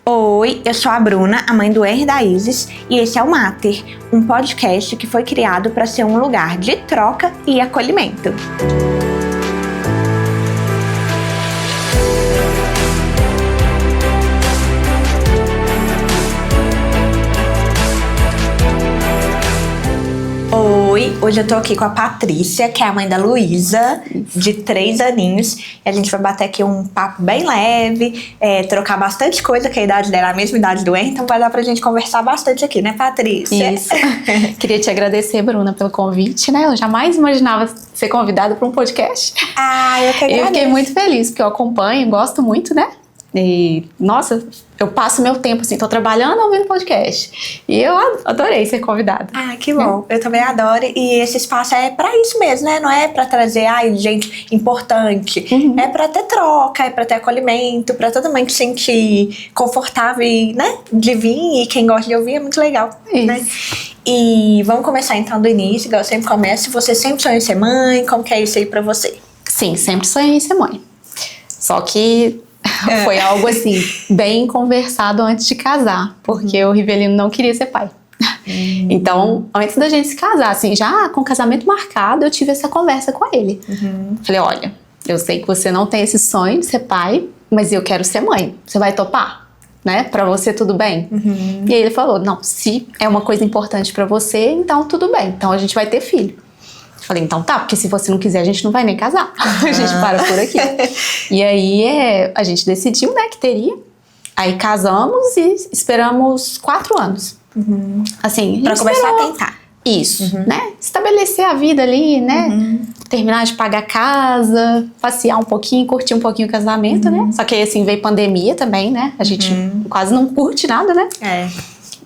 Oi, eu sou a Bruna, a mãe do Henry e da Isis, e esse é o Mater, um podcast que foi criado para ser um lugar de troca e acolhimento. Oi, hoje eu tô aqui com a Patrícia, que é a mãe da Luísa, de 3 aninhos. E a gente vai bater aqui um papo bem leve, trocar bastante coisa, que a idade dela é a mesma idade do Henry, então vai dar pra gente conversar bastante aqui, né, Patrícia? Isso. Queria te agradecer, Bruna, pelo convite, né? Eu jamais imaginava ser convidada para um podcast. Eu que agradeço. Eu fiquei muito feliz, porque eu acompanho, gosto muito, né? E, nossa, eu passo meu tempo assim, tô trabalhando ouvindo podcast. E eu adorei ser convidada. Que bom. Eu também adoro. E esse espaço é pra isso mesmo, né? Não é pra trazer, gente importante. Uhum. É pra ter troca, é pra ter acolhimento, pra todo mundo se sentir confortável, né? De vir, e quem gosta de ouvir é muito legal, isso. Né? E vamos começar então do início, igual eu sempre começo. Você sempre sonhou em ser mãe? Como que é isso aí pra você? Sim, sempre sonhei em ser mãe. Só que foi algo assim, bem conversado antes de casar, porque o Rivelino não queria ser pai. Então, antes da gente se casar, assim, já com o casamento marcado, eu tive essa conversa com ele. Falei, olha, eu sei que você não tem esse sonho de ser pai, mas eu quero ser mãe. Você vai topar? Né? Pra você tudo bem? E aí ele falou, não, se é uma coisa importante pra você, então tudo bem. Então a gente vai ter filho. Falei, então tá, porque se você não quiser, a gente não vai nem casar. A gente para por aqui. E aí a gente decidiu, né, que teria. Aí casamos e esperamos 4 anos. Assim, pra começar a tentar. Isso, né? Estabelecer a vida ali, né? Terminar de pagar casa, passear um pouquinho, curtir um pouquinho o casamento, né? Só que aí, assim, veio pandemia também, né? A gente quase não curte nada, né?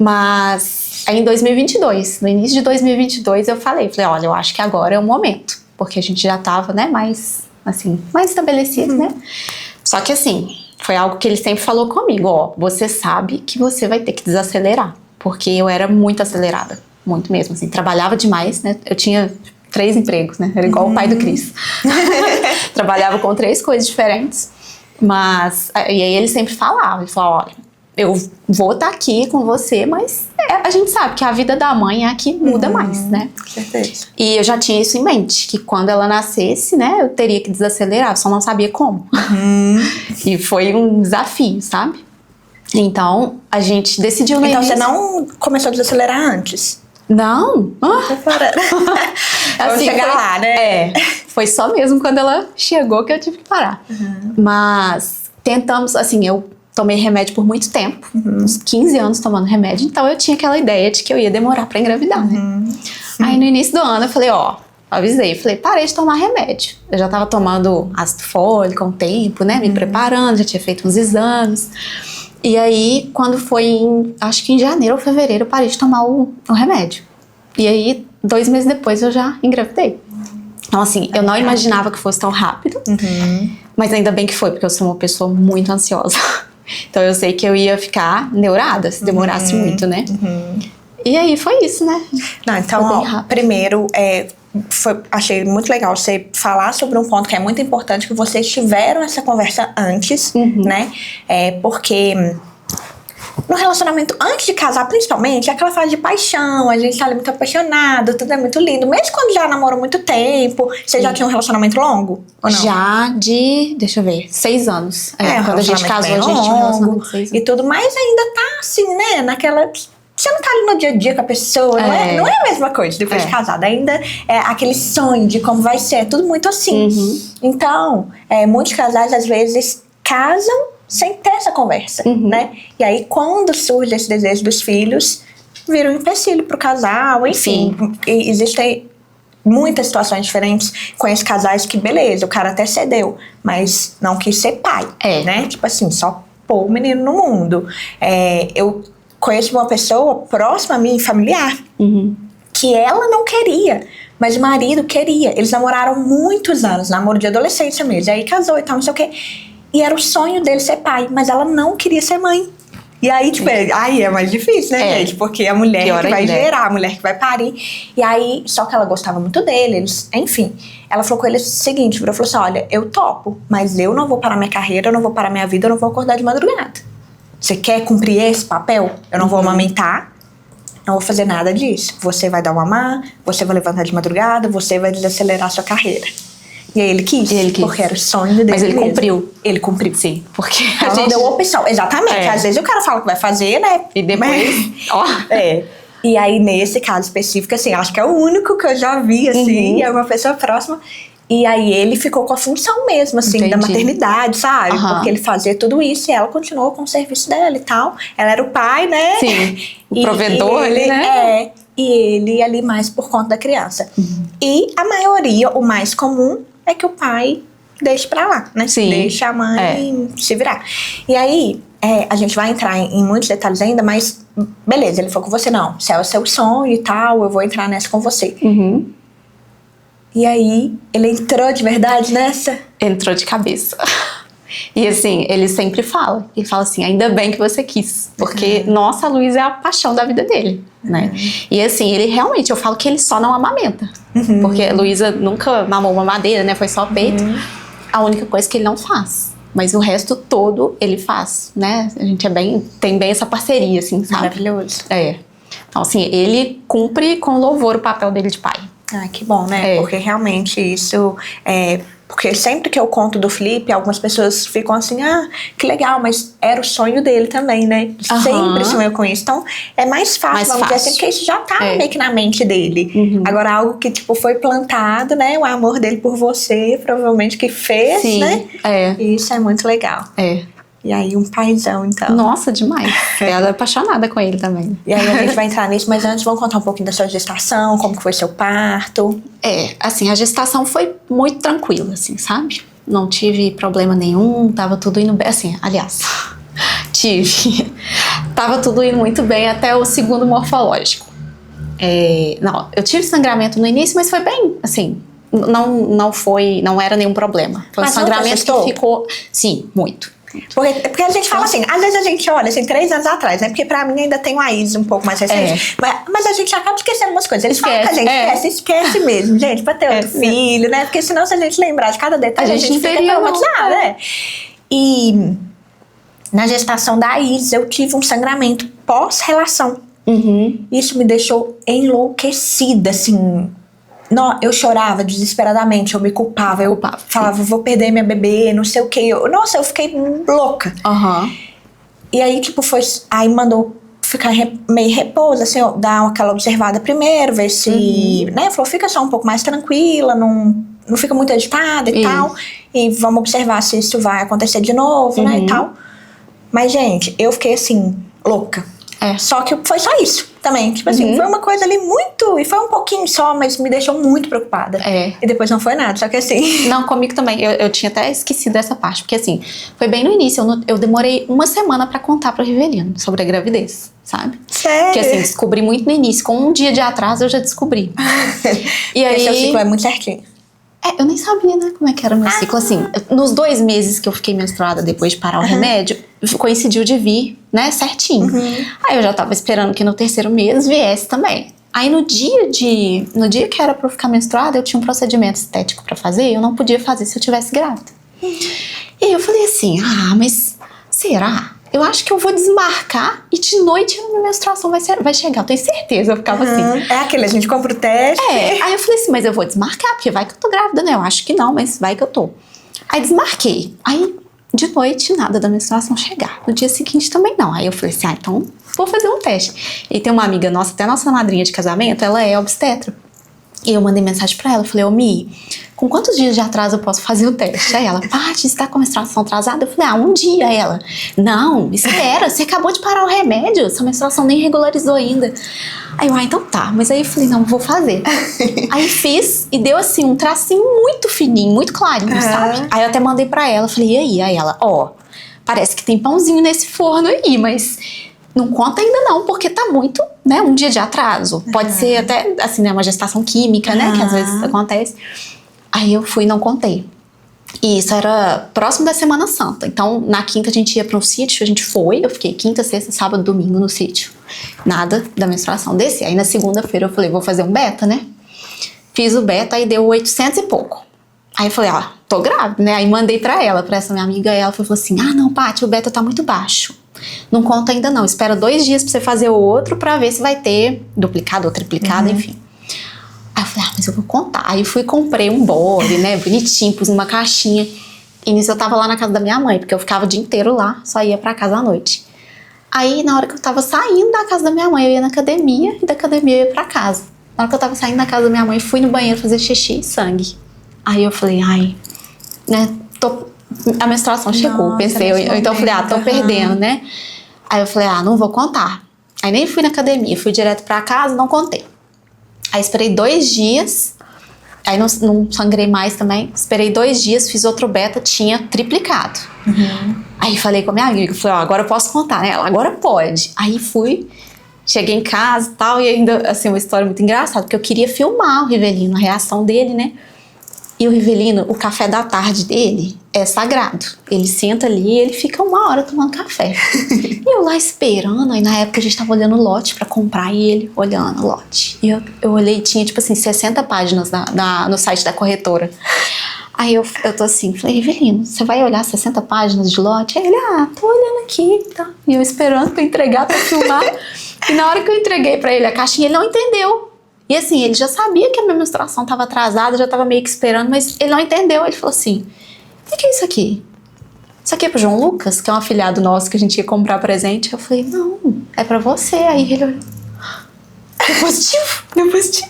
Mas aí em 2022, no início de 2022, eu falei, olha, eu acho que agora é o momento. Porque a gente já tava, né, mais estabelecido, né? Só que assim, foi algo que ele sempre falou comigo, ó, você sabe que você vai ter que desacelerar. Porque eu era muito acelerada, muito mesmo, assim, trabalhava demais, né? Eu tinha 3 empregos, né? Era igual o pai do Cris. Trabalhava com 3 coisas diferentes. Mas, e aí ele sempre falava, ele falava, olha, eu vou estar aqui com você, mas a gente sabe que a vida da mãe é a que muda mais, né? Com certeza. E eu já tinha isso em mente, que quando ela nascesse, né, eu teria que desacelerar, eu só não sabia como. E foi um desafio, sabe? Então, a gente decidiu no Então início. você não começou a desacelerar antes? Não. Vamos chegar lá, né? Foi só mesmo quando ela chegou que eu tive que parar. Mas tentamos, assim, eu tomei remédio por muito tempo, uns 15 anos tomando remédio, então eu tinha aquela ideia de que eu ia demorar pra engravidar, né? Aí no início do ano eu falei, avisei, parei de tomar remédio. Eu já tava tomando ácido fólico há um tempo, né? Me preparando, já tinha feito uns exames. E aí, quando foi acho que em janeiro ou fevereiro, eu parei de tomar o remédio. E aí, 2 meses depois, eu já engravidei. Então, assim, eu não imaginava que fosse tão rápido. Mas ainda bem que foi, porque eu sou uma pessoa muito ansiosa. Então, eu sei que eu ia ficar neurada se demorasse muito, né? E aí, foi isso, né? Não, então, primeiro, achei muito legal você falar sobre um ponto que é muito importante, que vocês tiveram essa conversa antes, né? Porque no relacionamento, antes de casar, principalmente, é aquela fase de paixão, a gente tá ali muito apaixonado, tudo é muito lindo. Mesmo quando já namorou muito tempo, você já tinha um relacionamento longo? Ou não? Já deixa eu ver, 6 anos. Quando a gente casou, a gente tinha um relacionamento de 6 anos. E tudo, mas ainda tá assim, né? Naquela... Você não tá ali no dia a dia com a pessoa, não é a mesma coisa depois de casada. Ainda é aquele sonho de como vai ser, é tudo muito assim. Então, muitos casais às vezes casam sem ter essa conversa, né? E aí, quando surge esse desejo dos filhos, vira um empecilho pro casal, enfim. Existem muitas situações diferentes com esses casais que, beleza, o cara até cedeu, mas não quis ser pai, né? Tipo assim, só pôr o menino no mundo. Eu conheço uma pessoa próxima a mim, familiar, que ela não queria, mas o marido queria. Eles namoraram muitos anos, namoro de adolescência mesmo. Aí casou e tal, não sei o quê. E era o sonho dele ser pai, mas ela não queria ser mãe. E aí, tipo, aí é mais difícil, né, gente? Porque a mulher que vai gerar, a mulher que vai parir. E aí, só que ela gostava muito dele, eles, enfim. Ela falou com ele o seguinte, falou assim, olha, eu topo, mas eu não vou parar minha carreira, eu não vou parar minha vida, eu não vou acordar de madrugada. Você quer cumprir esse papel? Eu não vou amamentar, não vou fazer nada disso. Você vai dar uma mamar, você vai levantar de madrugada, você vai desacelerar sua carreira. E aí ele quis, porque era o sonho dele. Mas ele mesmo. cumpriu. Ele cumpriu. Sim, porque Ela não deu opção. Exatamente. Às vezes o cara fala que vai fazer, né? E depois, ó. E aí, nesse caso específico, assim, acho que é o único que eu já vi, assim, é uma pessoa próxima. E aí ele ficou com a função mesmo, assim, da maternidade, sabe? Porque ele fazia tudo isso e ela continuou com o serviço dela e tal. Ela era o pai, né? Sim, o provedor ali, né? E ele ali mais por conta da criança. E a maioria, o mais comum, é que o pai deixa pra lá, né? Sim. Deixa a mãe se virar. E aí, a gente vai entrar em muitos detalhes ainda, mas beleza, ele falou com você, não, se é o seu sonho e tal, eu vou entrar nessa com você. E aí, ele entrou de verdade nessa? Entrou de cabeça. E assim, ele sempre fala. Ele fala assim, ainda bem que você quis. Porque, nossa, a Luísa é a paixão da vida dele, né? E assim, ele realmente, eu falo que ele só não amamenta. Porque a Luísa nunca mamou mamadeira, né? Foi só peito. A única coisa que ele não faz. Mas o resto todo, ele faz, né? A gente tem bem essa parceria, assim, sabe? Maravilhoso. Então, assim, ele cumpre com louvor o papel dele de pai. Ah, que bom, né? Porque realmente isso porque sempre que eu conto do Felipe, algumas pessoas ficam assim, ah, que legal, mas era o sonho dele também, né? Sempre sonhou com isso. Então, é mais fácil, vamos dizer assim, porque isso já tá meio que na mente dele. Agora, algo que, tipo, foi plantado, né? O amor dele por você, provavelmente que fez, né? E isso é muito legal. E aí, um paizão, então. Nossa, demais. Ela é apaixonada com ele também. E aí, a gente vai entrar nisso, mas antes, vamos contar um pouquinho da sua gestação, como que foi seu parto. Assim, a gestação foi muito tranquila, assim, sabe? Não tive problema nenhum, tava tudo indo bem. Assim, aliás, tava tudo indo muito bem até o segundo morfológico. Não, eu tive sangramento no início, mas foi bem, assim, não era nenhum problema. Foi um sangramento que ficou, sim, muito. Porque a gente fala assim, às vezes a gente olha assim, 3 anos atrás, né? Porque pra mim ainda tem o Aís um pouco mais recente. Mas a gente acaba esquecendo umas coisas. Eles falam que a gente esquece mesmo, gente, pra ter outro filho, né? Porque senão, se a gente lembrar de cada detalhe, a gente fica traumatizada, né? E na gestação da Aís, eu tive um sangramento pós-relação. Isso me deixou enlouquecida, assim. Não, eu chorava desesperadamente, eu me culpava, eu falava, vou perder minha bebê, não sei o que. Nossa, eu fiquei louca. E aí, tipo, aí mandou ficar meio repouso, assim, dar aquela observada primeiro, ver se, né, falou, fica só um pouco mais tranquila, não fica muito agitada e tal, e vamos observar se isso vai acontecer de novo, né, e tal. Mas, gente, eu fiquei, assim, louca. Só que foi só isso também. Tipo assim, foi uma coisa ali muito... E foi um pouquinho só, mas me deixou muito preocupada. E depois não foi nada, só que assim... Não, comigo também. Eu tinha até esquecido dessa parte. Porque assim, foi bem no início. Eu demorei uma semana pra contar pro Rivelino sobre a gravidez, sabe? Sério? Porque assim, descobri muito no início. Com um dia de atraso, eu já descobri. E aí... Esse ciclo é muito certinho. Eu nem sabia, né, como é que era o meu ciclo. Assim, nos 2 meses que eu fiquei menstruada depois de parar o remédio, coincidiu de vir, né, certinho. Aí eu já tava esperando que no 3º mês viesse também. Aí no dia que era pra eu ficar menstruada, eu tinha um procedimento estético pra fazer e eu não podia fazer se eu tivesse grávida. E aí eu falei assim, mas será? Eu acho que eu vou desmarcar e de noite a minha menstruação vai chegar. Eu tenho certeza, eu ficava assim. A gente compra o teste. Aí eu falei assim, mas eu vou desmarcar, porque vai que eu tô grávida, né? Eu acho que não, mas vai que eu tô. Aí desmarquei. Aí, de noite, nada da menstruação chegar. No dia seguinte também não. Aí eu falei assim, então vou fazer um teste. E tem uma amiga nossa, até nossa madrinha de casamento, ela é obstetra. E eu mandei mensagem pra ela, eu falei, Mi, com quantos dias de atraso eu posso fazer o teste? Aí ela, Paty, você tá com a menstruação atrasada? Eu falei, 1 dia. Aí ela, não, espera, você acabou de parar o remédio, sua menstruação nem regularizou ainda. Aí eu, então tá, mas aí eu falei, não, vou fazer. Aí fiz e deu assim, um tracinho muito fininho, muito clarinho, sabe? Aí eu até mandei pra ela, falei, e aí? Aí ela, parece que tem pãozinho nesse forno aí, mas... Não conta ainda não, porque tá muito, né, 1 dia de atraso. Pode ser até, assim, né, uma gestação química, né, que às vezes acontece. Aí eu fui e não contei. E isso era próximo da Semana Santa. Então, na quinta a gente ia para um sítio, a gente foi. Eu fiquei quinta, sexta, sábado, domingo no sítio. Nada da menstruação. Desci. Aí na segunda-feira eu falei, vou fazer um beta, né? Fiz o beta, aí deu 800 e pouco. Aí eu falei, tô grávida, né? Aí mandei pra ela, pra essa minha amiga, e ela falou assim, não, Paty, o beta tá muito baixo. Não conta ainda não, espera 2 dias pra você fazer o outro pra ver se vai ter duplicado ou triplicado, enfim. Aí eu falei, mas eu vou contar. Aí eu fui e comprei um bode, né, bonitinho, pus numa caixinha. E nisso eu tava lá na casa da minha mãe, porque eu ficava o dia inteiro lá, só ia pra casa à noite. Aí na hora que eu tava saindo da casa da minha mãe, eu ia na academia, e da academia eu ia pra casa. Na hora que eu tava saindo da casa da minha mãe, fui no banheiro fazer xixi e sangue. Aí eu falei, né, a menstruação chegou, pensei. Então eu falei, tô perdendo, né? Aí eu falei, não vou contar. Aí nem fui na academia, fui direto pra casa, não contei. Aí esperei 2 dias, aí não sangrei mais também. Esperei 2 dias, fiz outro beta, tinha triplicado. Aí falei com a minha amiga, falei, agora eu posso contar, né? Ela, agora pode. Aí fui, cheguei em casa e tal, e ainda, assim, uma história muito engraçada, porque eu queria filmar o Rivelino, a reação dele, né? E o Rivelino, o café da tarde dele é sagrado. Ele senta ali e ele fica 1 hora tomando café. E eu lá esperando, aí na época a gente tava olhando o lote pra comprar e ele olhando o lote. E eu olhei, tinha tipo assim, 60 páginas no site da corretora. Aí eu tô assim, falei, Rivelino, você vai olhar 60 páginas de lote? Aí ele, tô olhando aqui, tá. E eu esperando pra entregar, pra filmar. E na hora que eu entreguei pra ele a caixinha, ele não entendeu. E assim, ele já sabia que a minha menstruação estava atrasada, já estava meio que esperando, mas ele não entendeu. Ele falou assim, o que é isso aqui? Isso aqui é pro João Lucas, que é um afilhado nosso que a gente ia comprar presente. Eu falei, não, é pra você. Aí ele olhou, deu positivo.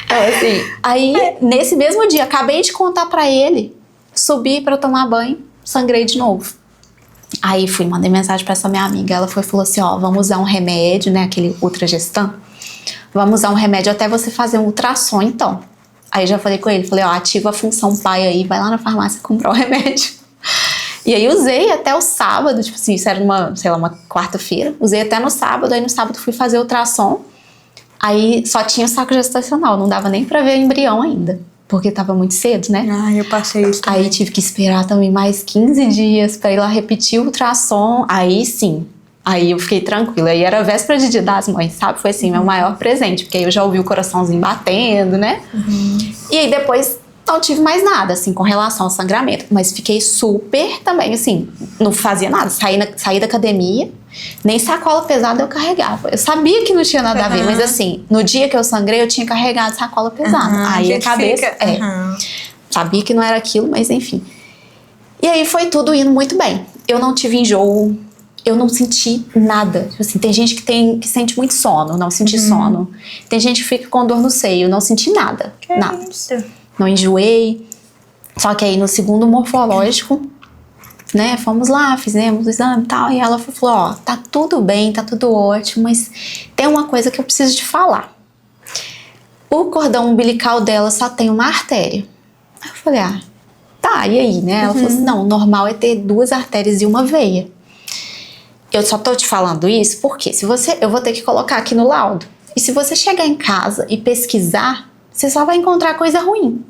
Então assim, aí nesse mesmo dia, acabei de contar pra ele, subi pra tomar banho, sangrei de novo. Aí fui, mandei mensagem pra essa minha amiga, ela falou assim, vamos usar um remédio, né, aquele Ultragestan. Vamos usar um remédio até você fazer um ultrassom, então. Aí já falei com ele, falei, ativa a função pai aí, vai lá na farmácia comprar o remédio. E aí usei até o sábado, tipo assim, isso era uma quarta-feira. Usei até no sábado, aí no sábado fui fazer o ultrassom. Aí só tinha o saco gestacional, não dava nem pra ver o embrião ainda. Porque tava muito cedo, né? Eu passei isso também. Aí tive que esperar também mais 15 dias pra ir lá repetir o ultrassom, aí sim. Aí eu fiquei tranquila. Aí era véspera de Dia das Mães, sabe? Foi assim, meu maior presente. Porque aí eu já ouvi o coraçãozinho batendo, né? E aí depois não tive mais nada, assim, com relação ao sangramento. Mas fiquei super também, assim, não fazia nada. Saí da academia, nem sacola pesada eu carregava. Eu sabia que não tinha nada a ver, mas assim, no dia que eu sangrei, eu tinha carregado sacola pesada. Aí a cabeça... Sabia que não era aquilo, mas enfim. E aí foi tudo indo muito bem. Eu não tive enjoo. Eu não senti nada. Tipo assim, tem gente que sente muito sono, não senti sono. Tem gente que fica com dor no seio, não senti nada. Nada. Isso? Não enjoei. Só que aí no segundo morfológico, né, fomos lá, fizemos o exame e tal, e ela falou, tá tudo bem, tá tudo ótimo, mas tem uma coisa que eu preciso te falar. O cordão umbilical dela só tem uma artéria. Aí eu falei, tá, e aí, né? Ela falou assim, não, o normal é ter 2 artérias e uma veia. Eu só tô te falando isso porque eu vou ter que colocar aqui no laudo. E se você chegar em casa e pesquisar, você só vai encontrar coisa ruim.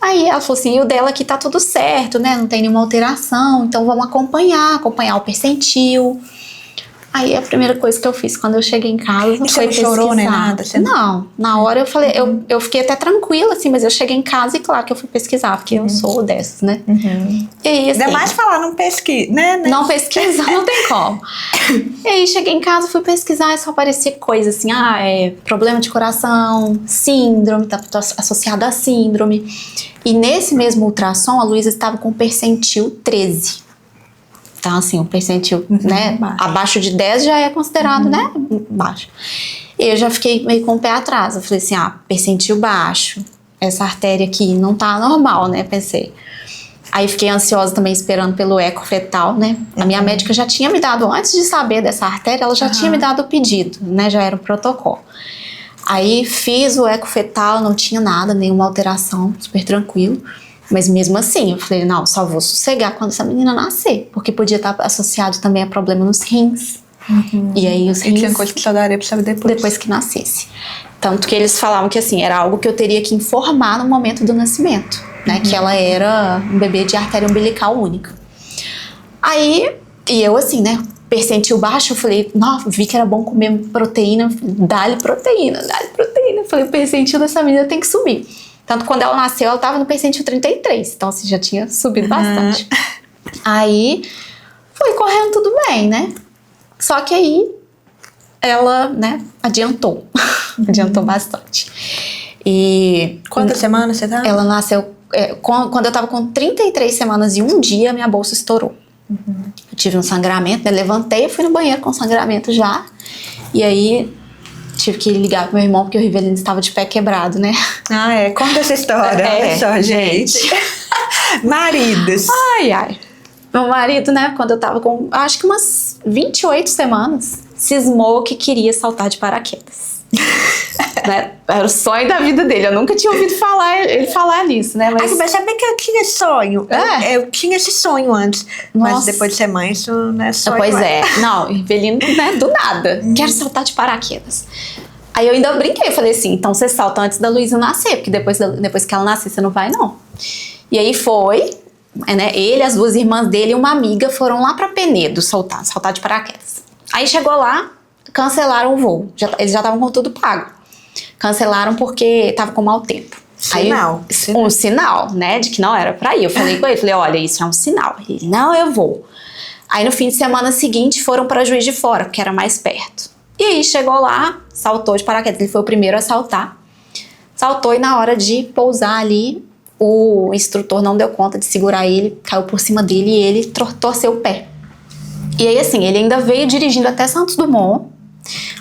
Aí ela falou assim, e o dela aqui tá tudo certo, né? Não tem nenhuma alteração, então vamos acompanhar o percentil. Aí a primeira coisa que eu fiz quando eu cheguei em casa foi você não chorou nem nada? Não, na hora eu falei, eu fiquei até tranquila, assim, mas eu cheguei em casa e claro que eu fui pesquisar, porque eu sou dessas, né? E aí, assim, ainda mais falar, não pesquisa, né? Não pesquisa, não tem como. E aí cheguei em casa, fui pesquisar e só aparecia coisa assim, problema de coração, síndrome, tá associado a síndrome. E nesse mesmo ultrassom, a Luísa estava com percentil 13. Então, assim, o percentil, né, abaixo de 10 já é considerado, né, baixo. E eu já fiquei meio com o pé atrás. Eu falei assim, percentil baixo, essa artéria aqui não tá normal, né, pensei. Aí fiquei ansiosa também esperando pelo eco fetal, né. A minha médica já tinha me dado, antes de saber dessa artéria, ela já tinha me dado o pedido, né, já era o protocolo. Aí fiz o eco fetal, não tinha nada, nenhuma alteração, super tranquilo. Mas mesmo assim, eu falei, não, só vou sossegar quando essa menina nascer. Porque podia estar associado também a problema nos rins. E aí os rins... tinha coisa que só daria pra saber depois. Depois que nascesse. Tanto que eles falavam que, assim, era algo que eu teria que informar no momento do nascimento. Né? Que ela era um bebê de artéria umbilical única. Aí, e eu assim, né, percentil baixo, eu falei, nossa, vi que era bom comer proteína. Dá-lhe proteína, dá-lhe proteína. Eu falei, o percentil dessa menina tem que subir. Tanto que quando ela nasceu, ela tava no percentil 33. Então, assim, já tinha subido bastante. Aí, Foi correndo tudo bem, né? Só que aí ela, né, adiantou. Adiantou bastante. E Quantas semanas você tá? ela nasceu quando eu tava com 33 semanas e um dia, minha bolsa estourou. Eu tive um sangramento, né? Levantei e fui no banheiro com sangramento já. E aí tive que ligar pro meu irmão porque o Rivelino estava de pé quebrado, né? Ah, é. Conta essa história. Olha só, gente. Maridos. Ai, ai. Meu marido, né, quando eu tava com, acho que umas 28 semanas, cismou que queria saltar de paraquedas. Né? Era o sonho da vida dele. Eu nunca tinha ouvido ele falar nisso, né? Mas sabe que eu tinha sonho. Eu tinha esse sonho antes. Nossa. Mas depois de ser mãe, isso não é sonho. Pois é. Não, Rivelino, né, do nada. Quero saltar de paraquedas. Aí eu ainda brinquei. Falei assim, então você salta antes da Luísa nascer. Porque depois que ela nascer, você não vai, não. E aí foi... né, ele, as duas irmãs dele e uma amiga foram lá pra Penedo saltar de paraquedas. Aí chegou lá, cancelaram o voo. Eles já estavam com tudo pago. Cancelaram porque tava com mau tempo. Sinal. Aí, um sinal, né, de que não era pra ir. Eu falei com ele, falei, olha, isso é um sinal. Ele, não, eu vou. Aí no fim de semana seguinte foram pra Juiz de Fora, porque era mais perto. E aí chegou lá, saltou de paraquedas. Ele foi o primeiro a saltar. Saltou e na hora de pousar ali, o instrutor não deu conta de segurar ele, caiu por cima dele e ele torceu o pé. E aí assim, ele ainda veio dirigindo até Santos Dumont.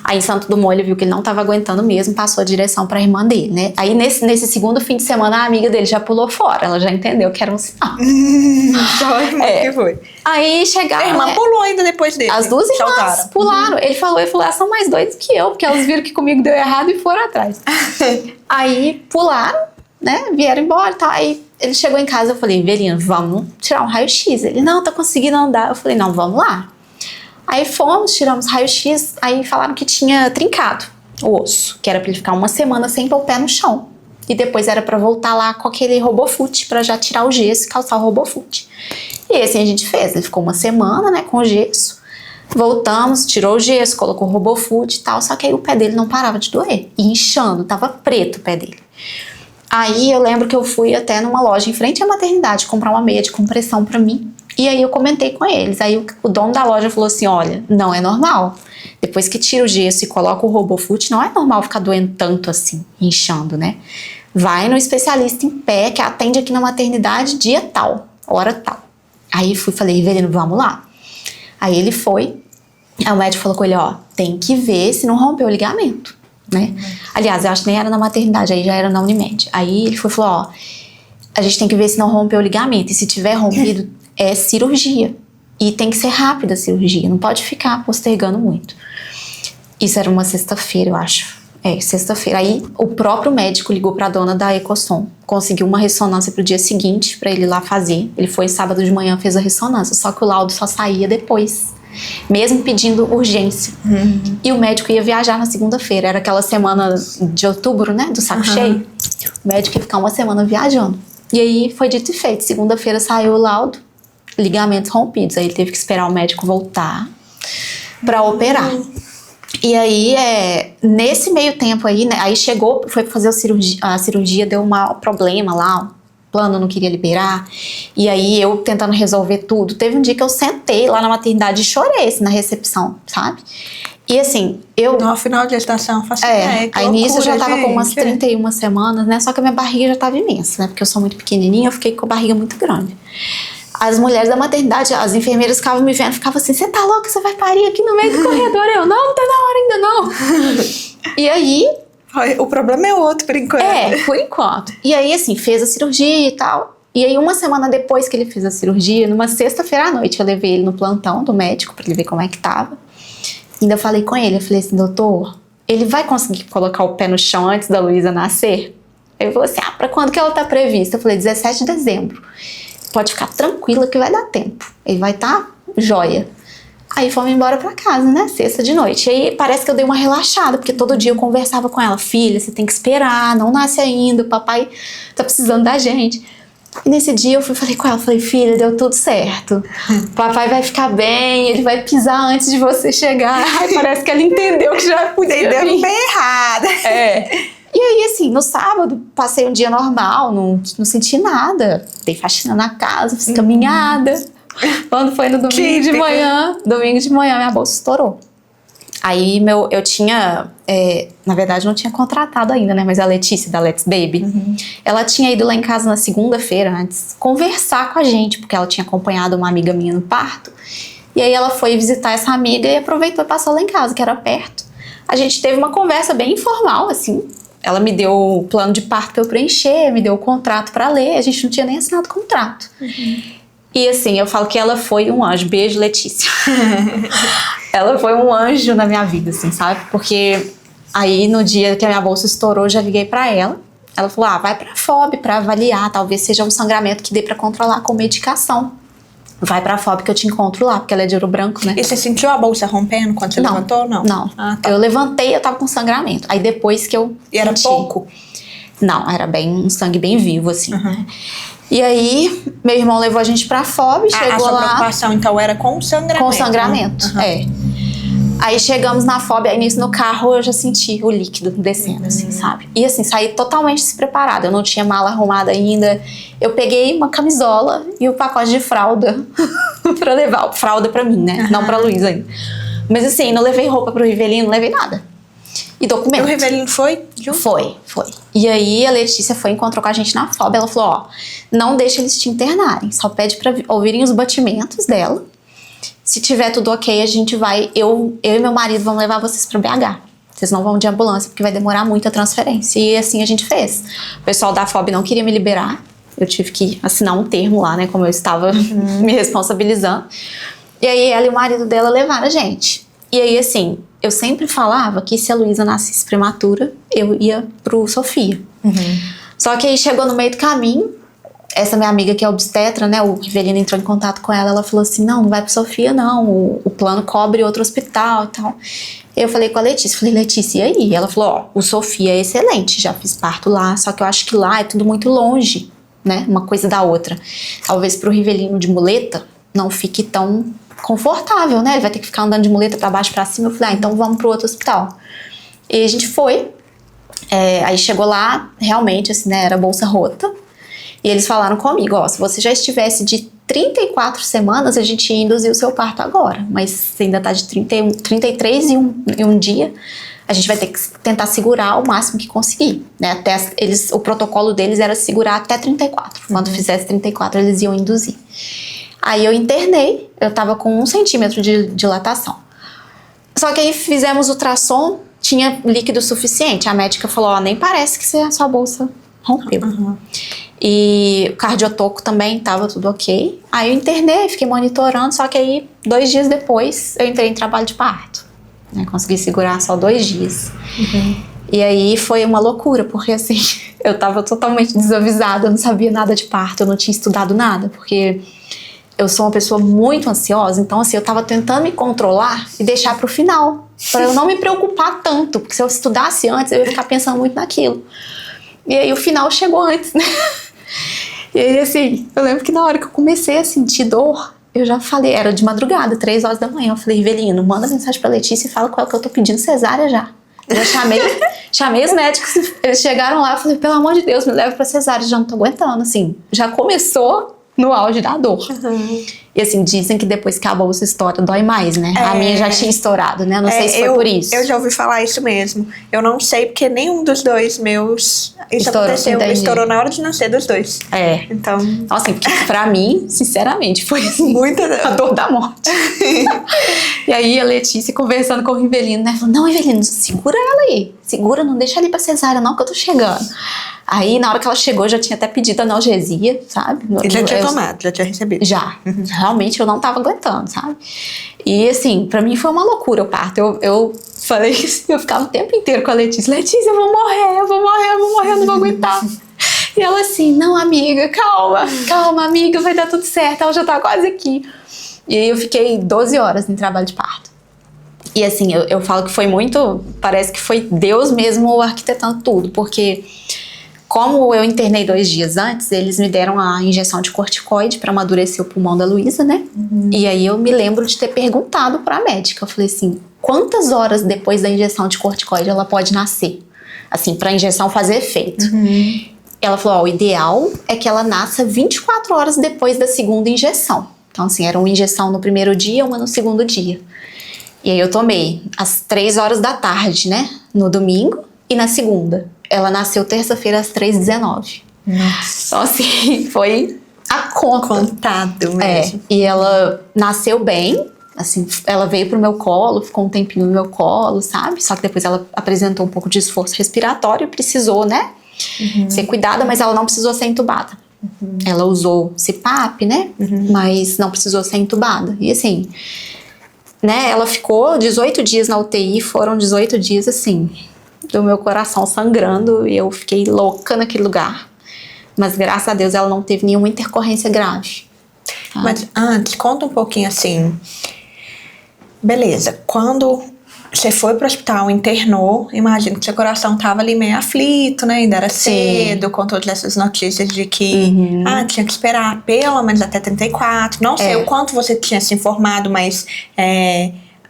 Aí em Santos Dumont ele viu que ele não estava aguentando mesmo, passou a direção para a irmã dele, né? Aí nesse segundo fim de semana a amiga dele já pulou fora, ela já entendeu que era um sinal. Só a irmã que foi. Aí chegaram... A irmã pulou ainda depois dele. As duas irmãs pularam. Ele falou, elas são mais doidas que eu, porque elas viram que comigo deu errado e foram atrás. Aí pularam, né? Vieram embora e tal. Aí ele chegou em casa, eu falei, Rivelino, vamos tirar um raio-x. Ele, não, tá conseguindo andar. Eu falei, não, vamos lá. Aí fomos, tiramos raio-x, aí falaram que tinha trincado o osso, que era pra ele ficar uma semana sem pôr o pé no chão. E depois era pra voltar lá com aquele RoboFoot, pra já tirar o gesso e calçar o RoboFoot. E assim a gente fez, ele ficou uma semana, né, com o gesso. Voltamos, tirou o gesso, colocou o RoboFoot e tal, só que aí o pé dele não parava de doer. E inchando, tava preto o pé dele. Aí eu lembro que eu fui até numa loja em frente à maternidade comprar uma meia de compressão pra mim. E aí eu comentei com eles. Aí o dono da loja falou assim, olha, não é normal. Depois que tira o gesso e coloca o RoboFoot, não é normal ficar doendo tanto assim, inchando, né? Vai no especialista em pé que atende aqui na maternidade dia tal, hora tal. Aí falei, Rivelino, vamos lá. Aí ele foi. Aí o médico falou com ele, ó, tem que ver se não rompeu o ligamento, né? Aliás, eu acho que nem era na maternidade, aí já era na Unimed. Aí ele falou, ó, a gente tem que ver se não rompeu o ligamento. E se tiver rompido, é cirurgia. E tem que ser rápida a cirurgia, não pode ficar postergando muito. Isso era uma sexta-feira, eu acho. Sexta-feira. Aí o próprio médico ligou pra dona da Ecossom, conseguiu uma ressonância pro dia seguinte pra ele ir lá fazer. Ele foi sábado de manhã, fez a ressonância, só que o laudo só saía depois, mesmo pedindo urgência. E o médico ia viajar na segunda-feira, era aquela semana de outubro, né, do saco cheio. O médico ia ficar uma semana viajando. E aí foi dito e feito, segunda-feira saiu o laudo, ligamentos rompidos. Aí ele teve que esperar o médico voltar pra operar. E aí, nesse meio tempo aí, né, aí chegou, foi fazer a cirurgia, deu um problema lá, o plano não queria liberar. E aí eu tentando resolver tudo. Teve um dia que eu sentei lá na maternidade e chorei assim, na recepção, sabe? E assim, No final de gestação, faço ideia. Aí nisso eu já tava com umas 31 semanas, né? Só que a minha barriga já tava imensa, né? Porque eu sou muito pequenininha, eu fiquei com a barriga muito grande. As mulheres da maternidade, as enfermeiras ficavam me vendo, ficavam assim, você tá louca, você vai parir aqui no meio do corredor? Eu, não tá na hora ainda não. E aí... O problema é outro, por enquanto. Por enquanto. E aí, assim, fez a cirurgia e tal. E aí, uma semana depois que ele fez a cirurgia, numa sexta-feira à noite, eu levei ele no plantão do médico pra ele ver como é que tava. Ainda falei com ele, eu falei assim, doutor, ele vai conseguir colocar o pé no chão antes da Luísa nascer? Ele falou assim, pra quando que ela tá prevista? Eu falei, 17 de dezembro. Pode ficar tranquila que vai dar tempo. Ele vai estar joia. Aí fomos embora pra casa, né? Sexta de noite. E aí parece que eu dei uma relaxada, porque todo dia eu conversava com ela. Filha, você tem que esperar, não nasce ainda, o papai tá precisando da gente. E nesse dia eu falei com ela, falei, filha, deu tudo certo. O papai vai ficar bem, ele vai pisar antes de você chegar. Aí parece que ela entendeu que já podia vir. Entendeu bem errado. E aí, assim, no sábado, passei um dia normal, não senti nada. Dei faxina na casa, fiz caminhada. Quando foi no domingo de manhã, minha bolsa estourou. Aí eu tinha, na verdade não tinha contratado ainda, né? Mas a Letícia, da Let's Baby, ela tinha ido lá em casa na segunda-feira antes, conversar com a gente, porque ela tinha acompanhado uma amiga minha no parto. E aí ela foi visitar essa amiga e aproveitou e passou lá em casa, que era perto. A gente teve uma conversa bem informal, assim. Ela me deu o plano de parto pra eu preencher, me deu o contrato pra ler, a gente não tinha nem assinado o contrato. E assim, eu falo que ela foi um anjo. Beijo, Letícia. Ela foi um anjo na minha vida, assim, sabe? Porque aí no dia que a minha bolsa estourou, eu já liguei pra ela. Ela falou, vai pra FOB pra avaliar, talvez seja um sangramento que dê pra controlar com medicação. Vai pra FOB que eu te encontro lá, porque ela é de Ouro Branco, né? E você sentiu a bolsa rompendo quando você levantou? Não. Ah, tá. Eu levantei, eu tava com sangramento. Aí depois que eu E era senti, pouco? Não, era um sangue bem vivo, assim. E aí, meu irmão levou a gente pra FOB, chegou a sua lá... preocupação, então, era com o sangramento? Com sangramento, Aí chegamos na FOB, aí nisso no carro eu já senti o líquido descendo, assim, sabe? E assim, saí totalmente despreparada, eu não tinha mala arrumada ainda. Eu peguei uma camisola e o pacote de fralda pra levar, fralda pra mim, né? Não pra Luísa ainda. Mas assim, não levei roupa pro Rivelino, não levei nada. E documento. O Rivelino foi junto? Foi. E aí a Letícia foi e encontrou com a gente na FOB. Ela falou, não deixa eles te internarem. Só pede pra ouvirem os batimentos dela. Se tiver tudo ok, a gente vai... Eu e meu marido vamos levar vocês pra BH. Vocês não vão de ambulância, porque vai demorar muito a transferência. E assim a gente fez. O pessoal da FOB não queria me liberar. Eu tive que assinar um termo lá, né? Como eu estava me responsabilizando. E aí ela e o marido dela levaram a gente. E aí, assim... Eu sempre falava que se a Luísa nascesse prematura, eu ia pro Sofia. Só que aí chegou no meio do caminho, essa minha amiga que é obstetra, né, o Rivelino entrou em contato com ela, ela falou assim, não vai pro Sofia não, o plano cobre outro hospital e tal. Eu falei com a Letícia, Letícia, e aí? Ela falou, o Sofia é excelente, já fiz parto lá, só que eu acho que lá é tudo muito longe, né, uma coisa da outra. Talvez pro Rivelino de muleta não fique tão... confortável, né? Ele vai ter que ficar andando de muleta pra baixo, pra cima. Eu falei, então vamos pro outro hospital. E a gente foi. Aí chegou lá, realmente, assim, né? Era bolsa rota. E eles falaram comigo, se você já estivesse de 34 semanas, a gente ia induzir o seu parto agora. Mas você ainda tá de 33 e um dia, a gente vai ter que tentar segurar o máximo que conseguir, né? O protocolo deles era segurar até 34. Quando fizesse 34, eles iam induzir. Aí eu internei, eu tava com 1 centímetro de dilatação. Só que aí fizemos ultrassom, tinha líquido suficiente. A médica falou, nem parece que a sua bolsa rompeu. E o cardiotoco também tava tudo ok. Aí eu internei, fiquei monitorando, só que aí 2 dias depois eu entrei em trabalho de parto. Né? Consegui segurar só 2 dias. E aí foi uma loucura, porque assim, eu tava totalmente desavisada, eu não sabia nada de parto, eu não tinha estudado nada, porque... Eu sou uma pessoa muito ansiosa, então assim, eu tava tentando me controlar e deixar pro final, pra eu não me preocupar tanto, porque se eu estudasse antes, eu ia ficar pensando muito naquilo. E aí o final chegou antes, né? E aí assim, eu lembro que na hora que eu comecei a sentir dor, eu já falei, era de madrugada, 3 horas da manhã, eu falei, Rivelino, manda mensagem pra Letícia e fala com ela que eu tô pedindo cesárea já. Eu já chamei os médicos, eles chegaram lá, eu falei, pelo amor de Deus, me leva pra cesárea, já não tô aguentando, assim, já começou... no auge da dor. E assim, dizem que depois que a bolsa estoura, dói mais, né? A minha já tinha estourado, né? Não sei se foi por isso. Eu já ouvi falar isso mesmo. Eu não sei, porque nenhum dos dois meus... Isso aconteceu. Entendi. Estourou na hora de nascer dos dois. Então... Nossa, porque pra mim, sinceramente, foi assim, muita a dor da morte. E aí a Letícia conversando com o Rivelino, né? Falou, não, Rivelino, segura ela aí. Segura, não deixa ela ir pra cesárea não, que eu tô chegando. Aí, na hora que ela chegou, eu já tinha até pedido analgesia, sabe? E já tinha tomado, já tinha recebido. Já. Realmente, eu não tava aguentando, sabe? E, assim, pra mim foi uma loucura o parto. Eu falei assim, eu ficava o tempo inteiro com a Letícia. Letícia, eu vou morrer, eu não vou aguentar. E ela assim, não, amiga, calma, amiga, vai dar tudo certo. Ela já tá quase aqui. E aí eu fiquei 12 horas em trabalho de parto. E, assim, eu falo que foi muito... Parece que foi Deus mesmo arquitetando tudo, porque... Como eu internei 2 dias antes, eles me deram a injeção de corticoide para amadurecer o pulmão da Luísa, né? E aí eu me lembro de ter perguntado para a médica. Eu falei assim, quantas horas depois da injeção de corticoide ela pode nascer? Assim, para a injeção fazer efeito. Ela falou, o ideal é que ela nasça 24 horas depois da segunda injeção. Então, assim, era uma injeção no primeiro dia, uma no segundo dia. E aí eu tomei às 3 horas da tarde, né? No domingo e na segunda. Ela nasceu terça-feira às 3h19. Nossa. Então, assim, foi a conta. Contado mesmo. E ela nasceu bem, assim, ela veio pro meu colo, ficou um tempinho no meu colo, sabe? Só que depois ela apresentou um pouco de esforço respiratório e precisou, né? Ser cuidada, mas ela não precisou ser entubada. Ela usou CPAP, né? Mas não precisou ser entubada. E assim, né? Ela ficou 18 dias na UTI, foram 18 dias, assim, do meu coração sangrando e eu fiquei louca naquele lugar. Mas graças a Deus ela não teve nenhuma intercorrência grave. Tá? Mas antes, conta um pouquinho assim. Beleza, quando você foi pro hospital, internou, imagino que seu coração tava ali meio aflito, né? Ainda era cedo, com todas essas notícias de que tinha que esperar pelo menos até 34. Não sei o quanto você tinha se informado, mas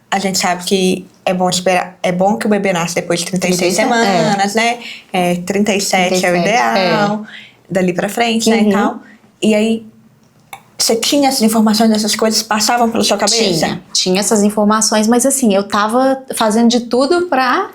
a gente sabe que é bom esperar. É bom que o bebê nasce depois de 36 semanas, né? 37 é o ideal. Dali pra frente, né, e tal. E aí, você tinha essas informações, essas coisas passavam pela sua cabeça? Tinha essas informações, mas assim, eu tava fazendo de tudo pra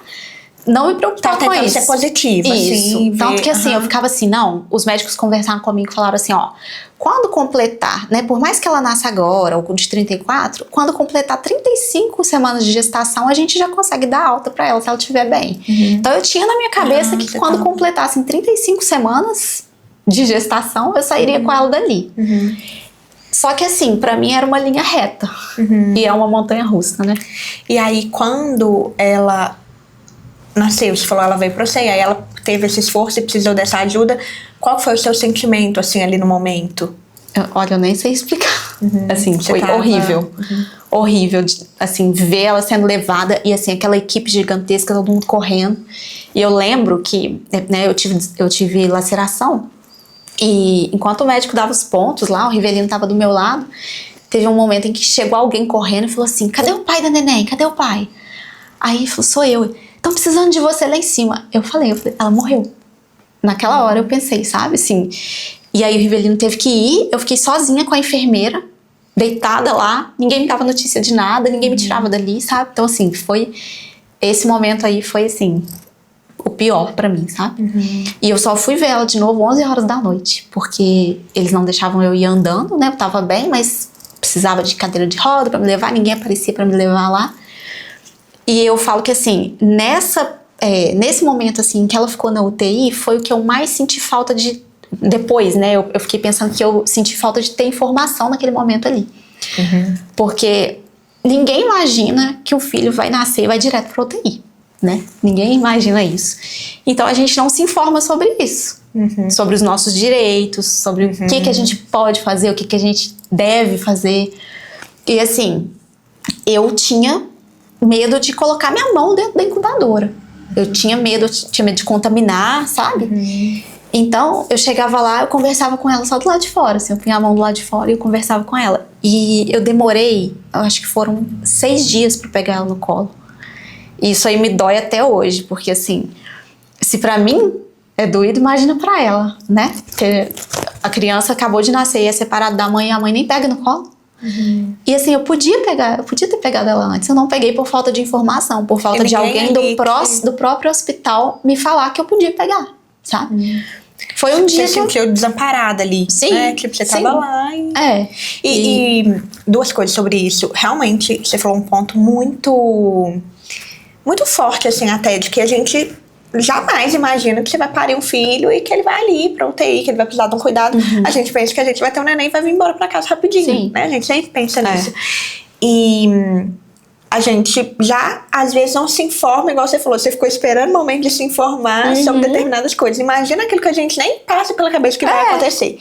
não me preocupar com isso. Ser positiva, isso. assim. Tanto que assim, eu ficava assim, não, os médicos conversaram comigo e falaram assim, ó, quando completar, né, por mais que ela nasça agora, ou de 34, quando completar 35 semanas de gestação, a gente já consegue dar alta pra ela, se ela estiver bem. Então eu tinha na minha cabeça que quando completassem 35 semanas de gestação, eu sairia com ela dali. Só que assim, pra mim era uma linha reta. E é uma montanha russa, né? E aí, quando ela nasceu, você falou, ela veio pra você, e aí ela teve esse esforço e precisou dessa ajuda. Qual foi o seu sentimento, assim, ali no momento? Olha, eu nem sei explicar. Assim, Você foi horrível. Horrível, assim, ver ela sendo levada e, assim, aquela equipe gigantesca, todo mundo correndo. E eu lembro que, né, eu tive laceração. E enquanto o médico dava os pontos lá, o Rivelino tava do meu lado, teve um momento em que chegou alguém correndo e falou assim, cadê o pai da neném? Cadê o pai? Aí ele falou, sou eu. Estão precisando de você lá em cima. Eu falei, ela morreu. Naquela hora eu pensei, sabe, assim. E aí o Rivelino teve que ir, eu fiquei sozinha com a enfermeira, deitada lá, ninguém me dava notícia de nada, ninguém me tirava dali, sabe? Então assim, esse momento aí foi assim, o pior pra mim, sabe? E eu só fui ver ela de novo 11 horas da noite, porque eles não deixavam eu ir andando, né? Eu tava bem, mas precisava de cadeira de roda pra me levar, ninguém aparecia pra me levar lá. E eu falo que assim, nesse momento assim, que ela ficou na UTI, foi o que eu mais senti falta de... Depois, né? Eu fiquei pensando que eu senti falta de ter informação naquele momento ali. Porque ninguém imagina que o filho vai nascer e vai direto pra UTI. Né? Ninguém imagina isso. Então a gente não se informa sobre isso. Sobre os nossos direitos, sobre o que a gente pode fazer, o que a gente deve fazer. E assim, eu tinha medo de colocar minha mão dentro da incubadora. Eu tinha medo de contaminar, sabe? Então eu chegava lá, eu conversava com ela só do lado de fora, assim, eu punha a mão do lado de fora e eu conversava com ela. E eu demorei, eu acho que foram 6 dias pra pegar ela no colo. E isso aí me dói até hoje, porque assim, se pra mim é doído, imagina pra ela, né? Porque a criança acabou de nascer e é separada da mãe e a mãe nem pega no colo. E assim, eu podia ter pegado ela antes, eu não peguei por falta de informação, por falta de alguém do próprio hospital me falar que eu podia pegar, sabe? Foi um dia que você sentiu desamparada ali, sim, né? Tipo, você tava lá e duas coisas sobre isso. Realmente, você falou um ponto muito forte, assim, até, de que a gente jamais imagina que você vai parir um filho e que ele vai ali pra UTI, que ele vai precisar de um cuidado. A gente pensa que a gente vai ter um neném e vai vir embora pra casa rapidinho, né? A gente sempre pensa nisso. E a gente já, às vezes, não se informa, igual você falou, você ficou esperando o momento de se informar sobre determinadas coisas. Imagina aquilo que a gente nem passa pela cabeça que vai acontecer.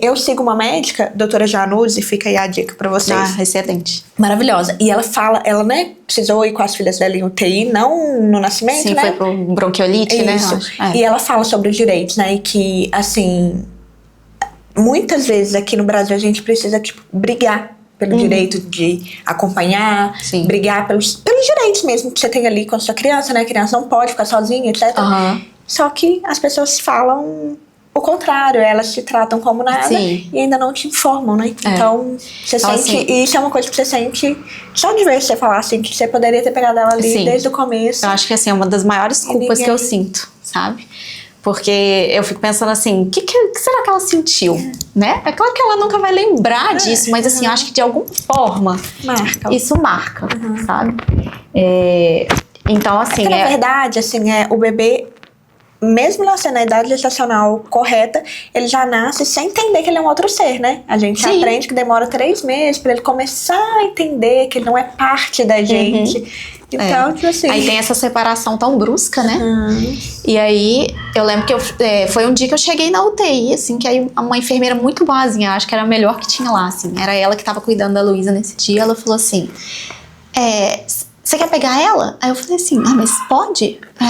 Eu sigo uma médica, doutora Januzzi, fica aí a dica pra vocês. Excelente. Maravilhosa. E ela fala, ela, né, precisou ir com as filhas dela em UTI, não no nascimento, sim, né? Foi pro bronquiolite, né? E ela fala sobre os direitos, né? E que, assim, muitas vezes aqui no Brasil a gente precisa, tipo, brigar pelo direito de acompanhar, brigar pelos direitos mesmo que você tem ali com a sua criança, né? A criança não pode ficar sozinha, etc. Só que as pessoas falam o contrário, elas te tratam como nada. Sim. E ainda não te informam, né? Então, você Então, sente... assim, E isso é uma coisa que você sente só de ver você falar assim, que você poderia ter pegado ela ali Sim. desde o começo. Eu acho que assim, é uma das maiores culpas que eu sinto, sabe? Porque eu fico pensando assim, o que será que ela sentiu? Né? É claro que ela nunca vai lembrar disso, mas assim, eu acho que de alguma forma isso marca, sabe? Então, assim... Na verdade, assim, o bebê, mesmo nascendo na idade gestacional correta, ele já nasce sem entender que ele é um outro ser, né? A gente aprende que demora 3 meses pra ele começar a entender que ele não é parte da gente. Então, tipo assim... Aí tem essa separação tão brusca, né? E aí, eu lembro que foi um dia que eu cheguei na UTI, assim, que aí uma enfermeira muito boazinha, acho que era a melhor que tinha lá, assim. Era ela que tava cuidando da Luísa nesse dia. Ela falou assim, você quer pegar ela? Aí eu falei assim, mas pode? Aí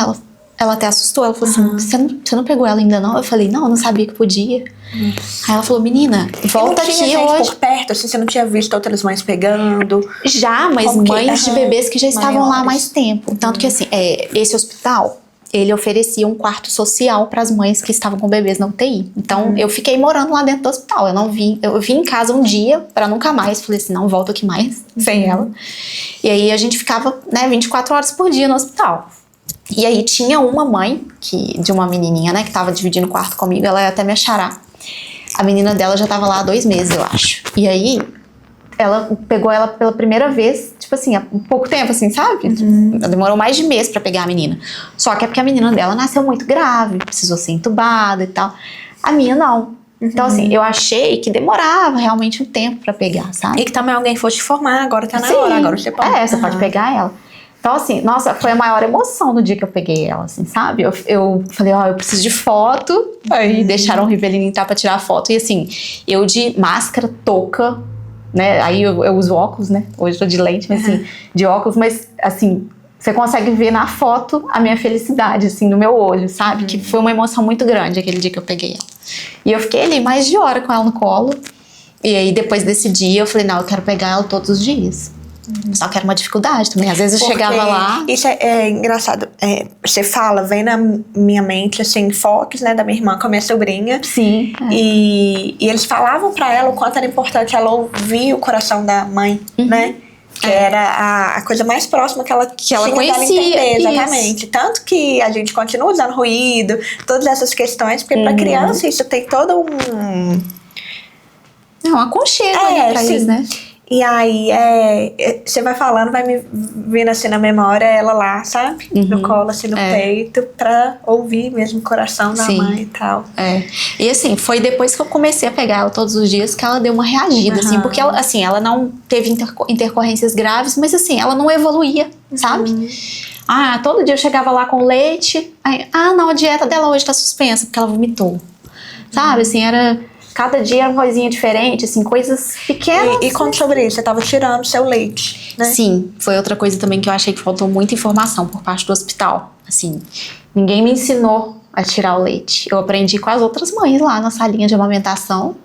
ela até assustou, ela falou assim, você não pegou ela ainda não? Eu falei, não, eu não sabia que podia. Aí ela falou, menina, volta aqui gente hoje. Por perto, assim, você não tinha visto outras mães pegando? Já, mas mães de bebês que já estavam lá há mais tempo. Tanto que assim, esse hospital, ele oferecia um quarto social para as mães que estavam com bebês na UTI. Então, eu fiquei morando lá dentro do hospital. Eu vim em casa um dia para nunca mais. Falei assim, não volto aqui mais sem ela. E aí a gente ficava, 24 horas por dia no hospital. E aí tinha uma mãe de uma menininha, né, que tava dividindo o quarto comigo. Ela ia até me acharar. A menina dela já tava lá há 2 meses, eu acho. E aí ela pegou ela pela primeira vez, tipo assim, há pouco tempo, assim, sabe? Demorou mais de mês pra pegar a menina. Só que é porque a menina dela nasceu muito grave, precisou ser entubada e tal. A minha não. Então, assim, eu achei que demorava realmente um tempo pra pegar, sabe? E que também alguém fosse te formar, agora tá na hora, agora você pode. Você pode pegar ela. Então, assim, nossa, foi a maior emoção no dia que eu peguei ela, assim, sabe? Eu falei, eu preciso de foto. Aí deixaram o Rivelino entrar pra tirar a foto. E assim, eu de máscara, touca, né? Aí eu uso óculos, né? Hoje eu tô de lente, mas assim, de óculos. Mas, assim, você consegue ver na foto a minha felicidade, assim, no meu olho, sabe? Que foi uma emoção muito grande aquele dia que eu peguei ela. E eu fiquei ali mais de hora com ela no colo. E aí, depois desse dia, eu falei, não, eu quero pegar ela todos os dias. Só que era uma dificuldade também. Às vezes eu chegava lá... Isso é engraçado. Você fala, vem na minha mente, assim, fotos, né, da minha irmã com a minha sobrinha. Sim. E eles falavam pra ela o quanto era importante ela ouvir o coração da mãe, né? Que era a coisa mais próxima que ela tinha conhecia. Entender, exatamente. Tanto que a gente continua usando ruído, todas essas questões, porque pra criança isso tem todo um... É um aconchego ali pra eles, né? E aí, você vai falando, vai me vindo assim na memória, ela lá, sabe? No colo, assim, no peito, pra ouvir mesmo o coração da mãe e tal. E assim, foi depois que eu comecei a pegar ela todos os dias que ela deu uma reagida, assim, porque ela, assim, ela não teve intercorrências graves, mas assim, ela não evoluía, sabe? Todo dia eu chegava lá com leite, aí, não, a dieta dela hoje tá suspensa, porque ela vomitou. Sabe, assim, era... Cada dia era uma coisinha diferente, assim, coisas pequenas. E conta sobre isso, você tava tirando seu leite, né? Sim, foi outra coisa também que eu achei que faltou muita informação por parte do hospital. Assim, ninguém me ensinou a tirar o leite. Eu aprendi com as outras mães lá na salinha de amamentação.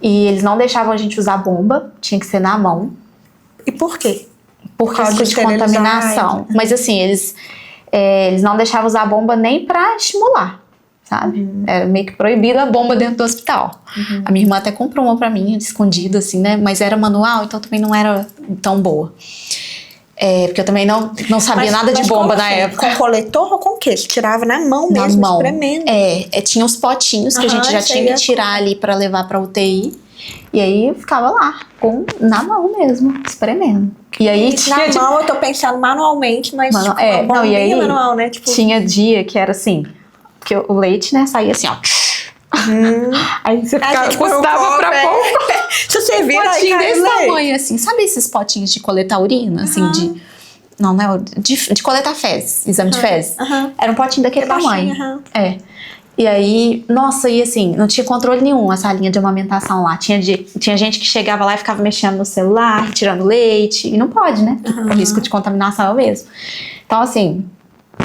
E eles não deixavam a gente usar bomba, tinha que ser na mão. E por quê? Por causa de contaminação. Mas assim, eles não deixavam usar bomba nem pra estimular. Sabe? Era meio que proibido a bomba dentro do hospital. A minha irmã até comprou uma pra mim, escondida, assim, né? Mas era manual, então também não era tão boa. Porque eu também não sabia nada de bomba na época. Com coletor ou com o quê? Você tirava na mão mesmo, na mão. Espremendo? Tinha os potinhos que a gente já tinha que tirar ali pra levar pra UTI. E aí eu ficava lá, na mão mesmo, espremendo. E aí na mão eu tô pensando manualmente, mas e aí, manual, né? Tipo... Tinha dia que era assim... Porque o leite, né, saía assim, ó. Aí você custava pra pouco. Se você vira potinho desse tamanho, assim. Sabe esses potinhos de coletar urina? Assim, Não, de coletar fezes, exame de fezes. Era um potinho daquele tamanho. E aí, nossa, e assim, não tinha controle nenhum a salinha de amamentação lá. Tinha gente que chegava lá e ficava mexendo no celular, tirando leite. E não pode, né? O risco de contaminação é o mesmo. Então, assim...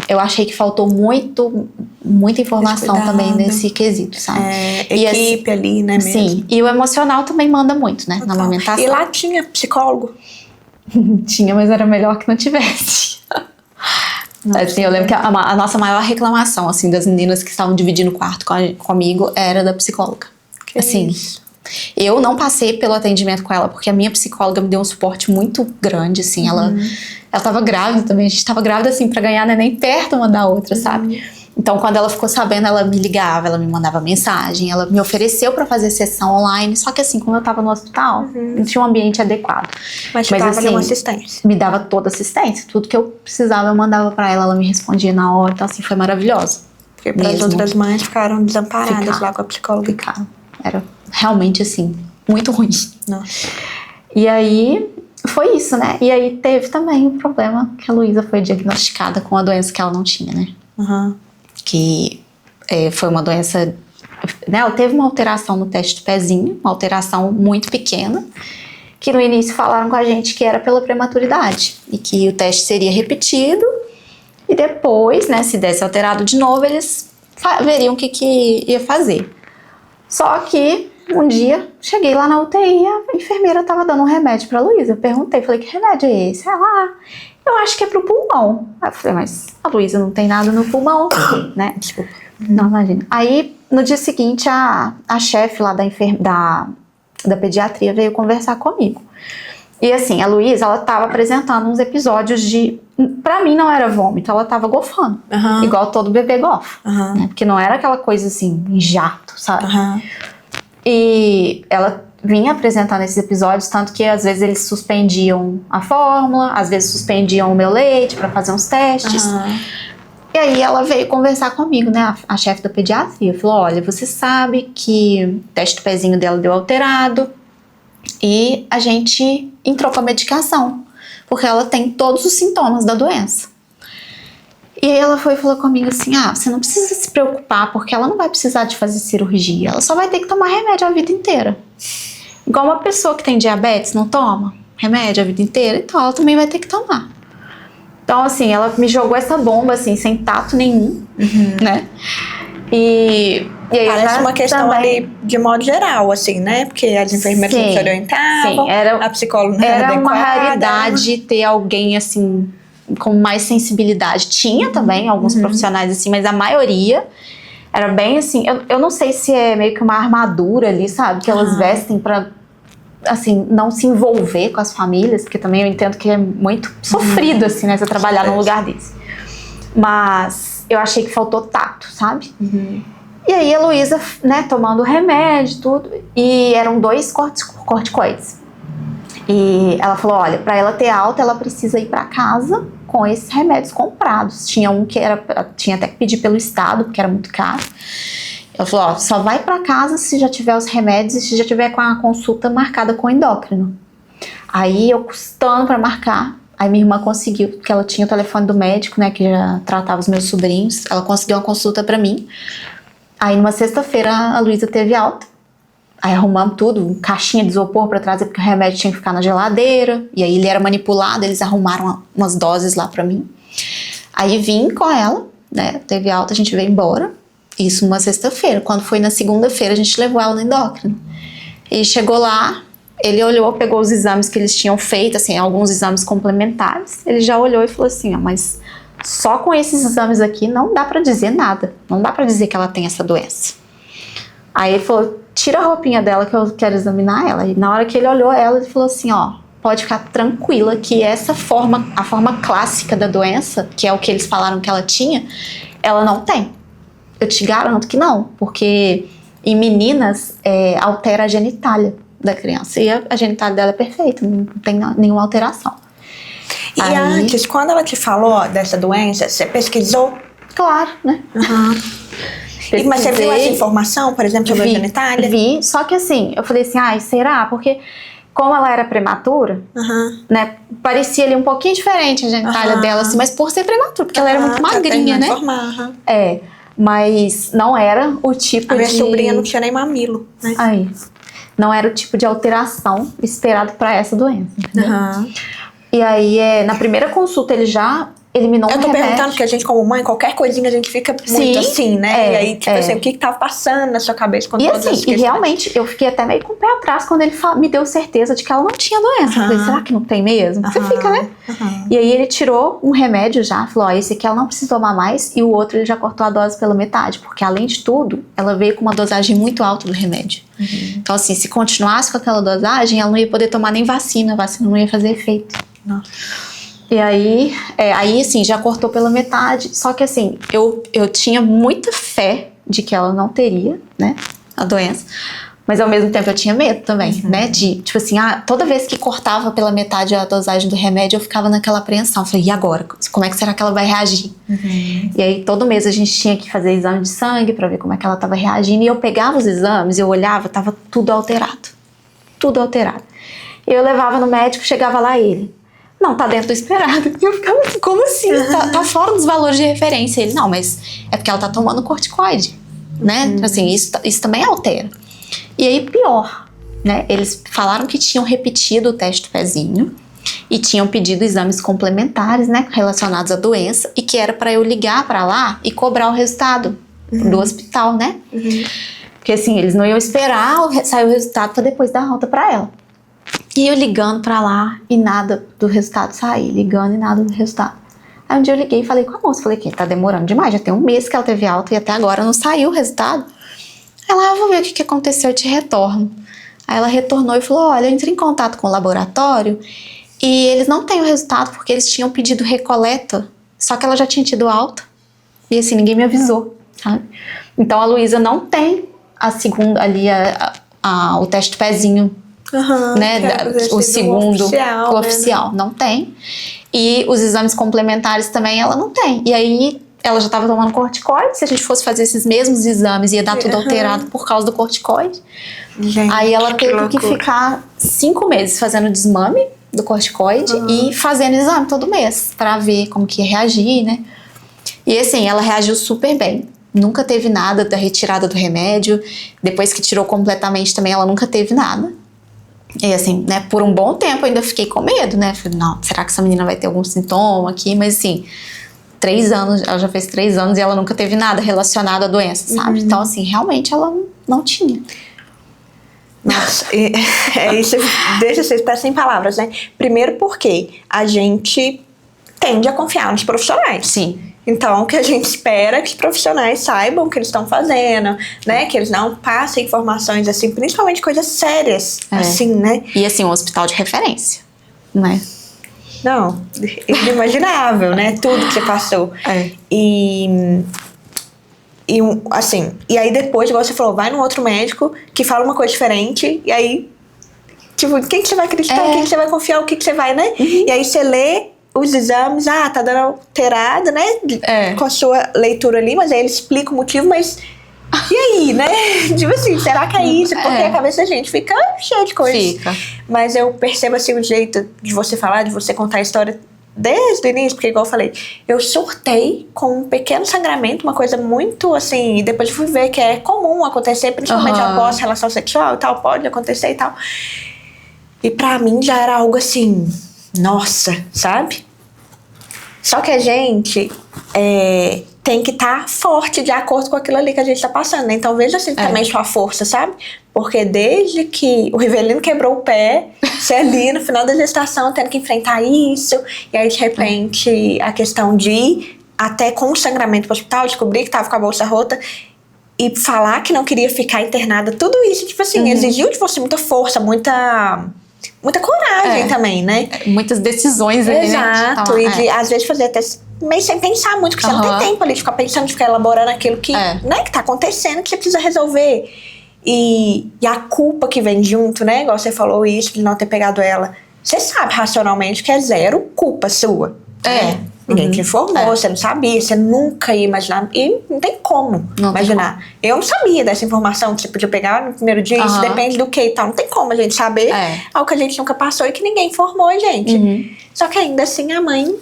Eu achei que faltou muita informação também nesse quesito, sabe? Equipe ali, né, mesmo? Sim, e o emocional também manda muito, né, na amamentação. E lá tinha psicólogo? Tinha, mas era melhor que não tivesse. Assim, eu lembro que a nossa maior reclamação, assim, das meninas que estavam dividindo o quarto comigo era da psicóloga. Que assim, isso? eu não passei pelo atendimento com ela, porque a minha psicóloga me deu um suporte muito grande, assim, ela tava grávida também, a gente tava grávida, assim, pra ganhar neném perto uma da outra, sabe? Então, quando ela ficou sabendo, ela me ligava, ela me mandava mensagem, ela me ofereceu pra fazer sessão online, só que assim, como eu tava no hospital, não tinha um ambiente adequado. Mas dava assim, uma assistência. me dava toda assistência, tudo que eu precisava eu mandava pra ela, ela me respondia na hora, então assim, foi maravilhosa. Porque para as outras mães ficaram desamparadas lá com a psicóloga. Ficaram. Era realmente assim, muito ruim. Nossa. E aí, foi isso, né? E aí teve também o problema que a Luísa foi diagnosticada com uma doença que ela não tinha, né? Que foi uma doença, né? Ela teve uma alteração no teste do pezinho, uma alteração muito pequena, que no início falaram com a gente que era pela prematuridade e que o teste seria repetido e depois, né, se desse alterado de novo, eles veriam o que ia fazer. Só que um dia cheguei lá na UTI e a enfermeira tava dando um remédio pra Luísa. Eu perguntei, falei, que remédio é esse? Ela, eu acho que é pro pulmão. Aí eu falei, mas a Luísa não tem nada no pulmão, né? Desculpa. Não, imagina. Aí, no dia seguinte, a chefe lá da pediatria veio conversar comigo. E assim, a Luísa, ela tava apresentando uns episódios de... Pra mim não era vômito, ela tava gofando. Igual todo bebê gofa. Né? Porque não era aquela coisa assim, em jato, sabe? E ela vinha apresentando esses episódios, tanto que às vezes eles suspendiam a fórmula, às vezes suspendiam o meu leite pra fazer uns testes. E aí ela veio conversar comigo, né, a chefe da pediatria. Falou, olha, você sabe que o teste do pezinho dela deu alterado e a gente entrou com a medicação, porque ela tem todos os sintomas da doença. E aí ela foi e falou comigo assim, você não precisa se preocupar, porque ela não vai precisar de fazer cirurgia, ela só vai ter que tomar remédio a vida inteira. Igual uma pessoa que tem diabetes não toma remédio a vida inteira, então ela também vai ter que tomar. Então assim, ela me jogou essa bomba assim, sem tato nenhum, né? E aí parece uma questão também, ali de modo geral, assim, né? Porque as enfermeiras não se orientavam, a psicóloga não era adequada. uma raridade ter alguém assim com mais sensibilidade. Tinha também alguns profissionais assim, mas a maioria era bem assim, eu não sei se é meio que uma armadura ali, sabe? Que elas vestem pra, assim, não se envolver com as famílias, porque também eu entendo que é muito sofrido, assim, né? Você trabalhar num lugar desse. Mas eu achei que faltou tato, sabe? E aí a Luísa, né, tomando remédio, tudo, e eram 2 corticoides. E ela falou, olha, pra ela ter alta, ela precisa ir pra casa com esses remédios comprados. Tinha um que tinha até que pedir pelo estado, porque era muito caro. Ela falou, só vai pra casa se já tiver os remédios e se já tiver com a consulta marcada com o endócrino. Aí eu custando pra marcar, aí minha irmã conseguiu, porque ela tinha o telefone do médico, né, que já tratava os meus sobrinhos, ela conseguiu uma consulta pra mim. Aí numa sexta-feira a Luísa teve alta. Aí arrumamos tudo, caixinha de isopor pra trazer, porque o remédio tinha que ficar na geladeira. E aí ele era manipulado, eles arrumaram umas doses lá pra mim. Aí vim com ela, né, teve alta, a gente veio embora. Isso numa sexta-feira. Quando foi na segunda-feira, a gente levou ela no endócrino. E chegou lá, ele olhou, pegou os exames que eles tinham feito, assim, alguns exames complementares. Ele já olhou e falou assim, mas só com esses exames aqui não dá pra dizer nada. Não dá pra dizer que ela tem essa doença. Aí ele falou, tira a roupinha dela que eu quero examinar ela. E na hora que ele olhou ela, ele falou assim, pode ficar tranquila que essa forma, a forma clássica da doença, que é o que eles falaram que ela tinha, ela não tem. Eu te garanto que não, porque em meninas altera a genitália da criança. E a genitália dela é perfeita, não tem nenhuma alteração. E antes, quando ela te falou dessa doença, você pesquisou? Claro, né? Mas você viu essa informação, por exemplo, sobre a genitália? Vi, só que assim, eu falei assim, será? Porque como ela era prematura, né, parecia ali um pouquinho diferente a genitália dela, assim, mas por ser prematura, porque ela era muito magrinha, né? Mas não era o tipo de... A minha sobrinha não tinha nem mamilo, né? Aí, não era o tipo de alteração esperado para essa doença, entendeu? E aí, na primeira consulta, ele já eliminou um Eu tô remédio. perguntando porque a gente, como mãe, qualquer coisinha a gente fica muito assim, né? E aí, tipo assim, o que tava passando na sua cabeça quando E todas essas assim, e questões? realmente, eu fiquei até meio com o pé atrás quando ele me deu certeza de que ela não tinha doença. Eu falei, será que não tem mesmo? Você fica, né? E aí ele tirou um remédio já, falou, ó, esse aqui ela não precisa tomar mais, e o outro ele já cortou a dose pela metade, porque além de tudo, ela veio com uma dosagem muito alta do remédio. Então assim, se continuasse com aquela dosagem, ela não ia poder tomar nem vacina, a vacina não ia fazer efeito. Nossa. E aí assim, já cortou pela metade. Só que assim, eu tinha muita fé de que ela não teria, né, a doença. Mas ao mesmo tempo eu tinha medo também, né, de, tipo assim, toda vez que cortava pela metade a dosagem do remédio, eu ficava naquela apreensão. Eu falei, e agora? Como é que será que ela vai reagir? E aí todo mês a gente tinha que fazer exame de sangue pra ver como é que ela tava reagindo. E eu pegava os exames, eu olhava, tava tudo alterado. Tudo alterado. E eu levava no médico, chegava lá ele, não, tá dentro do esperado. E eu ficava assim, como assim? Tá fora dos valores de referência. Ele, não, mas é porque ela tá tomando corticoide, né? Assim, isso também altera. E aí, pior, né? Eles falaram que tinham repetido o teste do pezinho e tinham pedido exames complementares, né? Relacionados à doença, e que era pra eu ligar pra lá e cobrar o resultado do hospital, né? Porque assim, eles não iam esperar sair o resultado pra depois dar alta pra ela. E eu ligando pra lá e nada do resultado sair, ligando e nada do resultado. Aí um dia eu liguei e falei com a moça, falei que tá demorando demais, já tem um mês que ela teve alta e até agora não saiu o resultado. Ela, vou ver o que aconteceu, eu te retorno. Aí ela retornou e falou, olha, eu entrei em contato com o laboratório e eles não têm o resultado porque eles tinham pedido recoleta, só que ela já tinha tido alta. E assim, ninguém me avisou, sabe? Então a Luísa não tem a segunda ali, o teste do pezinho, né, o segundo oficial, não tem, e os exames complementares também ela não tem, e aí ela já estava tomando corticoide, se a gente fosse fazer esses mesmos exames ia dar tudo alterado por causa do corticoide. Gente, aí ela teve que ficar 5 meses fazendo desmame do corticoide e fazendo exame todo mês para ver como que ia reagir, né, e assim, ela reagiu super bem. Nunca teve nada da retirada do remédio, depois que tirou completamente também ela nunca teve nada. E assim, né, por um bom tempo eu ainda fiquei com medo, né? Falei, não, será que essa menina vai ter algum sintoma aqui? Mas assim, 3 anos, ela já fez 3 anos e ela nunca teve nada relacionado à doença, sabe? Então assim, realmente ela não tinha. Nossa, isso deixa vocês pés sem palavras, né? Primeiro porque a gente tende a confiar nos profissionais. Sim. Então, o que a gente espera é que os profissionais saibam o que eles estão fazendo, né? Que eles não passem informações, assim, principalmente coisas sérias, assim, né? E, assim, um hospital de referência, né? Não, inimaginável, né? Tudo que você passou. E assim, e aí depois, igual você falou, vai num outro médico que fala uma coisa diferente, e aí, tipo, quem que você vai acreditar? Quem que você vai confiar? O que você vai, né? E aí você lê os exames, tá dando alterado, né? Com a sua leitura ali, mas aí ele explica o motivo, mas e aí, né? Tipo assim, será que é isso? Porque a cabeça da gente fica cheia de coisas. Mas eu percebo assim o jeito de você falar, de você contar a história desde o início, porque igual eu falei, eu surtei com um pequeno sangramento, uma coisa muito assim, e depois fui ver que é comum acontecer, principalmente após relação sexual e tal, pode acontecer e tal. E pra mim já era algo assim, nossa, sabe? Só que a gente tem que estar forte de acordo com aquilo ali que a gente tá passando, né? Então veja assim também sua força, sabe? Porque desde que o Rivelino quebrou o pé, você ali no final da gestação tendo que enfrentar isso, e aí de repente a questão de ir até com o sangramento pro hospital, descobrir que tava com a bolsa rota, e falar que não queria ficar internada, tudo isso, tipo assim, exigiu de você muita força, muita coragem também, né? Muitas decisões ali, Exato, né? E de, às vezes fazer até meio sem pensar muito, porque você não tem tempo ali de ficar pensando, de ficar elaborando aquilo que, né, que tá acontecendo, que você precisa resolver. E a culpa que vem junto, né? Igual você falou isso, de não ter pegado ela. Você sabe racionalmente que é zero culpa sua. Né? Ninguém te informou, você não sabia, você nunca ia imaginar. E não tem como imaginar. Eu não sabia dessa informação que você podia pegar no primeiro dia, isso depende do que e tal. Não tem como a gente saber algo que a gente nunca passou e que ninguém informou a gente. Só que ainda assim a mãe,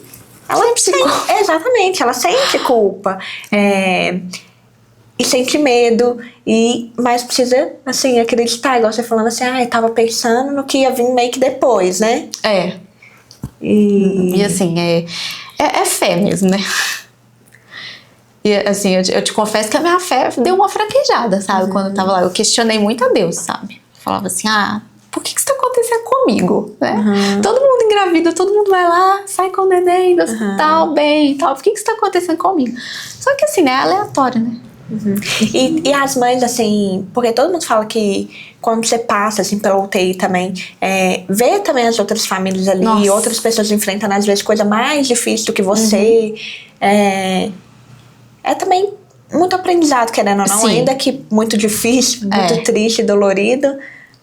ela exatamente, ela sente culpa. E sente medo, mas precisa, assim, acreditar, igual você falando assim, tava pensando no que ia vir meio que depois, né? E assim, É fé mesmo, né? E assim, eu te confesso que a minha fé deu uma fraquejada, sabe? Quando eu tava lá, eu questionei muito a Deus, sabe? Falava assim, por que isso tá acontecendo comigo, né? Todo mundo engravida, todo mundo vai lá, sai com o neném do hospital, bem e tal. Por que isso tá acontecendo comigo? Só que assim, né? É aleatório, né? E as mães, assim, porque todo mundo fala que quando você passa, assim, pela UTI também, vê também as outras famílias ali, Nossa. outras pessoas enfrentando, às vezes, coisa mais difícil do que você. É também muito aprendizado, querendo ou não, Sim. ainda que muito difícil, muito triste, dolorido,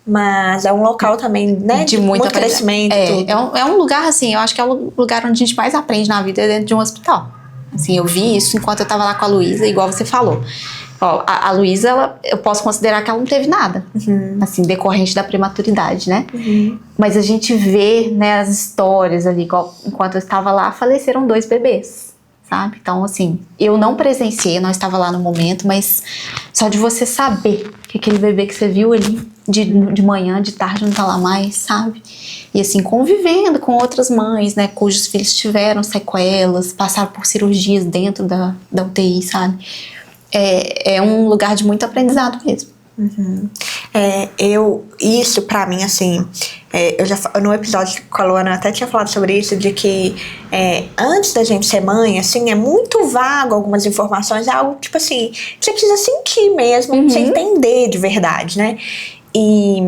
mas é um local também, né, de muito crescimento. Tudo. É um lugar, assim, eu acho que é o lugar onde a gente mais aprende na vida, é dentro de um hospital. Assim, eu vi isso enquanto eu tava lá com a Luísa, igual você falou. Ó, a Luísa, eu posso considerar que ela não teve nada, assim, decorrente da prematuridade, né? Mas a gente vê, né, as histórias ali, igual, enquanto eu estava lá, faleceram 2 bebês, sabe? Então, assim, eu não presenciei, eu não estava lá no momento, mas só de você saber que aquele bebê que você viu ali, de manhã, de tarde, não tá lá mais, sabe? E assim, convivendo com outras mães, né, cujos filhos tiveram sequelas, passaram por cirurgias dentro da UTI, sabe? É um lugar de muito aprendizado mesmo. Isso pra mim, assim, no episódio com a Luana eu até tinha falado sobre isso, de que antes da gente ser mãe, assim, é muito vago algumas informações, é algo, tipo assim, você precisa sentir mesmo, pra você entender de verdade, né? E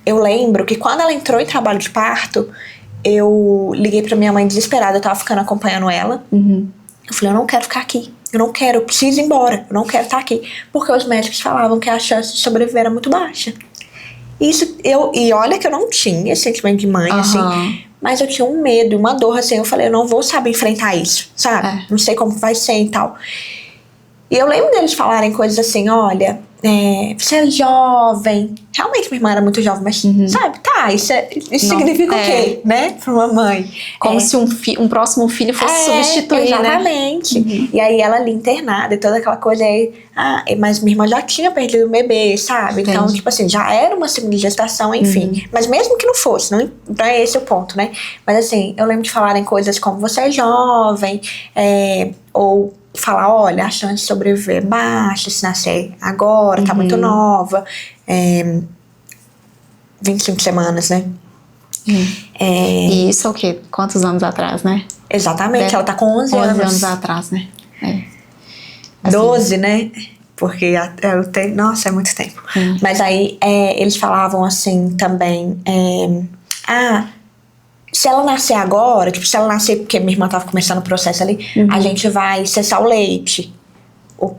eu lembro que quando ela entrou em trabalho de parto, eu liguei pra minha mãe desesperada, eu tava ficando acompanhando ela. Eu falei, eu não quero ficar aqui. Eu não quero, eu preciso ir embora. Eu não quero estar aqui. Porque os médicos falavam que a chance de sobreviver era muito baixa. E olha que eu não tinha esse sentimento de mãe, assim. Mas eu tinha um medo, uma dor, assim. Eu falei, eu não vou saber enfrentar isso, sabe? Não sei como vai ser e tal. E eu lembro deles falarem coisas assim, olha, você é jovem. Realmente minha irmã era muito jovem, mas sabe, isso significa o quê, né? Pra uma mãe. Como se um próximo filho fosse substituir, exatamente. né? E aí ela ali internada e toda aquela coisa aí. Mas minha irmã já tinha perdido o bebê, sabe? Entendi. Então, tipo assim, já era uma segunda gestação, enfim. Mas mesmo que não fosse, não é esse o ponto, né? Mas assim, eu lembro de falarem coisas como você é jovem, ou falar, olha, a chance de sobreviver é baixa se nascer agora, tá muito nova. 25 semanas, né? E isso é o quê? Quantos anos atrás, né? Exatamente, ela tá com 11 anos. 11 anos atrás, né? Assim, 12, né? Porque eu tenho... Nossa, é muito tempo. Mas aí, eles falavam assim também... se ela nascer agora, tipo, se ela nascer porque minha irmã tava começando o processo ali, a gente vai cessar o leite.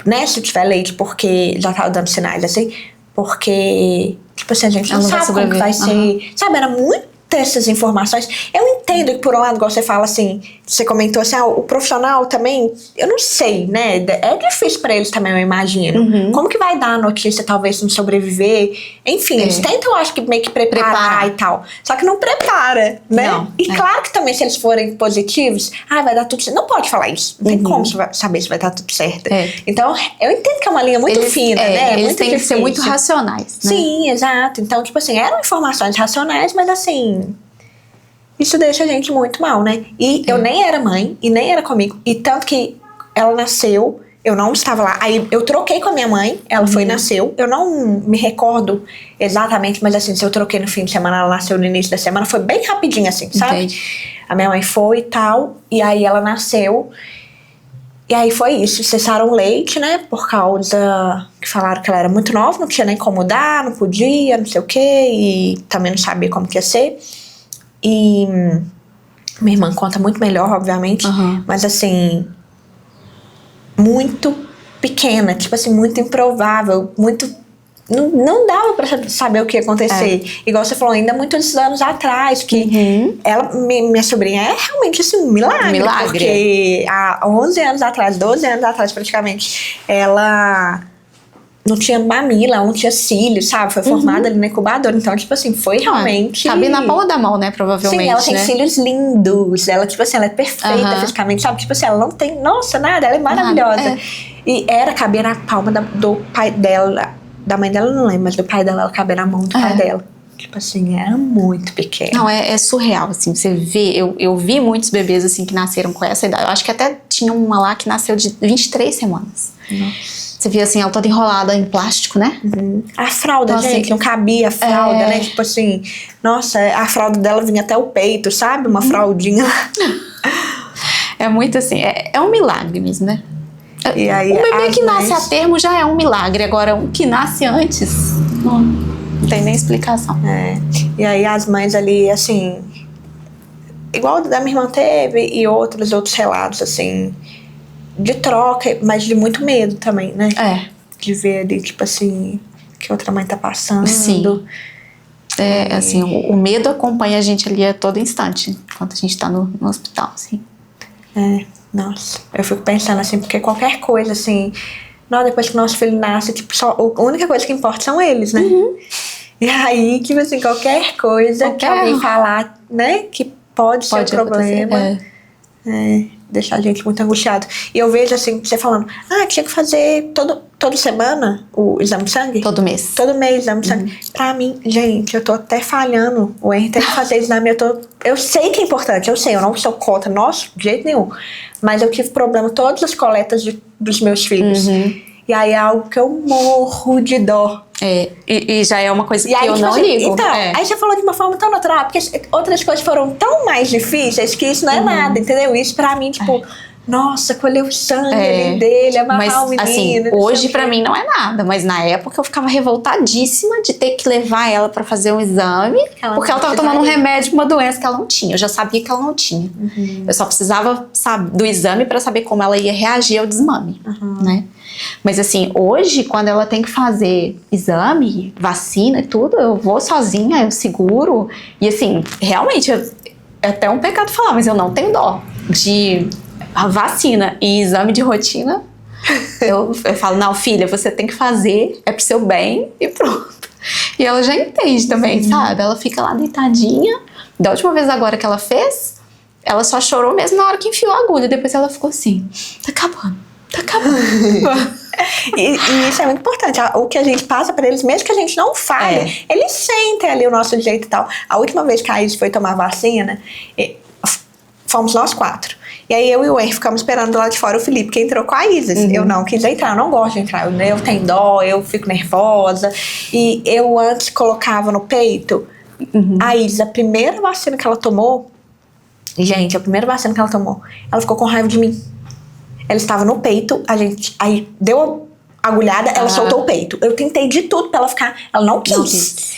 Né? Se tiver leite, porque já tava dando sinais, assim. Porque, tipo assim, a gente não sabe como que vai ser. Sabe, era muito essas informações. Eu entendo que, por um lado, igual você fala assim, você comentou assim, o profissional também, eu não sei, né? É difícil pra eles também, eu imagino. Como que vai dar a notícia, talvez, não sobreviver? Enfim, eles tentam, eu acho que meio que preparar e tal. Só que não prepara, né? Não, claro que também, se eles forem positivos, vai dar tudo certo. Não pode falar isso. Não tem como saber se vai dar tudo certo. Então, eu entendo que é uma linha muito fina, né? Eles muito têm difícil. que ser muito racionais, né? Sim, exato. Então, tipo assim, eram informações racionais, mas assim... Isso deixa a gente muito mal, né? E eu nem era mãe, e nem era comigo. E tanto que ela nasceu, eu não estava lá. Aí eu troquei com a minha mãe, ela foi e nasceu. Eu não me recordo exatamente, mas assim, se eu troquei no fim de semana, ela nasceu no início da semana, foi bem rapidinho assim, sabe? Entendi. A minha mãe foi e tal, e aí ela nasceu. E aí foi isso, cessaram o leite, né? Por causa que falaram que ela era muito nova, não tinha nem como dar, não podia, não sei o quê. E também não sabia como que ia ser. E minha irmã conta muito melhor, obviamente, mas assim, muito pequena, tipo assim, muito improvável, muito... Não dava pra saber o que ia acontecer. Igual você falou, ainda muitos anos atrás, que ela, minha sobrinha é realmente assim, um milagre. Porque há 11 anos atrás, 12 anos atrás praticamente, ela... não tinha mamila, não tinha cílios, sabe? Foi formada ali no incubador. Então, tipo assim, foi realmente... Cabe na palma da mão, né? Provavelmente, sim, ela tem né? cílios lindos. Ela, tipo assim, ela é perfeita fisicamente, sabe? Tipo assim, ela não tem... Nossa, nada. Ela é maravilhosa. E cabia na palma do pai dela. Da mãe dela, não lembro. Mas do pai dela, ela cabia na mão do pai dela. Tipo assim, era muito pequeno. Não, é surreal, assim, você vê, eu vi muitos bebês, assim, que nasceram com essa idade. Eu acho que até tinha uma lá que nasceu de 23 semanas. Nossa. Você via, assim, ela toda enrolada em plástico, né? A fralda, Então, gente, assim, não cabia a fralda, né? Tipo assim, nossa, a fralda dela vinha até o peito, sabe? Uma fraldinha. É muito assim, é um milagre mesmo, né? E aí, um bebê que mães... nasce a termo já é um milagre. Agora, um que nasce antes, não tem nem explicação. E aí as mães ali, assim, igual da minha irmã teve e outros relatos, assim, de troca, mas de muito medo também, né? De ver ali, tipo assim, que outra mãe tá passando. Sim. Assim, o medo acompanha a gente ali a todo instante, enquanto a gente tá no hospital, assim. Nossa, eu fico pensando assim, porque qualquer coisa, assim, depois que nosso filho nasce, tipo, a única coisa que importa são eles, né? E aí, tipo assim, qualquer coisa que alguém falar, né, que pode ser um problema, deixar a gente muito angustiado. E eu vejo, assim, você falando, tinha que fazer toda semana o exame de sangue? Todo mês. Todo mês, exame de sangue. Pra mim, gente, eu tô até falhando. O Henry tem que fazer exame, eu sei que é importante, eu não sou contra, nossa, de jeito nenhum. Mas eu tive problema todas as coletas dos meus filhos. E aí é algo que eu morro de dó. E já é uma coisa que aí, eu tipo não assim, ligo. Então, aí você falou de uma forma tão natural, porque outras coisas foram tão mais difíceis que isso não é nada, entendeu? Isso pra mim, tipo, nossa, colher o sangue ali dele, amarrar o menino. Assim, hoje pra mim não é nada, mas na época eu ficava revoltadíssima de ter que levar ela pra fazer um exame, porque ela tava tomando um remédio pra uma doença que ela não tinha. Eu já sabia que ela não tinha. Eu só precisava do exame pra saber como ela ia reagir ao desmame, né? Mas assim, hoje, quando ela tem que fazer exame, vacina e tudo, eu vou sozinha, eu seguro. E assim, realmente, é até um pecado falar, mas eu não tenho dó de vacina e exame de rotina. Eu falo, não, filha, você tem que fazer, é pro seu bem e pronto. E ela já entende também, sabe? Ela fica lá deitadinha. Da última vez agora que ela fez, ela só chorou mesmo na hora que enfiou a agulha. Depois ela ficou assim, tá acabando. E isso é muito importante. O que a gente passa pra eles, mesmo que a gente não fale, eles sentem ali o nosso jeito e tal. A última vez que a Isis foi tomar vacina, fomos nós 4. E aí eu e o Henry ficamos esperando lá de fora o Felipe, que entrou com a Isis. Eu não quis entrar, eu não gosto de entrar. Eu tenho dó, eu fico nervosa. E eu antes colocava no peito a Isis, a primeira vacina que ela tomou, ela ficou com raiva de mim. Ela estava no peito, aí deu a agulhada, ela soltou o peito. Eu tentei de tudo pra ela ficar, ela não quis.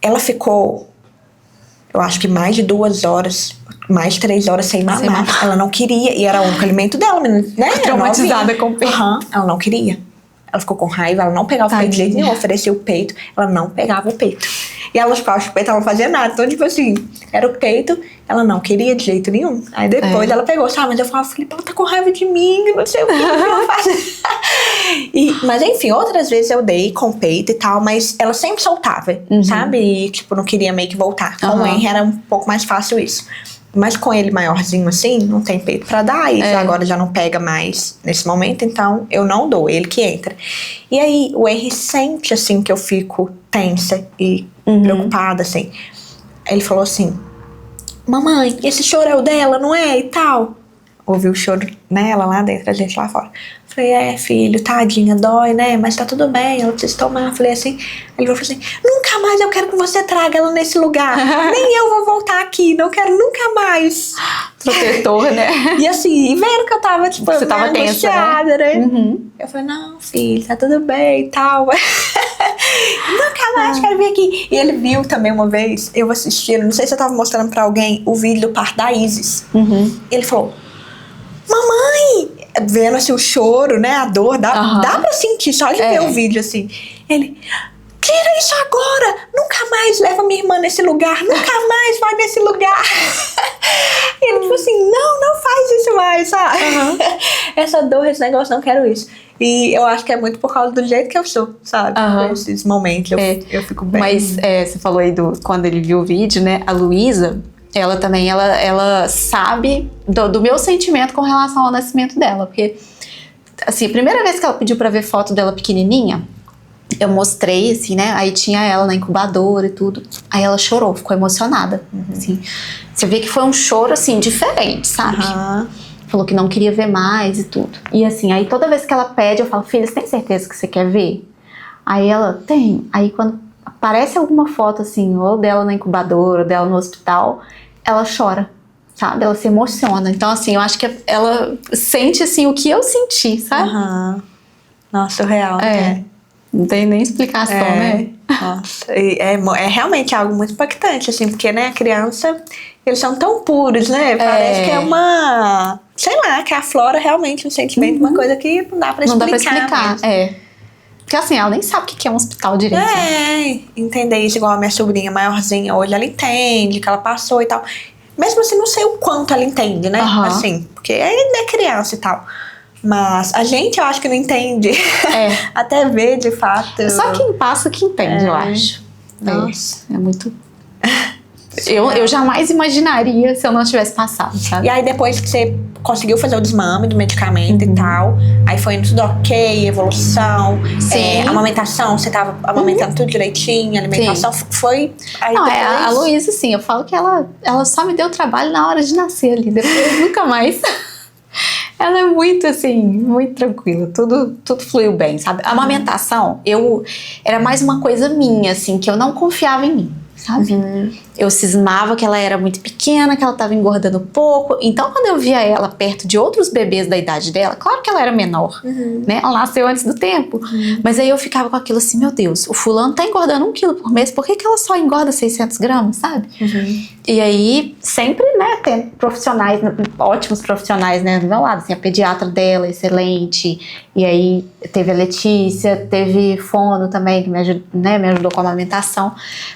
Ela ficou, eu acho que mais de 2 horas, mais de 3 horas sem mamar. Ela não queria, e era o único alimento dela, né? Traumatizada com o peito. Ela não queria. Ela ficou com raiva, ela não pegava o peito de jeito nenhum, oferecia o peito, ela não pegava o peito. E ela chupava o peito, ela não fazia nada. Então, tipo assim, era o peito, ela não queria de jeito nenhum. Aí depois ela pegou, sabe? Mas eu falava, Felipe, ela tá com raiva de mim, não sei o que ela faz. Mas enfim, outras vezes eu dei com o peito e tal, mas ela sempre soltava, sabe? E tipo, não queria meio que voltar. Com o Henry era um pouco mais fácil isso. Mas com ele maiorzinho assim, não tem peito pra dar. E agora já não pega mais nesse momento, então eu não dou, ele que entra. E aí o Henry sente assim que eu fico tensa e preocupada, assim. Aí ele falou assim, mamãe, esse choro é o dela, não é? E tal. Ouviu o choro nela lá dentro, a gente lá fora. Falei, filho, tadinha, dói, né? Mas tá tudo bem, ela precisa tomar. Falei assim, ele falou assim, nunca mais eu quero que você traga ela nesse lugar. Nem eu vou voltar aqui, não quero nunca mais. Protetor, né? E assim, vendo que eu tava, tipo, você tava tensa, né? Eu falei, não, filho, tá tudo bem e tal. Nunca mais quero vir aqui. E ele viu também uma vez, eu assistindo, não sei se eu tava mostrando pra alguém, o vídeo do parto da Isis. Ele falou, mamãe, vendo assim o choro, né, a dor, dá pra sentir, só de ver o vídeo assim. Ele, tira isso agora, nunca mais leva minha irmã nesse lugar, nunca mais vai nesse lugar. E ele tipo assim, não faz isso mais, sabe? Essa dor, esse negócio, não quero isso. E eu acho que é muito por causa do jeito que eu sou, sabe? Esses momentos, eu fico bem. Mas você falou aí quando ele viu o vídeo, né, a Luísa, ela também, ela sabe do meu sentimento com relação ao nascimento dela. Porque, assim, a primeira vez que ela pediu pra ver foto dela pequenininha, eu mostrei, assim, né? Aí tinha ela na incubadora e tudo. Aí ela chorou, ficou emocionada. Assim. Você vê que foi um choro, assim, diferente, sabe? Falou que não queria ver mais e tudo. E assim, aí toda vez que ela pede, eu falo, filha, você tem certeza que você quer ver? Aí ela, tem. Aí quando aparece alguma foto, assim, ou dela na incubadora, ou dela no hospital, ela chora, sabe? Ela se emociona. Então, assim, eu acho que ela sente, assim, o que eu senti, sabe? Nossa, surreal, né? Não tem nem explicação, né? Nossa, é realmente algo muito impactante, assim, porque, né, a criança, eles são tão puros, né? Parece que é uma... Sei lá, que aflora realmente um sentimento, uma coisa que não dá pra explicar. Não dá pra explicar, Porque assim, ela nem sabe o que é um hospital direito. Entender isso, igual a minha sobrinha maiorzinha, hoje ela entende que ela passou e tal. Mesmo assim, não sei o quanto ela entende, né? Assim, porque ainda é criança e tal. Mas a gente, eu acho que não entende. Até ver, de fato. Só quem passa que entende, eu acho. Nossa. É muito... Eu jamais imaginaria se eu não tivesse passado, sabe? E aí depois que você conseguiu fazer o desmame do medicamento e tal, aí foi indo tudo ok, evolução, amamentação, você tava amamentando tudo direitinho, alimentação, foi... Aí não, depois... a Luísa, assim, eu falo que ela só me deu trabalho na hora de nascer ali, depois nunca mais... Ela é muito, assim, muito tranquila. Tudo fluiu bem, sabe? A amamentação, era mais uma coisa minha, assim, que eu não confiava em mim, sabe? Eu cismava que ela era muito pequena, que ela estava engordando pouco. Então, quando eu via ela perto de outros bebês da idade dela, claro que ela era menor, né? Ela nasceu antes do tempo. Mas aí eu ficava com aquilo assim, meu Deus, o fulano tá engordando 1 quilo por mês, por que ela só engorda 600 gramas, sabe? E aí, sempre, né, tem profissionais, ótimos profissionais, né, do meu lado, assim, a pediatra dela, excelente. E aí, teve a Letícia, teve fono também, que me ajudou com a amamentação.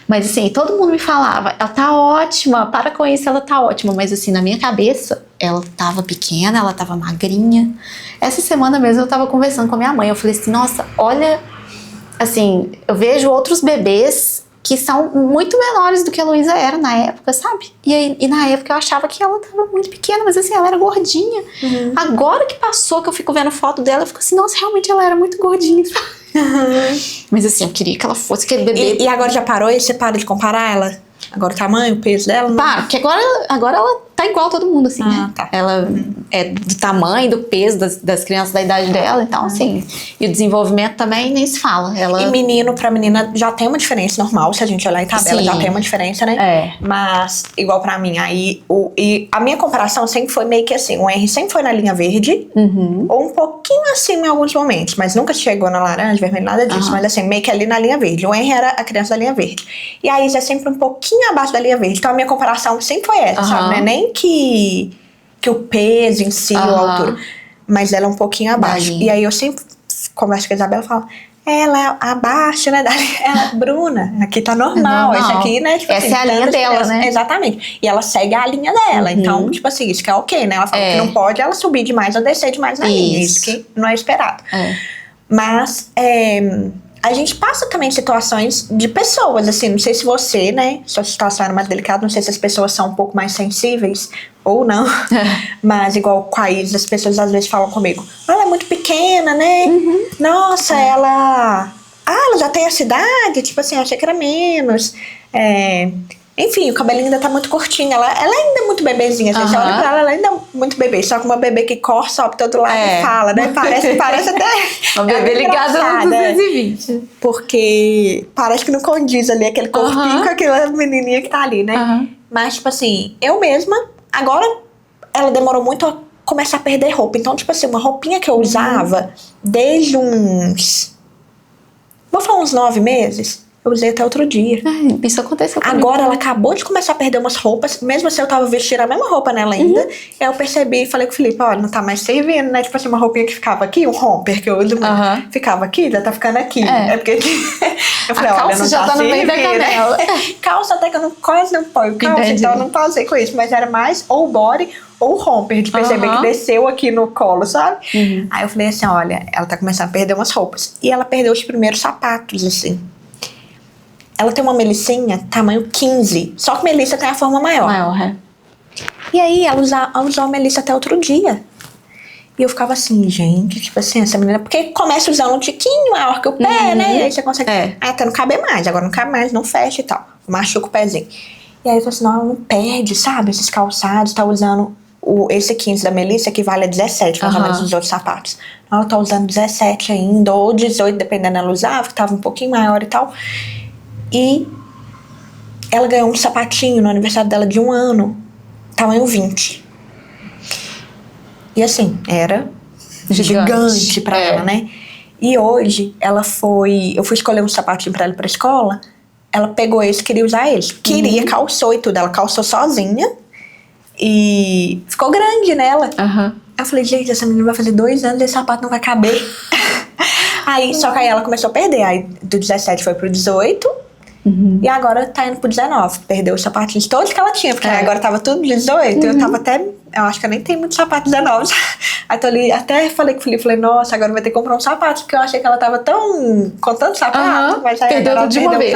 Mas assim, todo mundo me falava, ela tá ótima, para com isso, ela tá ótima. Mas assim, na minha cabeça, ela tava pequena, ela tava magrinha. Essa semana mesmo eu tava conversando com a minha mãe, eu falei assim, nossa, olha, assim, eu vejo outros bebês que são muito menores do que a Luísa era na época, sabe? E na época eu achava que ela tava muito pequena, mas assim, ela era gordinha. Agora que passou, que eu fico vendo foto dela, eu fico assim, nossa, realmente ela era muito gordinha, sabe? Mas assim, eu queria que ela fosse aquele bebê. E agora já parou e você para de comparar ela? Agora o tamanho, o peso dela? Tá, porque agora ela tá igual a todo mundo, assim, né? Tá. Ela é do tamanho, do peso das crianças da idade dela, então assim. E o desenvolvimento também nem se fala. E menino pra menina já tem uma diferença normal, se a gente olhar em tabela, já tem uma diferença, né? Mas, igual pra mim, aí e a minha comparação sempre foi meio que assim, o Henry sempre foi na linha verde, ou um pouquinho acima em alguns momentos, mas nunca chegou na laranja, vermelho, nada disso, mas assim, meio que ali na linha verde. O Henry era a criança da linha verde. E a Isa é sempre um pouquinho abaixo da linha verde. Então a minha comparação sempre foi essa, sabe? Não é nem que o peso em si, ou a altura, mas ela é um pouquinho abaixo. E aí eu sempre converso com a Isabela e falo, ela é abaixo, né? Ela, Bruna, aqui tá normal. Isso aqui, né? Tipo essa assim, é a linha dela, né? Exatamente. E ela segue a linha dela. Então, tipo assim, isso que é ok, né? Ela fala que não pode ela subir demais ou descer demais na linha. Isso que não é esperado. Mas a gente passa também situações de pessoas, assim, não sei se você, né, sua situação era mais delicada, não sei se as pessoas são um pouco mais sensíveis ou não, mas igual com a Isa, as pessoas às vezes falam comigo, ela é muito pequena, né, nossa, ela já tem essa idade, tipo assim, eu achei que era menos, enfim, o cabelinho ainda tá muito curtinho. Ela ainda é muito bebezinha. Você olha pra ela ainda é muito bebê. Só que uma bebê que corre, sobe todo lado e fala, né? Parece até... Uma bebê ligada no 220. Porque parece que não condiz ali aquele corpinho com aquela menininha que tá ali, né? Mas, tipo assim, eu mesma... Agora, ela demorou muito a começar a perder roupa. Então, tipo assim, uma roupinha que eu usava desde uns... Vou falar uns 9 meses... Eu usei até outro dia. Isso aconteceu comigo. Agora ela acabou de começar a perder umas roupas. Mesmo assim, eu tava vestindo a mesma roupa nela ainda. E aí eu percebi e falei com o Felipe, olha, não tá mais servindo, né? Tipo assim, uma roupinha que ficava aqui, um romper que eu uso muito. Ficava aqui, já tá ficando aqui. É porque... eu falei, a calça olha, não já tá no meio da canela. Calça até que eu quase não ponho calça, então eu não passei com isso. Mas era mais ou body ou romper, de perceber que desceu aqui no colo, sabe? Aí eu falei assim, olha, ela tá começando a perder umas roupas. E ela perdeu os primeiros sapatos, assim. Ela tem uma Melissinha, tamanho 15. Só que Melissa tem a forma maior. Maior, E aí, ela usou a Melissa até outro dia. E eu ficava assim, gente, tipo assim, essa menina... Porque começa usando um tiquinho maior que o pé, né? E aí você consegue... até não caber mais. Agora não cabe mais, não fecha e tal. Machuca o pezinho. E aí eu falei assim, não, ela não perde, sabe? Esses calçados, tá usando... Esse 15 da Melissa equivale a 17, mais ou menos, dos outros sapatos. Ela tá usando 17 ainda, ou 18, dependendo ela usava, que tava um pouquinho maior e tal. E ela ganhou um sapatinho no aniversário dela de 1 ano, tamanho 20. E assim, era gigante pra ela, né? E hoje, eu fui escolher um sapatinho pra ela pra escola, ela pegou esse, queria usar esse. Queria, calçou e tudo, ela calçou sozinha. E ficou grande nela. Eu falei, gente, essa menina vai fazer 2 anos e esse sapato não vai caber. Só que aí ela começou a perder. Aí do 17 foi pro 18. E agora tá indo pro 19. Perdeu os sapatinhos todos que ela tinha. Porque agora tava tudo 18. Eu tava até... Eu acho que eu nem tenho muito sapato 19. Aí tô ali, até falei com o Felipe. Falei, nossa, agora vai ter que comprar um sapato. Porque eu achei que ela tava com tanto sapato. Mas aí perdeu agora tudo de uma vez.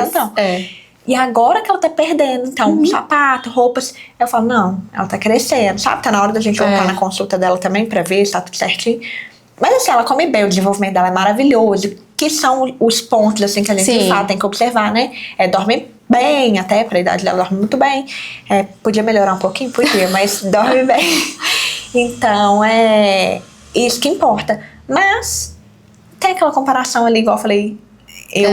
E agora que ela tá perdendo, então, sapato, roupas, eu falo, não, ela tá crescendo, sabe? Tá na hora da gente voltar na consulta dela também pra ver se tá tudo certinho. Mas assim, ela come bem, o desenvolvimento dela é maravilhoso, que são os pontos, assim, que a gente de fato tem que observar, né? Dorme bem, até pra idade dela, dorme muito bem. Podia melhorar um pouquinho? Podia, mas dorme bem. Então, é isso que importa. Mas tem aquela comparação ali, igual eu falei,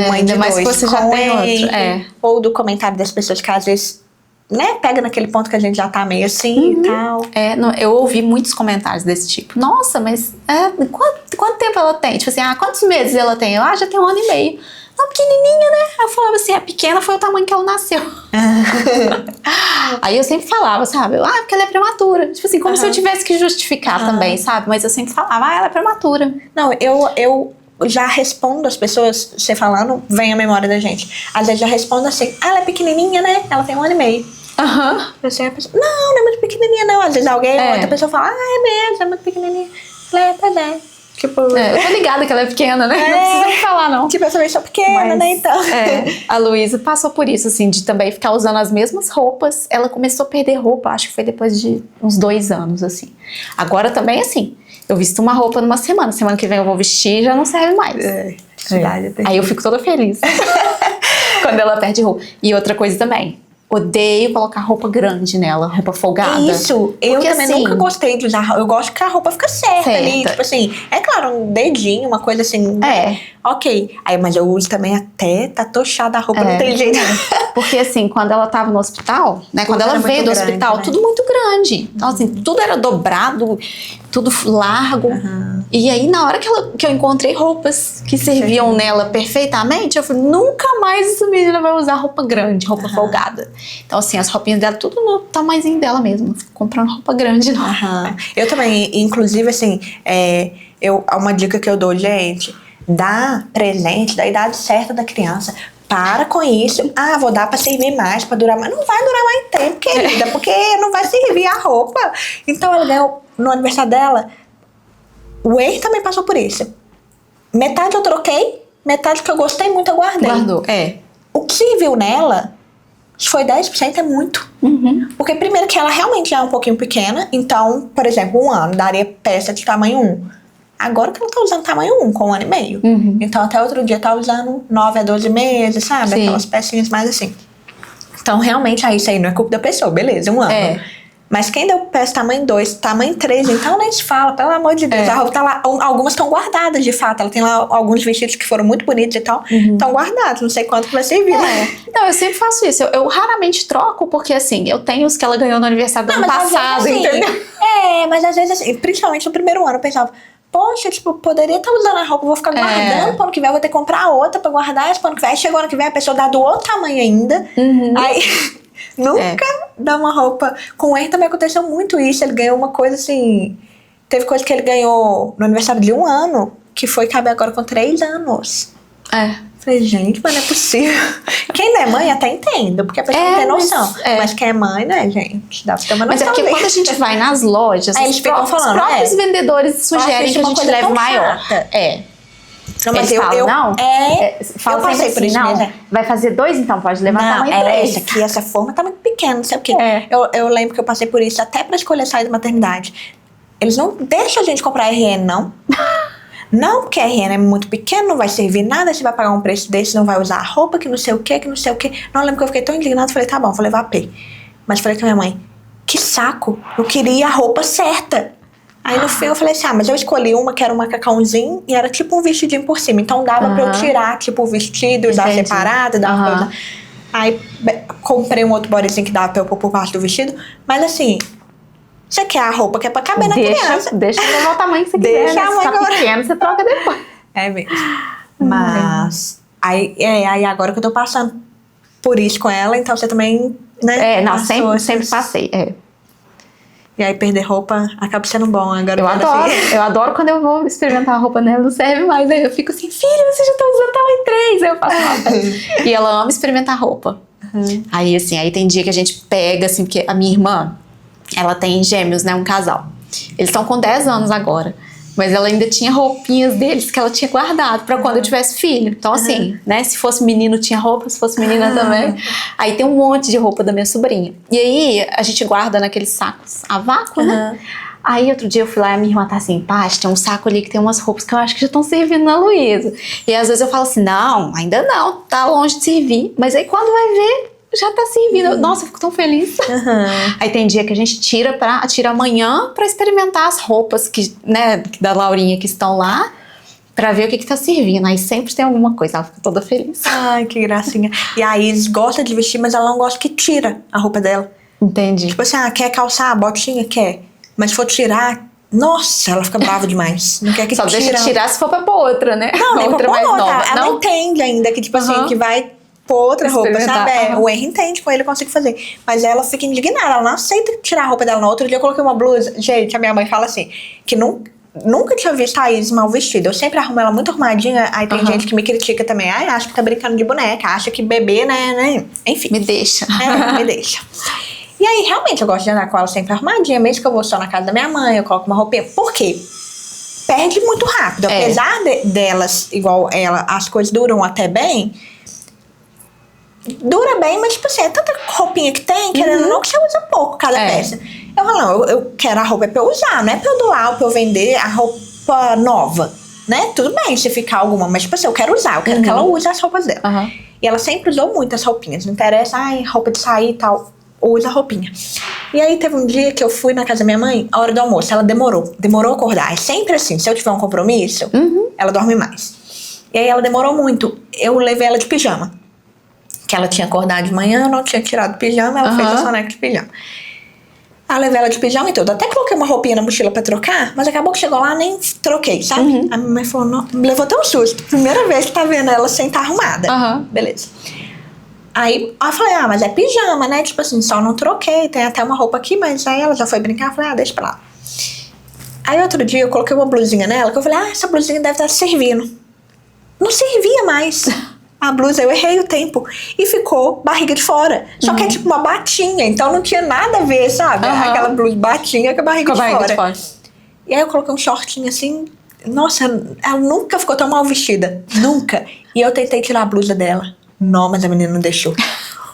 mãe de dois, que você já tem outro. Ou do comentário das pessoas que às vezes, né, pega naquele ponto que a gente já tá meio assim e tal. Eu ouvi muitos comentários desse tipo. Nossa, mas quanto tempo ela tem? Tipo assim, quantos meses ela tem? Eu, já tem 1 ano e meio. Não, pequenininha, né? Eu falava assim, a pequena foi o tamanho que ela nasceu. Aí eu sempre falava, sabe? Porque ela é prematura. Tipo assim, como se eu tivesse que justificar também, sabe? Mas eu sempre falava, ela é prematura. Não, eu já respondo as pessoas, você falando, vem a memória da gente. Às vezes já respondo assim, ela é pequenininha, né? Ela tem 1 ano e meio. Assim, a pessoa, não é muito pequenininha, não. Às vezes outra pessoa fala, é mesmo, é muito pequenininha. Pois é. Tipo, eu tô ligada que ela é pequena, né? Não precisa me falar, não. Tipo, eu também sou pequena, né? Então. A Luísa passou por isso, assim, de também ficar usando as mesmas roupas. Ela começou a perder roupa, acho que foi depois de uns 2 anos, assim. Agora também, assim, eu visto uma roupa numa semana. Semana que vem eu vou vestir e já não serve mais. Aí eu fico toda feliz. Quando ela perde roupa. E outra coisa também. Odeio colocar roupa grande nela, roupa folgada. Isso, eu também assim, nunca gostei de usar. Eu gosto que a roupa fica certa ali. Tipo assim, é claro, um dedinho, uma coisa assim. Ok. Mas eu uso também até tá tochada a roupa, não tem jeito. Porque assim, quando ela tava no hospital, né? Quando ela veio do hospital, tudo muito grande. Então assim, tudo era dobrado, tudo largo. E aí na hora que eu encontrei roupas que serviam nela perfeitamente, eu falei, nunca mais essa menina vai usar roupa grande, roupa folgada. Então assim, as roupinhas dela tudo no tamanhozinho dela mesmo. Não fico comprando roupa grande, não. Eu também, inclusive assim, uma dica que eu dou, gente, dá presente da idade certa da criança. Para com isso. Vou dar pra servir mais, pra durar mais. Não vai durar mais tempo, querida, porque não vai servir a roupa. Então ela ganhou no aniversário dela. O Ei também passou por isso. Metade eu troquei, metade que eu gostei muito eu guardei. Guardou, O que serviu nela, se foi 10%, é muito. Porque primeiro que ela realmente já é um pouquinho pequena. Então, por exemplo, 1 ano daria peça de tamanho 1. Agora que ela tá usando tamanho 1, com 1 ano e meio. Então até outro dia tá usando 9 a 12 meses, sabe? Aquelas pecinhas mais assim. Então realmente isso aí não é culpa da pessoa, beleza, 1 ano. Mas quem deu peça tamanho 2, tamanho 3, então nem se fala, pelo amor de Deus. A roupa tá lá, algumas estão guardadas de fato. Ela tem lá alguns vestidos que foram muito bonitos e tal. Estão guardados, não sei quanto que vai servir. Não, eu sempre faço isso. Eu raramente troco, porque assim, eu tenho os que ela ganhou no aniversário do ano passado, entendeu? Mas às vezes assim, principalmente no primeiro ano, eu pensava, poxa, tipo, poderia estar usando a roupa, vou ficar guardando, pro ano que vem eu vou ter que comprar outra pra guardar, pro ano que vem. Aí chegou ano que vem, a pessoa dá do outro tamanho ainda. Aí nunca dá uma roupa. Com o Henry também aconteceu muito isso. Ele ganhou uma coisa assim. Teve coisa que ele ganhou no aniversário de 1 ano, que foi caber agora com 3 anos. Falei, gente, mas não é possível. Quem não é mãe até entende, porque a pessoa não tem noção. Mas quem é mãe, né, gente? Dá pra ter uma noção. Mas é porque quando a gente vai nas lojas, eles ficam falando, os próprios vendedores sugerem que a gente leve maior. Não, mas eles falam, eu passei por isso mesmo. Vai fazer 2, então pode levar tamanho 3. Essa forma tá muito pequena, não sei o quê. Eu lembro que eu passei por isso até pra escolher sair da maternidade. eles não deixam a gente comprar RN, não. Não, porque a RN é muito pequeno, não vai servir nada, você vai pagar um preço desse, não vai usar a roupa, que não sei o que, que não sei o que. Não, eu lembro que eu fiquei tão indignada, falei, tá bom, vou levar a P. Mas falei com a minha mãe, que saco, eu queria a roupa certa. Aí no fim eu falei assim, mas eu escolhi uma que era um macacãozinho e era tipo um vestidinho por cima. Então dava pra eu tirar, tipo, o vestido, usar separado, dar uma coisa. Aí comprei um outro bodyzinho que dava pra eu pôr por baixo do vestido. Mas assim, você quer a roupa que é pra caber na criança. Deixa eu levar o tamanho que você quiser, né? Se tá pequeno, você troca depois. É mesmo. Mas, aí agora que eu tô passando por isso com ela, então você também, né? Não, sempre passei, E aí perder roupa acaba sendo bom. Agora eu adoro quando eu vou experimentar a roupa nela, não serve mais. Aí eu fico assim, filha, você já tá usando tamanho 3. Aí eu faço E ela ama experimentar roupa. Aí assim, aí tem dia que a gente pega, assim, porque a minha irmã, ela tem gêmeos, né, um casal. Eles estão com 10 anos agora. Mas ela ainda tinha roupinhas deles que ela tinha guardado pra quando eu tivesse filho. Então assim, né, se fosse menino tinha roupa, se fosse menina também. Aí tem um monte de roupa da minha sobrinha. E aí a gente guarda naqueles sacos a vácuo, né? Aí outro dia eu fui lá e a minha irmã tá assim, Paty, tem um saco ali que tem umas roupas que eu acho que já estão servindo na Luísa. E às vezes eu falo assim, não, ainda não, tá longe de servir. Mas aí quando vai ver, já tá servindo. Nossa, eu fico tão feliz. Aí tem dia que a gente tira amanhã pra experimentar as roupas que, né, da Laurinha que estão lá, pra ver o que tá servindo. Aí sempre tem alguma coisa, ela fica toda feliz. Ai, que gracinha. E a Isis gosta de vestir, mas ela não gosta que tira a roupa dela. Entendi. Tipo assim, quer calçar a botinha? Quer. Mas se for tirar, nossa, ela fica brava demais. Não quer que só deixa tirar se for pra pôr outra, né? Não, nem outra pra pôr outra. nova. Ela entende ainda que, tipo assim, que vai pôr outra roupa, sabe? O Henry entende, com ele eu consigo fazer. Mas ela fica indignada, ela não aceita tirar a roupa dela. No outro dia eu coloquei uma blusa. Gente, a minha mãe fala assim, que nunca tinha visto a Isis mal vestida. Eu sempre arrumo ela muito arrumadinha. Aí tem gente que me critica também. Ai, acha que tá brincando de boneca. Acha que bebê, né? Enfim. Me deixa. Me deixa. E aí, realmente, eu gosto de andar com ela sempre arrumadinha. Mesmo que eu vou só na casa da minha mãe, eu coloco uma roupinha. Por quê? Perde muito rápido. Apesar delas, igual ela, as coisas duram até bem. Dura bem, mas tipo assim, é tanta roupinha que tem, querendo ou não, que você usa pouco cada peça. Eu falo, não, eu quero a roupa pra eu usar, não é pra eu doar ou pra eu vender a roupa nova, né? Tudo bem se ficar alguma, mas tipo assim, eu quero usar, eu quero que ela use as roupas dela. E ela sempre usou muitas roupinhas, não interessa, roupa de sair e tal, usa roupinha. E aí teve um dia que eu fui na casa da minha mãe, a hora do almoço, ela demorou a acordar. É sempre assim, se eu tiver um compromisso, ela dorme mais. E aí ela demorou muito, eu levei ela de pijama. Que ela tinha acordado de manhã, eu não tinha tirado o pijama, ela fez a soneca de pijama. Aí eu levei ela de pijama e tudo. Até coloquei uma roupinha na mochila pra trocar, mas acabou que chegou lá, nem troquei, sabe? A minha mãe falou, não, me levou até um susto. Primeira vez que tá vendo ela sem estar arrumada. Beleza. Aí eu falei, mas é pijama, né? Tipo assim, só não troquei, tem até uma roupa aqui, mas aí ela já foi brincar, eu falei, deixa pra lá. Aí outro dia eu coloquei uma blusinha nela, que eu falei, essa blusinha deve estar servindo. Não servia mais. A blusa, eu errei o tempo. E ficou barriga de fora. Só que é tipo uma batinha, então não tinha nada a ver, sabe? Aquela blusa batinha com a barriga de fora. E aí eu coloquei um shortinho assim. Nossa, ela nunca ficou tão mal vestida. Nunca. E eu tentei tirar a blusa dela. Não, mas a menina não deixou.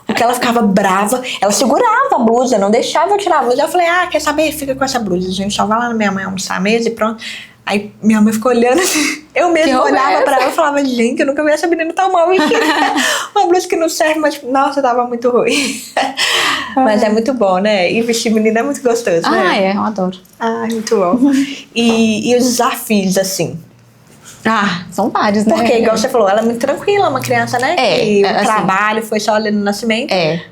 Porque ela ficava brava. Ela segurava a blusa, não deixava eu tirar a blusa. Eu falei, quer saber? Fica com essa blusa. A gente só vai lá na minha mãe almoçar a mesa e pronto. Aí minha mãe ficou olhando assim. Eu mesma olhava pra ela e falava, gente, eu nunca vi essa menina tão mal vestida. Uma blusa que não serve, mas nossa, tava muito ruim. Mas é muito bom, né? E vestir menina é muito gostoso, né? Eu adoro. Muito bom. E os desafios, assim? São vários, né? Porque, igual você falou, ela é muito tranquila, uma criança, né? E o trabalho foi só ali no nascimento.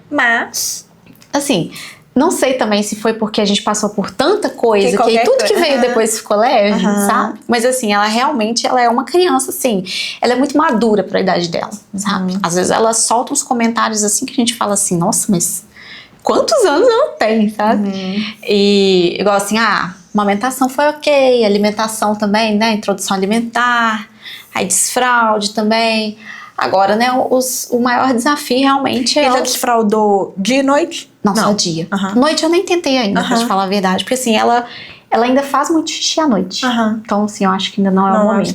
Mas, assim, não sei também se foi porque a gente passou por tanta coisa que tudo que veio depois ficou leve, sabe? Mas assim, ela realmente é uma criança, assim, ela é muito madura pra idade dela, sabe? Às vezes ela solta uns comentários assim que a gente fala assim, nossa, mas quantos anos ela tem, sabe? E igual assim, amamentação foi ok, alimentação também, né? Introdução alimentar, aí desfraude também. Agora, né, o maior desafio realmente é... Ele já desfraudou dia e noite? Não, só dia. Noite eu nem tentei ainda, pra te falar a verdade. Porque assim, ela ainda faz muito xixi à noite. Então, assim, eu acho que ainda não é o momento.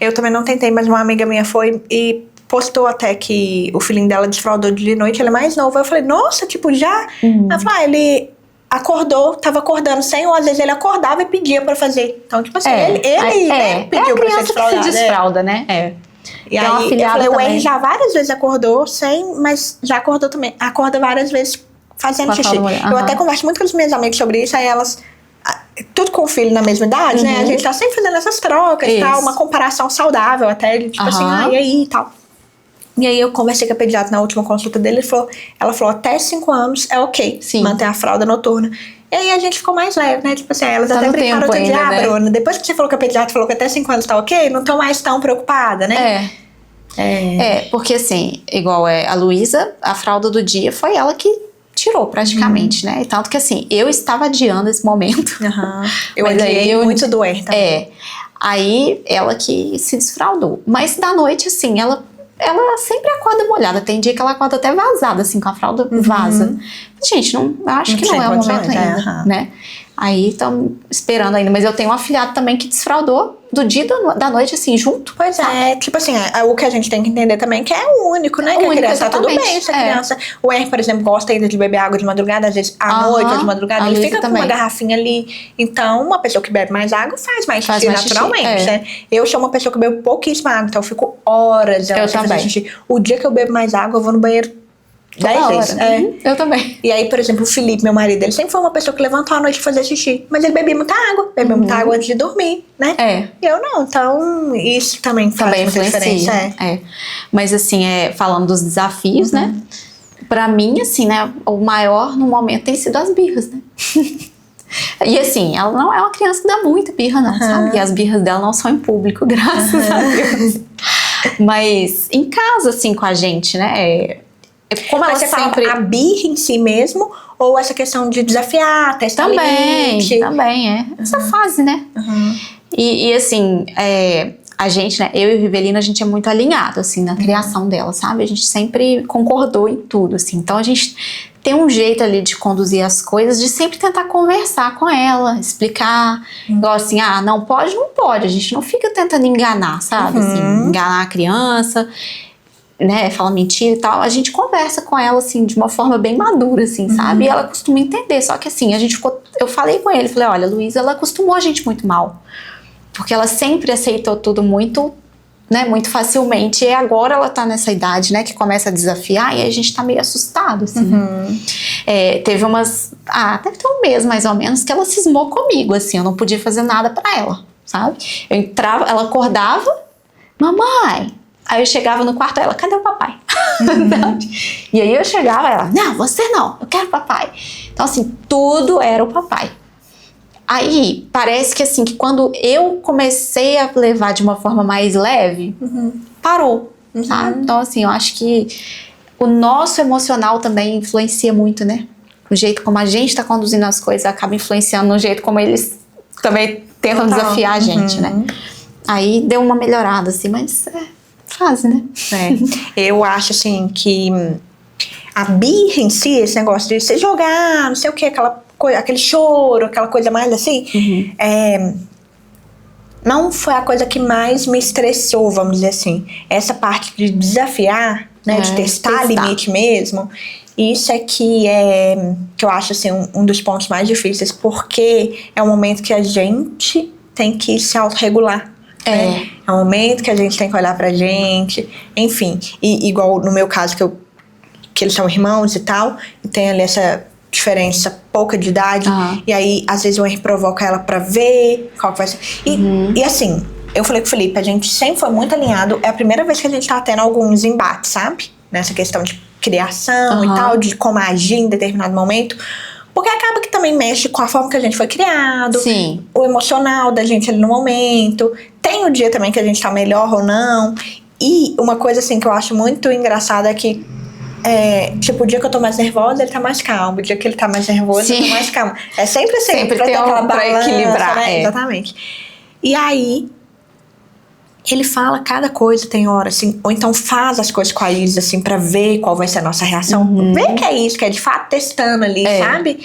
Eu também não tentei, mas uma amiga minha foi e postou até que o filhinho dela desfraudou de noite. Ele é mais novo. Eu falei, nossa, tipo, já? Ela falou, ele tava acordando sem, ou às vezes ele acordava e pedia pra fazer. Então, tipo assim, ele pediu pra ser desfraldado. Se desfralda, né? E aí, eu falei, o Henry já várias vezes acordou sem, mas já acordou também. Acorda várias vezes fazendo xixi. Eu até converso muito com as minhas amigas sobre isso, aí elas... Tudo com o filho na mesma idade, né? A gente tá sempre fazendo essas trocas e tal, uma comparação saudável até, tipo assim, e aí e tal. E aí eu conversei com a pediatra na última consulta dele, ela falou, até 5 anos é ok manter a fralda noturna. E aí a gente ficou mais leve, né? Tipo assim, elas até brincaram outro dia, Bruna, depois que você falou que a pediatra falou que até 5 anos tá ok, não tô mais tão preocupada, né? Porque assim, igual a Luísa, a fralda do dia foi ela que tirou praticamente, né? E tanto que assim, eu estava adiando esse momento. Eu adiei muito do Henry também. Aí ela que se desfraldou. Mas da noite, assim, ela sempre acorda molhada. Tem dia que ela acorda até vazada, assim, com a fralda vaza. Gente, acho que não é o momento ainda, né? Aí estamos esperando ainda. Mas eu tenho um afilhado também que desfraldou do dia e da noite, assim, junto. Pois é, tipo assim, o que a gente tem que entender também que é o único, né? Que a criança tá tudo bem. Se a criança... O Henry, por exemplo, gosta ainda de beber água de madrugada, às vezes à noite ou de madrugada, ele fica com uma garrafinha ali. Então, uma pessoa que bebe mais água faz mais xixi naturalmente, né? Eu sou uma pessoa que bebo pouquíssima água, então eu fico horas fazendo xixi. O dia que eu bebo mais água, eu vou no banheiro 10 vezes. Eu também. E aí, por exemplo, o Felipe, meu marido, ele sempre foi uma pessoa que levantou à noite pra fazer xixi. Mas ele bebia muita água. Bebia muita água antes de dormir, né? E eu não. Então, isso também faz muita diferença. Mas assim, falando dos desafios, né? Pra mim, assim, né? O maior no momento tem sido as birras, né? E assim, ela não é uma criança que dá muita birra, não, sabe? E as birras dela não são em público, graças a Deus. Mas em casa, assim, com a gente, né? Como ela sempre... a birra em si mesmo, ou essa questão de desafiar, testar limite? Também, essa fase, né? E assim, a gente, né, eu e a Rivelina, a gente é muito alinhado, assim, na criação dela, sabe? A gente sempre concordou em tudo, assim. Então a gente tem um jeito ali de conduzir as coisas, de sempre tentar conversar com ela, explicar, igual assim, não pode, a gente não fica tentando enganar, sabe? Assim, enganar a criança, né, fala mentira e tal, a gente conversa com ela, assim, de uma forma bem madura, assim, sabe? E ela costuma entender, só que assim, eu falei com ele, falei, olha, Luísa, ela acostumou a gente muito mal, porque ela sempre aceitou tudo muito, né, muito facilmente, e agora ela tá nessa idade, né, que começa a desafiar, e a gente tá meio assustado, assim. Teve deve ter um mês, mais ou menos, que ela cismou comigo, assim, eu não podia fazer nada pra ela, sabe? Eu entrava, ela acordava, mamãe. Aí eu chegava no quarto, ela, cadê o papai? E aí eu chegava, ela, não, você não, eu quero papai. Então assim, tudo era o papai. Aí, parece que assim, que quando eu comecei a levar de uma forma mais leve, parou, sabe? Então assim, eu acho que o nosso emocional também influencia muito, né? O jeito como a gente tá conduzindo as coisas acaba influenciando no jeito como eles também tentam desafiar a gente, né? Aí deu uma melhorada, assim, mas fase, né? Eu acho assim que a birra em si, esse negócio de se jogar, não sei o que, aquele choro, aquela coisa mais assim, não foi a coisa que mais me estressou, vamos dizer assim. Essa parte de desafiar, né, de testar limite mesmo, isso é que eu acho assim, um dos pontos mais difíceis, porque é um momento que a gente tem que se autorregular. É um momento que a gente tem que olhar pra gente, enfim. E igual no meu caso, que eles são irmãos e tal, e tem ali essa diferença pouca de idade, e aí às vezes o Henry provoca ela pra ver qual que vai ser. E assim, eu falei com o Felipe, a gente sempre foi muito alinhado, é a primeira vez que a gente tá tendo alguns embates, sabe? Nessa questão de criação e tal, de como agir em determinado momento. Porque acaba que também mexe com a forma que a gente foi criado, o emocional da gente ali no momento. Tem o dia também que a gente tá melhor ou não. E uma coisa assim que eu acho muito engraçada é que, tipo, o dia que eu tô mais nervosa, ele tá mais calmo. O dia que ele tá mais nervoso, ele tá mais calmo. É sempre assim, sempre pra ter aquela balança, pra equilibrar, né? Exatamente. E aí, ele fala cada coisa, tem hora, assim, ou então faz as coisas com a Isis, assim, pra ver qual vai ser a nossa reação. Ver que é isso, que é de fato testando ali, sabe?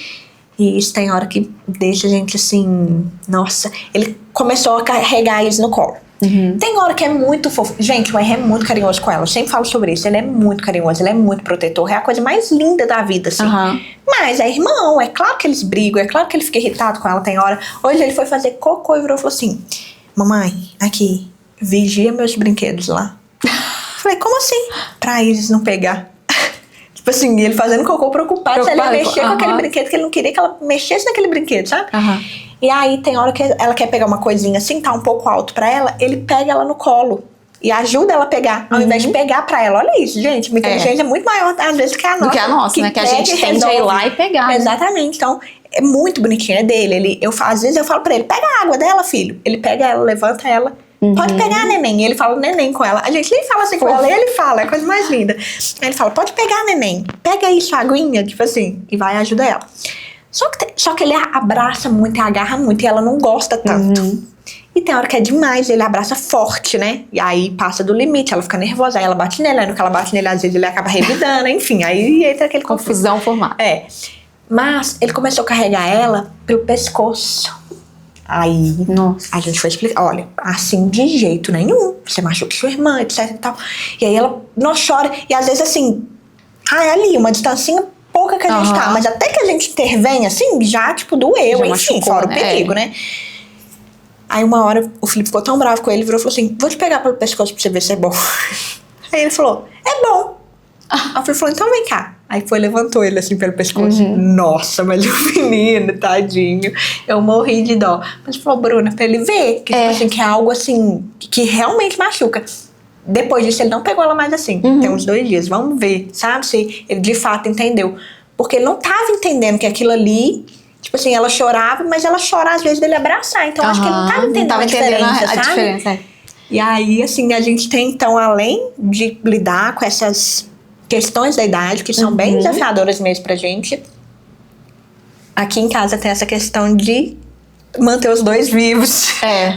E isso tem hora que deixa a gente assim, nossa. Ele começou a carregar a Isis no colo. Tem hora que é muito fofo. Gente, o R é muito carinhoso com ela. Eu sempre falo sobre isso. Ele é muito carinhoso, ele é muito protetor. É a coisa mais linda da vida, assim. Mas é irmão, é claro que eles brigam, é claro que ele fica irritado com ela, tem hora. Hoje ele foi fazer cocô e virou e falou assim: mamãe, aqui, vigia meus brinquedos lá. Falei, como assim? Pra eles não pegar. Tipo assim, ele fazendo cocô preocupado se ela ia mexer com aquele brinquedo, que ele não queria que ela mexesse naquele brinquedo, sabe? E aí tem hora que ela quer pegar uma coisinha assim, tá um pouco alto pra ela, ele pega ela no colo e ajuda ela a pegar, ao invés de pegar pra ela. Olha isso, gente, uma inteligência muito maior às vezes que a nossa. Do que a nossa, né? Que a gente tende a ir lá e pegar. Né? Exatamente, então é muito bonitinho, é dele. Às vezes eu falo pra ele, pega a água dela, filho. Ele pega ela, levanta ela. Pode pegar, neném. E ele fala neném com ela. A gente nem fala assim com ela, ele fala, é a coisa mais linda. Aí ele fala, pode pegar, neném. Pega aí sua aguinha, tipo assim, e vai ajudar ela. Só que ele abraça muito e agarra muito, e ela não gosta tanto. E tem hora que é demais, ele abraça forte, né? E aí passa do limite, ela fica nervosa, aí ela bate nele, aí no que ela bate nele, às vezes ele acaba revidando, enfim, aí entra aquele confusão formada. Mas ele começou a carregar ela pelo pescoço. Aí a gente foi explicar, olha, assim de jeito nenhum, você machuca sua irmã, etc e tal. E aí ela não chora, e às vezes assim, é ali, uma distancinha pouca que a gente tá, mas até que a gente intervém assim, já tipo doeu, já enfim, machucou, fora o perigo, né? Aí uma hora o Felipe ficou tão bravo com ele, virou e falou assim, vou te pegar pelo pescoço pra você ver se é bom. Aí ele falou, é bom. Aí ele falou, então vem cá. Aí levantou ele assim pelo pescoço. Nossa, mas o menino, tadinho. Eu morri de dó. Mas falou, Bruna, pra ele ver que, tipo assim, que é algo assim, que realmente machuca. Depois disso, ele não pegou ela mais assim. Tem uns 2 dias. Vamos ver, sabe? Se ele de fato entendeu. Porque ele não tava entendendo que aquilo ali, tipo assim, ela chorava, mas ela chora às vezes dele abraçar. Então, acho que ele não tava entendendo a diferença, sabe? Diferença. E aí, assim, a gente tem, então, além de lidar com essas questões da idade, que são bem desafiadoras mesmo pra gente, aqui em casa tem essa questão de manter os 2 vivos,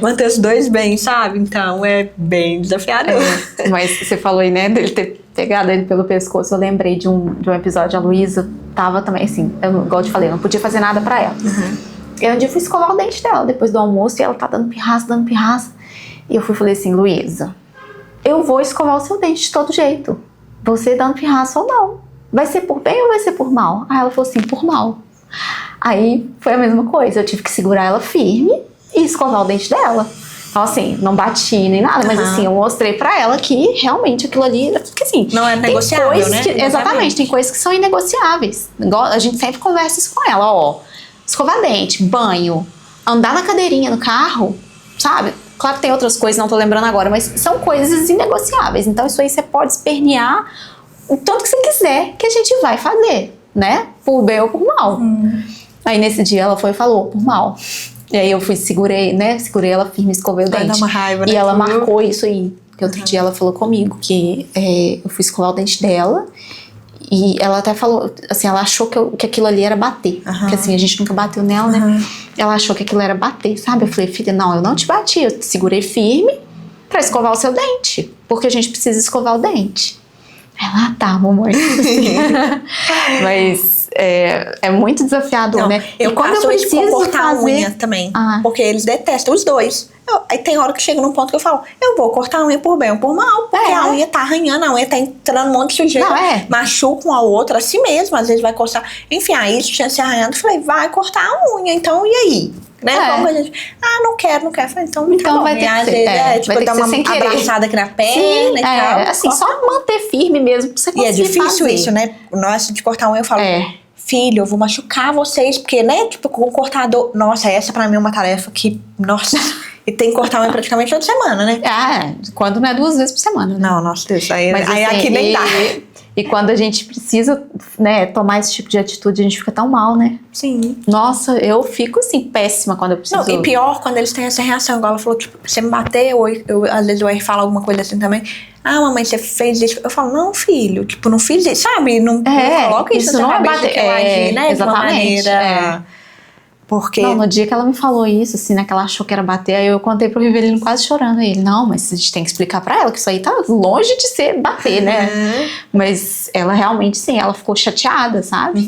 manter os 2 bem, sabe? Então é bem desafiador. Mas você falou aí, né, dele ter pegado ele pelo pescoço. Eu lembrei de um episódio, a Luísa tava também assim, igual eu te falei, eu não podia fazer nada pra ela. E um dia eu fui escovar o dente dela depois do almoço e ela tá dando pirraça. E eu falei assim, Luísa, eu vou escovar o seu dente de todo jeito. Você dando pirraça ou não. Vai ser por bem ou vai ser por mal? Aí ela falou assim, por mal. Aí foi a mesma coisa, eu tive que segurar ela firme e escovar o dente dela. Então assim, não bati nem nada, mas assim, eu mostrei pra ela que realmente aquilo ali, porque assim, não é negociável, né? Exatamente, tem coisas que são inegociáveis. A gente sempre conversa isso com ela, escovar dente, banho, andar na cadeirinha no carro, sabe? Claro que tem outras coisas, não tô lembrando agora, mas são coisas inegociáveis. Então isso aí você pode espernear o tanto que você quiser, que a gente vai fazer, né? Por bem ou por mal. Aí nesse dia ela foi e falou, por mal. E aí eu segurei ela firme, escovei o dente. Dá uma raiva, né? E ela marcou isso aí. Porque outro dia ela falou comigo que eu fui escovar o dente dela. E ela até falou, assim, ela achou que aquilo ali era bater. Porque assim, a gente nunca bateu nela, né? Ela achou que aquilo era bater, sabe? Eu falei, filha, não, eu não te bati. Eu te segurei firme pra escovar o seu dente. Porque a gente precisa escovar o dente. Ela, tá, mamãe. Mas é muito desafiador, né? Eu quando eu preciso cortar a unha também. Porque eles detestam, os 2. Aí tem hora que chega num ponto que eu falo, eu vou cortar a unha por bem ou por mal, porque a unha tá arranhando, a unha tá entrando um monte de sujeira, machuca um ao outro, assim mesmo, às vezes vai coçar. Enfim, aí isso tinha se arranhando, eu falei, vai cortar a unha, então, e aí? Né? Como a gente, não quero. Falei, então tá bom. Vai ter que ser, tipo, vai dar uma abraçada aqui na perna e tal. Assim, só manter firme mesmo, pra você conseguir fazer. E é difícil isso, né? Nossa, de cortar a unha, eu falo, filho, eu vou machucar vocês, porque, né, tipo, com o cortador, nossa, essa pra mim é uma tarefa que, nossa... E tem que cortar a unha praticamente toda semana, né? Quando não é 2 vezes por semana, né? Não, nossa Deus, aí assim, aqui nem dá. E quando a gente precisa, né, tomar esse tipo de atitude, a gente fica tão mal, né? Sim. Nossa, eu fico, assim, péssima quando eu preciso. Não, e pior, quando eles têm essa reação, igual ela falou, tipo, você me bateu, ou às vezes o R fala alguma coisa assim também. Mamãe, você fez isso. Eu falo, não, filho, tipo, não fiz isso, sabe? Não coloca isso na cabeça que eu agi, né? Exatamente. Porque... Não, no dia que ela me falou isso, assim, né, que ela achou que era bater, aí eu contei pro Rivelino quase chorando. Aí ele, não, mas a gente tem que explicar pra ela que isso aí tá longe de ser bater, né? Mas ela realmente, sim, ela ficou chateada, sabe?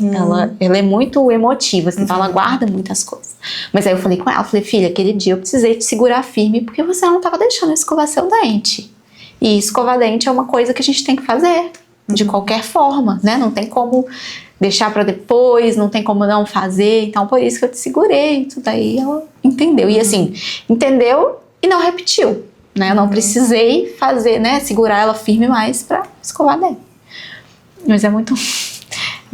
Ela é muito emotiva, assim, então ela guarda muitas coisas. Mas aí eu falei com ela, falei, filha, aquele dia eu precisei te segurar firme porque você não tava deixando eu escovar seu dente. E escovar dente é uma coisa que a gente tem que fazer, de qualquer forma, né? Não tem como deixar pra depois, não tem como não fazer, então por isso que eu te segurei, tudo aí ela entendeu. E assim, entendeu e não repetiu, né? Eu não precisei fazer, né, segurar ela firme mais pra escovar dele. Mas é muito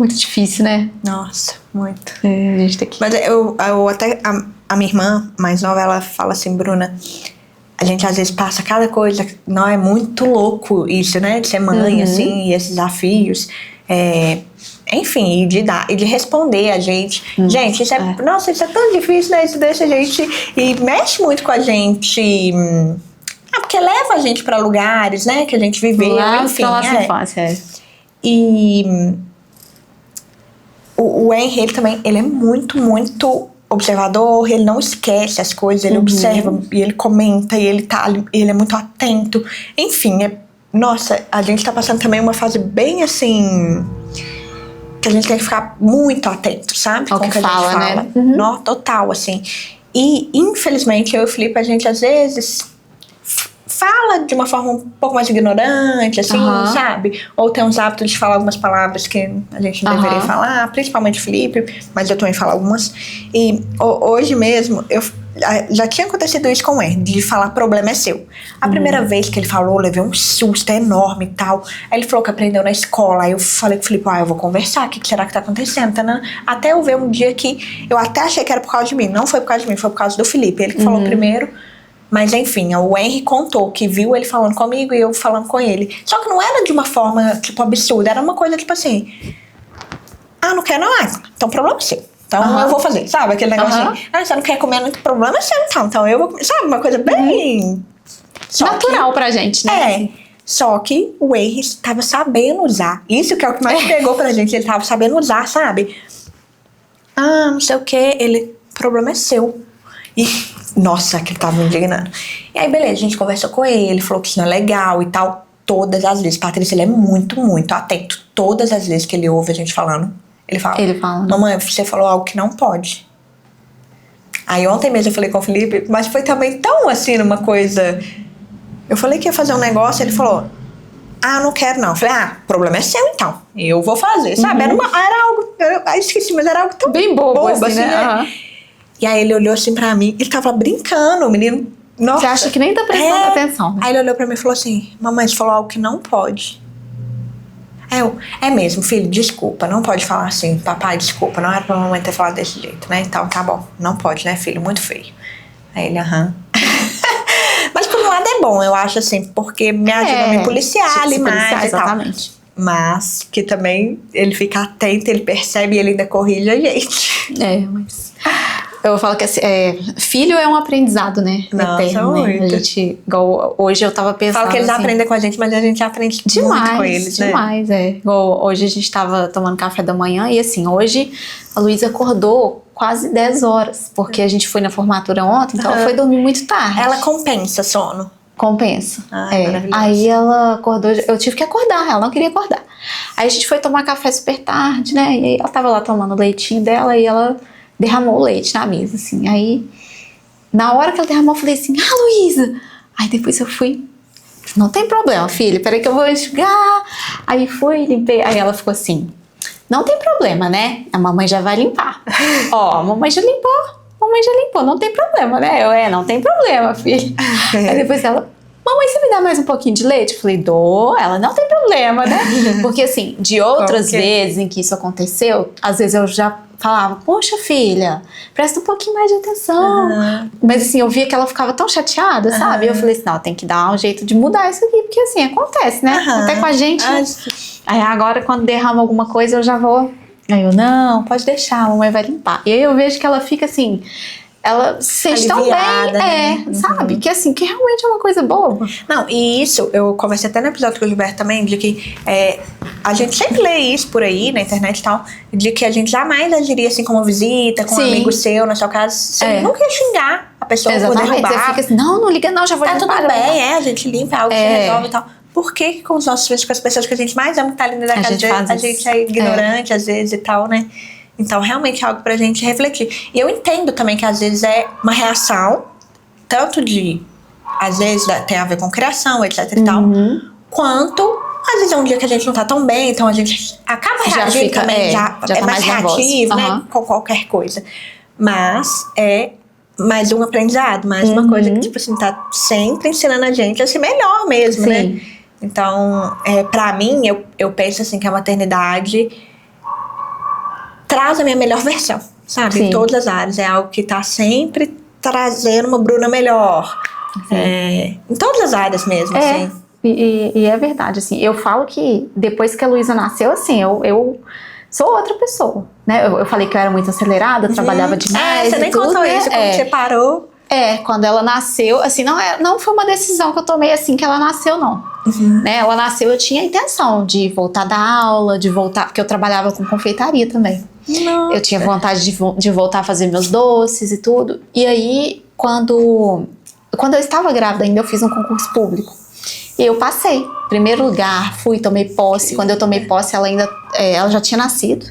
difícil, né? Nossa, muito. A gente tem que... Mas eu até, a minha irmã mais nova, ela fala assim, Bruna, a gente às vezes passa cada coisa, não é muito louco isso, né, de ser mãe, assim, e esses desafios, enfim, e de responder a gente. Gente, isso nossa, isso é tão difícil, né? Isso deixa a gente... E mexe muito com a gente. Porque leva a gente pra lugares, né? Que a gente viveu, enfim. Pra nossa infância, E o Henry, ele também, ele é muito, muito observador, ele não esquece as coisas, ele observa, e ele comenta, e ele é muito atento. Enfim, nossa, a gente tá passando também uma fase bem assim... que a gente tem que ficar muito atento, sabe? Com o que fala, né? Não, total, assim. E, infelizmente, eu e o Felipe, a gente, às vezes, fala de uma forma um pouco mais ignorante, assim, sabe? Ou tem uns hábitos de falar algumas palavras que a gente não deveria falar, principalmente o Felipe, mas eu também falo algumas. E hoje mesmo, já tinha acontecido isso com ele, de falar problema é seu. A primeira vez que ele falou, eu levei um susto enorme e tal. Aí ele falou que aprendeu na escola. Aí eu falei com o Felipe, eu vou conversar, o que será que tá acontecendo? Até eu ver um dia que eu até achei que era por causa de mim. Não foi por causa de mim, foi por causa do Felipe. Ele que falou primeiro. Mas enfim, o Henry contou que viu ele falando comigo e eu falando com ele. Só que não era de uma forma, tipo, absurda. Era uma coisa, tipo assim... não quer não, então problema é seu. Então eu vou fazer, sabe? Aquele negócio assim, você não quer comer muito, problema é seu, então eu vou... Sabe, uma coisa bem... natural pra gente, né? Só que o Henry estava sabendo usar. Isso que é o que mais pegou pra gente. Ele estava sabendo usar, sabe? Não sei o que, problema é seu. E, nossa, que ele tava me indignando. E aí, beleza, a gente conversou com ele falou que isso não é legal e tal. Todas as vezes, Patrícia, ele é muito, muito atento. Todas as vezes que ele ouve a gente falando, ele fala, mamãe, você falou algo que não pode. Aí ontem mesmo eu falei com o Felipe, mas foi também tão assim, numa coisa... Eu falei que ia fazer um negócio, ele falou, não quero não. Eu falei, o problema é seu então, eu vou fazer, sabe? Era algo, eu esqueci, mas era algo tão bem bobo assim, né? E aí ele olhou assim pra mim, ele tava brincando, o menino... Nossa. Você acha que nem tá prestando atenção, né? Aí ele olhou pra mim e falou assim, mamãe, você falou algo que não pode. É mesmo, filho, desculpa, não pode falar assim, papai, desculpa, não era pra mamãe ter falado desse jeito, né? Então tá bom, não pode, né, filho, muito feio. Aí ele, Mas por um lado é bom, eu acho assim, porque me ajuda a me policiar ali mais e tal. Exatamente. Mas que também ele fica atento, ele percebe e ele ainda corrige a gente. Mas... Eu falo que filho é um aprendizado, né? Nossa, eterno, né? A gente, igual hoje eu tava pensando. Falo que eles aprendem com a gente, mas a gente aprende demais, muito com eles, né? Demais, Igual hoje a gente tava tomando café da manhã e assim, hoje a Luísa acordou quase 10 horas, porque a gente foi na formatura ontem, então ela foi dormir muito tarde. Ela compensa sono. Compensa. Aí ela acordou, eu tive que acordar, ela não queria acordar. Aí a gente foi tomar café super tarde, né? E aí ela tava lá tomando o leitinho dela e ela derramou o leite na mesa, assim. Aí, na hora que ela derramou, eu falei assim, Luísa! Aí depois eu fui, não tem problema, filha, peraí que eu vou enxugar. Aí fui, limpei. Aí ela ficou assim, não tem problema, né? A mamãe já vai limpar. A mamãe já limpou, não tem problema, né? Não tem problema, filha. Aí depois ela, mamãe, você me dá mais um pouquinho de leite? Eu falei, dou. Ela, não tem problema, né? Porque assim, de outras vezes em que isso aconteceu, às vezes eu já falava, poxa filha, presta um pouquinho mais de atenção. Mas assim, eu via que ela ficava tão chateada, sabe? Eu falei assim, não, tem que dar um jeito de mudar isso aqui, porque assim, acontece, né? Até com a gente. Aí agora, quando derrama alguma coisa, eu já vou... Aí eu, não, pode deixar, a mamãe vai limpar. E aí eu vejo que ela fica assim, ela se sente tão bem, Aliviada, né? sabe? Que assim, que realmente é uma coisa boa. Não, e isso, eu conversei até no episódio com o Gilberto também, de que a gente sempre lê isso por aí, na internet e tal, de que a gente jamais agiria assim como visita, com um amigo seu, na sua casa, você nunca ia xingar a pessoa por derrubar. Você fica assim, não liga não, já vou Tá limpar. tudo bem, a gente limpa, algo se resolve e tal. Por que com os nossos filhos, com as pessoas que a gente mais ama que tá ali dentro da casa, a gente é ignorante às vezes e tal, né? Então, realmente é algo pra gente refletir. E eu entendo também que às vezes é uma reação, tanto de, às vezes tem a ver com criação, etc e tal, quanto, às vezes é um dia que a gente não tá tão bem, então a gente acaba reagindo também, já tá é mais reativo, né? Com qualquer coisa. Mas é mais um aprendizado, mais uma coisa que, tipo assim, tá sempre ensinando a gente a ser melhor mesmo, né? Então, pra mim, eu penso assim que a maternidade traz a minha melhor versão, sabe? Em todas as áreas. É algo que tá sempre trazendo uma Bruna melhor. Em todas as áreas mesmo, assim. E é verdade, assim. Eu falo que depois que a Luísa nasceu, assim, eu sou outra pessoa, né? Eu falei que eu era muito acelerada, trabalhava demais. Você nem contou isso, como você parou. Quando ela nasceu, assim, não foi uma decisão que eu tomei assim que ela nasceu, não. Né? Ela nasceu, eu tinha a intenção de voltar da aula, de voltar, porque eu trabalhava com confeitaria também. Nossa. Eu tinha vontade de voltar a fazer meus doces e tudo. E aí, quando eu estava grávida ainda, eu fiz um concurso público. E eu passei. Primeiro lugar, tomei posse. Quando eu tomei posse, ela já tinha nascido.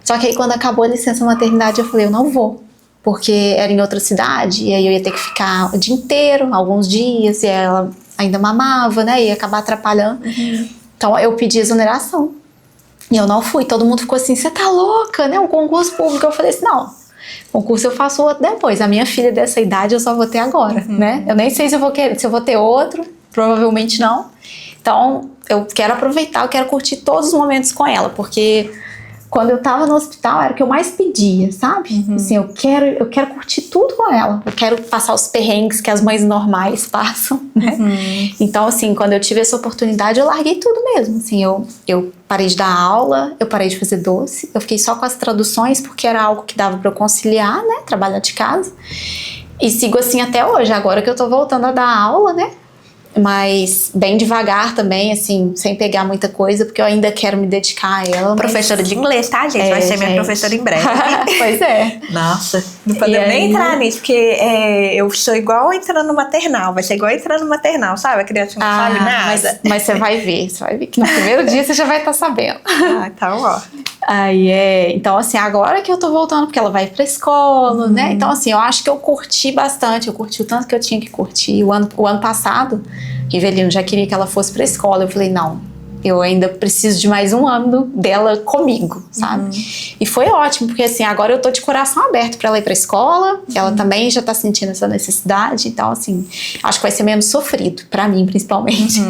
Só que aí, quando acabou a licença maternidade, eu falei, eu não vou. Porque era em outra cidade, e aí eu ia ter que ficar o dia inteiro, alguns dias, e ela ainda mamava, né? Ia acabar atrapalhando. Então eu pedi exoneração. E eu não fui. Todo mundo ficou assim, você tá louca, né? Um concurso público. Eu falei assim, não. Concurso eu faço outro depois. A minha filha dessa idade eu só vou ter agora, né? Eu nem sei se eu vou ter outro. Provavelmente não. Então eu quero aproveitar, eu quero curtir todos os momentos com ela. Porque quando eu tava no hospital, era o que eu mais pedia, sabe? Assim, eu quero curtir tudo com ela. Eu quero passar os perrengues que as mães normais passam, né? Então, assim, quando eu tive essa oportunidade, eu larguei tudo mesmo. Assim, eu parei de dar aula, eu parei de fazer doce. Eu fiquei só com as traduções, porque era algo que dava pra eu conciliar, né? Trabalhar de casa. E sigo assim até hoje, agora que eu tô voltando a dar aula, né? Mas bem devagar também, assim, sem pegar muita coisa, porque eu ainda quero me dedicar a ela. Professora de inglês, tá, gente? Vai ser minha professora em breve. Pois é. Nossa, não podemos nem entrar nisso, porque eu sou igual entrando no maternal. Vai ser igual entrando no maternal, sabe? A criança não sabe nada. Mas você vai ver que no primeiro dia você já vai estar sabendo. Então, ó. Então, assim, agora que eu tô voltando, porque ela vai pra escola, né? Então, assim, eu acho que eu curti bastante, eu curti o tanto que eu tinha que curtir. O ano passado, Rivelino já queria que ela fosse pra escola. Eu falei, não, eu ainda preciso de mais um ano dela comigo, sabe? E foi ótimo, porque assim, agora eu tô de coração aberto pra ela ir pra escola, ela também já tá sentindo essa necessidade, então assim, acho que vai ser menos sofrido, pra mim principalmente.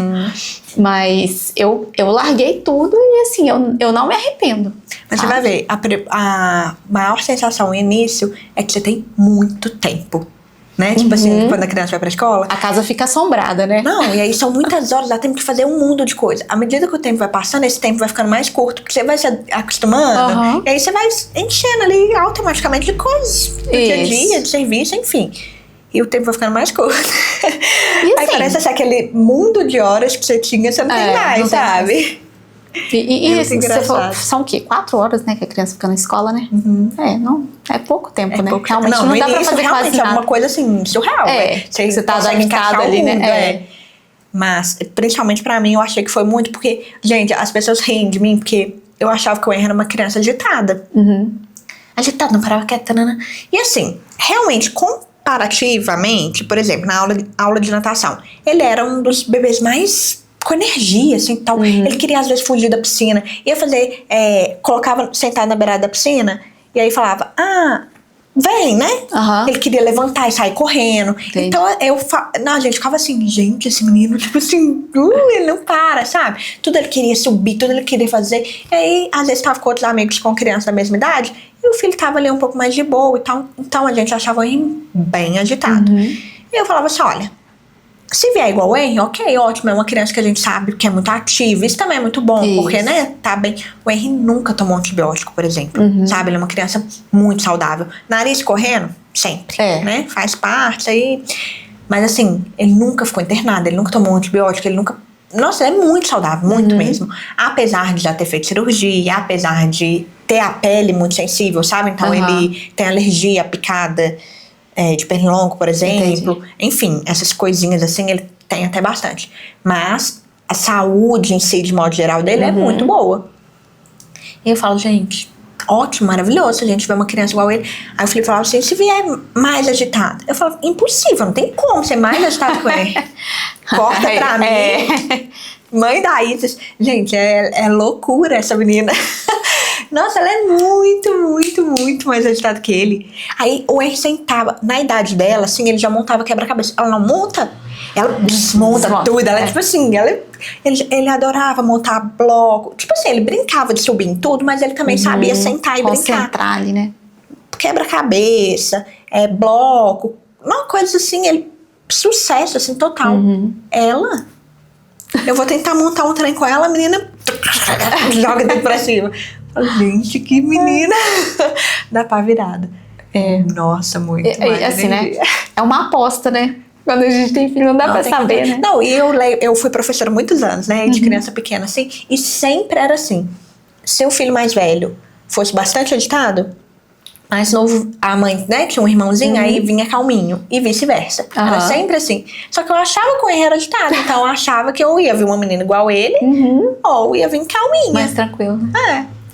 Mas eu larguei tudo e assim, eu não me arrependo. Mas você vai ver, a maior sensação no início é que você tem muito tempo. Né? Tipo assim, quando a criança vai pra escola. A casa fica assombrada, né? Não, e aí são muitas horas, dá tempo de fazer um mundo de coisa. À medida que o tempo vai passando, esse tempo vai ficando mais curto, porque você vai se acostumando, e aí você vai enchendo ali automaticamente de coisas do dia a dia, de serviço, enfim. E o tempo vai ficando mais curto. E aí parece assim, aquele mundo de horas que você tinha, você não tem mais, não sabe? Mais. E assim, são o quê? 4 horas, né? Que a criança fica na escola, né? Não, é pouco tempo, né? Pouco, realmente não dá pra fazer quase nada. É uma coisa assim, surreal. Você tá adaptada ali, né? Mas, principalmente pra mim, eu achei que foi muito porque, gente, as pessoas riem de mim porque eu achava que eu era uma criança agitada. Agitada, não parava quieta, E assim, realmente, comparativamente, por exemplo, na aula de natação, ele era um dos bebês mais com energia, assim, tal. Ele queria, às vezes, fugir da piscina. Ia fazer, colocava sentado na beirada da piscina, e aí falava, vem, né? Ele queria levantar e sair correndo. Entendi. Então, a gente ficava assim, gente, esse menino, tipo assim, ele não para, sabe? Tudo ele queria subir, tudo ele queria fazer. E aí, às vezes, tava com outros amigos com criança da mesma idade, e o filho tava ali um pouco mais de boa e tal. Então, a gente achava ele bem agitado. E eu falava assim, olha, Se vier igual o Henry, ok, ótimo. É uma criança que a gente sabe que é muito ativa. Isso também é muito bom, porque, né, tá bem. O Henry nunca tomou antibiótico, por exemplo. Sabe? Ele é uma criança muito saudável. Nariz correndo, sempre. Né? Faz parte aí. Mas assim, ele nunca ficou internado, ele nunca tomou antibiótico, ele nunca. Nossa, ele é muito saudável, muito mesmo. Apesar de já ter feito cirurgia, apesar de ter a pele muito sensível, sabe? Então ele tem alergia à picada. De pernilongo, por exemplo. Entendi. Enfim, essas coisinhas assim, ele tem até bastante. Mas a saúde em si, de modo geral, dele é muito boa. E eu falo, gente, ótimo, maravilhoso se a gente tiver uma criança igual ele. Aí o Felipe falava assim, se vier mais agitado. Eu falo, impossível, não tem como ser mais agitado que ele. Corta pra mim. Mãe da Isis. Gente, é loucura essa menina. Nossa, ela é muito mais agitada que ele. Aí o Henry sentava, na idade dela, assim, ele já montava quebra-cabeça. Ela não monta, ela desmonta tudo. Ela é tipo assim, ele adorava montar bloco. Tipo assim, ele brincava de subir em tudo, mas ele também sabia sentar e brincar. Concentrar ali, né? Quebra-cabeça, bloco, uma coisa assim, sucesso, assim, total. Ela... Eu vou tentar montar um trem com ela, a menina joga dentro pra cima. Gente, que menina! Dá pra virada. Nossa, muito mais assim, né? É uma aposta, né? Quando a gente tem filho, não dá pra saber, né? Não, e eu fui professora há muitos anos, né? De criança pequena, assim. E sempre era assim. Se o filho mais velho fosse bastante agitado, mais novo, a mãe, né, tinha um irmãozinho, aí vinha calminho, e vice-versa. Era sempre assim. Só que eu achava que o Henry era agitado, então eu achava que eu ia ver uma menina igual ele, ou ia vir calminha. Mais tranquilo.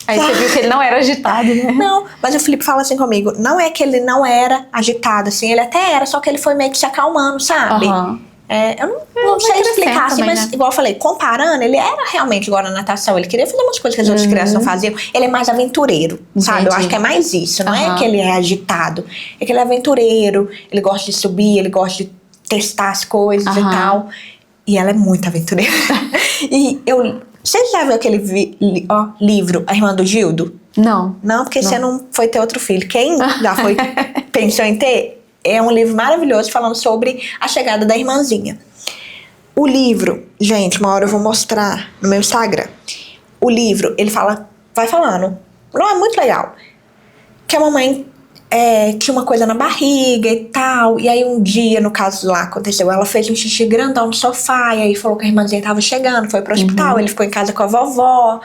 Aí você viu que ele não era agitado, né? Não, mas o Felipe fala assim comigo, não é que ele não era agitado, assim, ele até era, só que ele foi meio que se acalmando, sabe? Eu não sei explicar assim, também, mas né? Igual eu falei, comparando, ele era realmente igual na natação, ele queria fazer umas coisas que as outras crianças não faziam. Ele é mais aventureiro, sabe? Eu acho que é mais isso, não é que ele é agitado, é que ele é aventureiro, ele gosta de subir, ele gosta de testar as coisas e tal. E ela é muito aventureira. E você já viu aquele livro, A Irmã do Gildo? Não. Não, porque você não foi ter outro filho. Quem já foi, pensou em ter... É um livro maravilhoso falando sobre a chegada da irmãzinha. O livro, gente, uma hora eu vou mostrar no meu Instagram. O livro, ele vai falando. Não, é muito legal. Que a mamãe tinha uma coisa na barriga e tal. E aí um dia, no caso lá, aconteceu. Ela fez um xixi grandão no sofá. E aí falou que a irmãzinha tava chegando. Foi pro hospital. Ele ficou em casa com a vovó.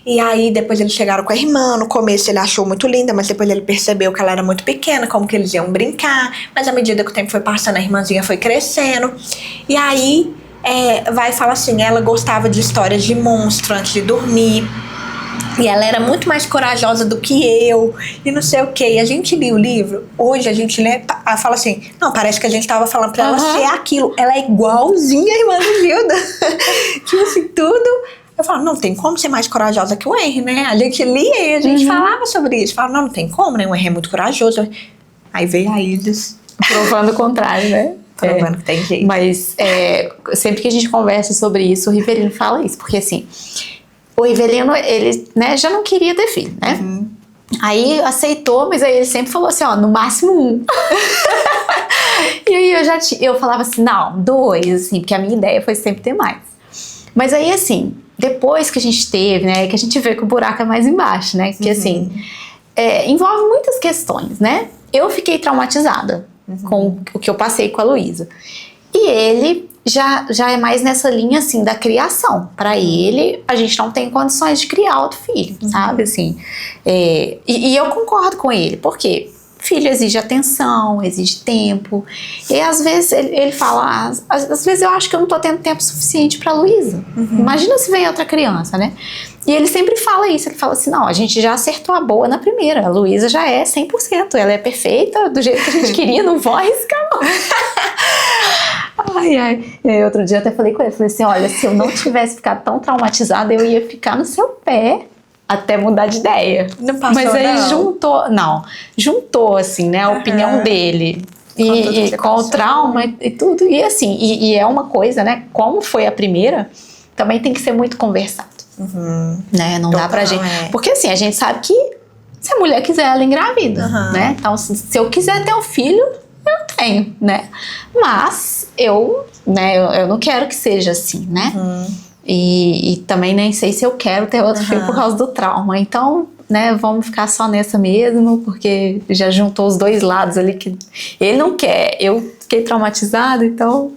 E aí depois eles chegaram com a irmã. No começo ele achou muito linda, mas depois ele percebeu que ela era muito pequena, como que eles iam brincar. Mas à medida que o tempo foi passando, a irmãzinha foi crescendo. E aí vai falar assim, ela gostava de histórias de monstro antes de dormir. E ela era muito mais corajosa do que eu. E não sei o quê. E a gente lia o livro. Hoje a gente lê. Ela fala assim, não, parece que a gente tava falando pra ela ser aquilo. Ela é igualzinha a irmã do Gilda. Tipo assim, tudo. Eu falo, não tem como ser mais corajosa que o Henry, né? A gente lia e a gente falava sobre isso. Fala, não tem como, né? O Henry é muito corajoso. Aí veio a Isis. Provando o contrário, né? Provando que tem jeito. Mas sempre que a gente conversa sobre isso, o Rivelino fala isso. Porque assim, o Rivelino, ele, né, já não queria ter filho, né? Aí aceitou, mas aí ele sempre falou assim, ó, no máximo 1. E aí eu falava assim, não, 2, assim, porque a minha ideia foi sempre ter mais. Mas aí, assim, depois que a gente teve, né, que a gente vê que o buraco é mais embaixo, né? Que, assim, envolve muitas questões, né? Eu fiquei traumatizada com o que eu passei com a Luísa. E ele já é mais nessa linha, assim, da criação. Pra ele, a gente não tem condições de criar outro filho, sabe? Assim, e eu concordo com ele, porque filho exige atenção, exige tempo. E às vezes ele fala, às vezes eu acho que eu não tô tendo tempo suficiente pra Luísa. Imagina se vem outra criança, né? E ele sempre fala isso, ele fala assim, não, a gente já acertou a boa na primeira, a Luísa já é 100%, ela é perfeita, do jeito que a gente queria, não vou arriscar não. Ai. E aí, outro dia eu até falei com ele, falei assim, olha, se eu não tivesse ficado tão traumatizada, eu ia ficar no seu pé até mudar de ideia. Não passou, mas aí juntou assim, né, a opinião dele e com o trauma e tudo, e assim, e é uma coisa, né, como foi a primeira, também tem que ser muito conversado, né, não dá pra gente, porque assim, a gente sabe que se a mulher quiser, ela engravida, né, então se eu quiser ter um filho, eu tenho, né, mas eu não quero que seja assim, né? E também nem sei se eu quero ter outro filho por causa do trauma. Então, né, vamos ficar só nessa mesmo, porque já juntou os dois lados ali que ele não quer, eu fiquei traumatizada, então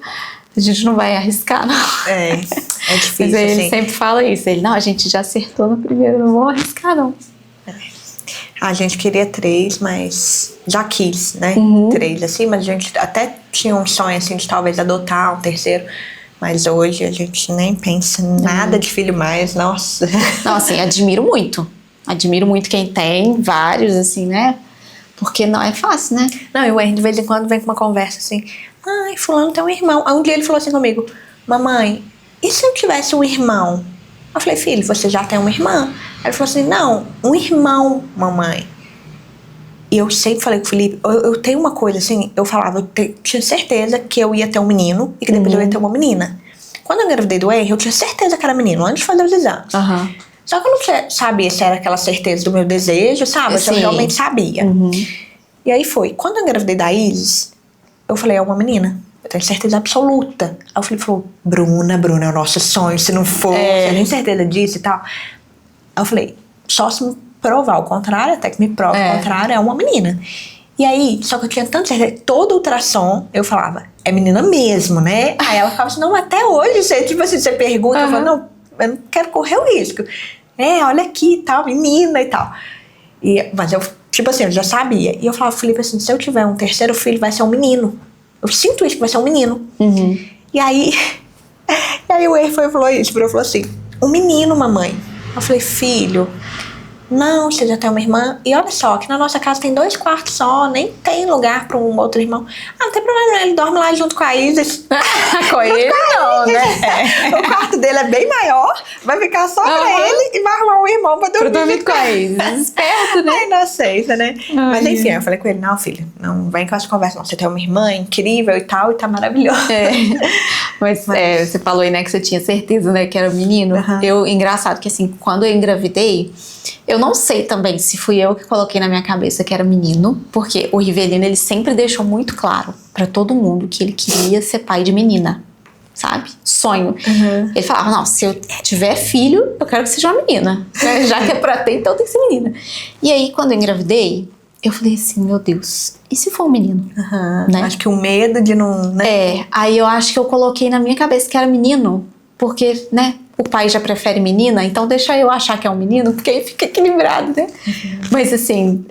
a gente não vai arriscar, não. É difícil, Mas ele assim. sempre fala isso, não, a gente já acertou no primeiro, não vamos arriscar, não. A gente queria 3, mas já quis, né? 3, assim, mas a gente até tinha um sonho, assim, de talvez adotar um terceiro. Mas hoje a gente nem pensa em nada de filho mais, nossa. Não, assim, admiro muito quem tem, vários, assim, né? Porque não é fácil, né? Não, e o Henry de vez em quando vem com uma conversa assim, ai, fulano tem um irmão. Aí um dia ele falou assim comigo, mamãe, e se eu tivesse um irmão? Eu falei, filho, você já tem uma irmã? Aí ele falou assim, não, um irmão, mamãe. E eu sempre falei com o Felipe, eu tenho uma coisa assim, eu falava, tinha certeza que eu ia ter um menino e que depois eu ia ter uma menina. Quando eu engravidei do Henry, eu tinha certeza que era menino, antes de fazer os exames. Só que eu não sabia se era aquela certeza do meu desejo, sabe? Eu realmente sabia. E aí foi. Quando eu engravidei da Isis, eu falei, é uma menina. Eu tenho certeza absoluta. Aí o Felipe falou, Bruna é o nosso sonho, se não for, você tem certeza disso e tal. Aí eu falei, só se me provar o contrário, até que me prova o contrário, é uma menina. E aí, só que eu tinha tanta certeza, todo ultrassom, eu falava, é menina mesmo, né? Aí ela falava assim, não, até hoje, você, tipo assim, você pergunta, eu falo, não, eu não quero correr o risco. Olha aqui e tal, menina e tal. Mas eu, tipo assim, eu já sabia. E eu falava, Felipe, assim, se eu tiver um terceiro filho, vai ser um menino. Eu sinto isso, que vai ser um menino. E aí o Henry falou isso, ele falou assim, um menino, mamãe. Eu falei, filho, não, você já tem uma irmã. E olha só, que na nossa casa tem 2 quartos só, nem tem lugar para um outro irmão. Não tem problema, ele dorme lá junto com a Isis. Com ele não, né? O quarto dele é bem maior, vai ficar só pra ele e vai arrumar um irmão pra dormir com a Isis. Esperto, né? A inocência, né? Mas enfim, eu falei com ele, não, filho, não vem com essa conversa, não. Você tem uma irmã incrível e tal, e tá maravilhoso. Mas você falou aí, né, que você tinha certeza, né, que era menino. Engraçado que assim, quando eu engravidei, eu não sei também se fui eu que coloquei na minha cabeça que era menino, porque o Rivelino, ele sempre deixou muito claro pra todo mundo que ele queria ser pai de menina, sabe? Sonho. Ele falava, não, se eu tiver filho, eu quero que seja uma menina. Já que é pra ter, então tem que ser menina. E aí, quando eu engravidei, eu falei assim, meu Deus, e se for um menino? Né? Acho que o medo de não... Né? Aí eu acho que eu coloquei na minha cabeça que era menino, porque, né, o pai já prefere menina, então deixa eu achar que é um menino, porque aí fica equilibrado, né? Mas assim,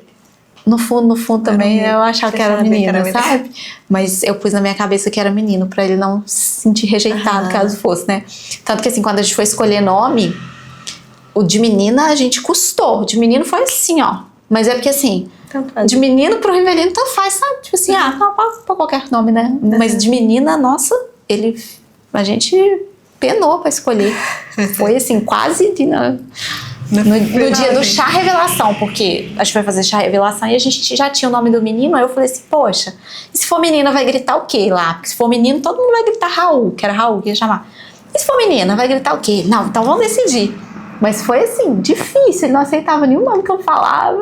no fundo também eu achava que era menina, sabe? Mas eu pus na minha cabeça que era menino, pra ele não se sentir rejeitado caso fosse, né? Tanto que assim, quando a gente foi escolher nome, o de menina a gente custou, o de menino foi assim, ó. Mas é porque assim, de menino pro Rivelino tá fácil, sabe? Tipo assim, pra qualquer nome, né? Mas de menina, nossa, a gente penou pra escolher. Foi assim, quase no dia do chá revelação, porque a gente vai fazer chá revelação e a gente já tinha o nome do menino, aí eu falei assim, poxa, e se for menina vai gritar o quê lá? Porque se for menino, todo mundo vai gritar Raul, que era Raul que ia chamar. E se for menina, vai gritar o quê? Não, então vamos decidir. Mas foi assim, difícil, ele não aceitava nenhum nome que eu falava.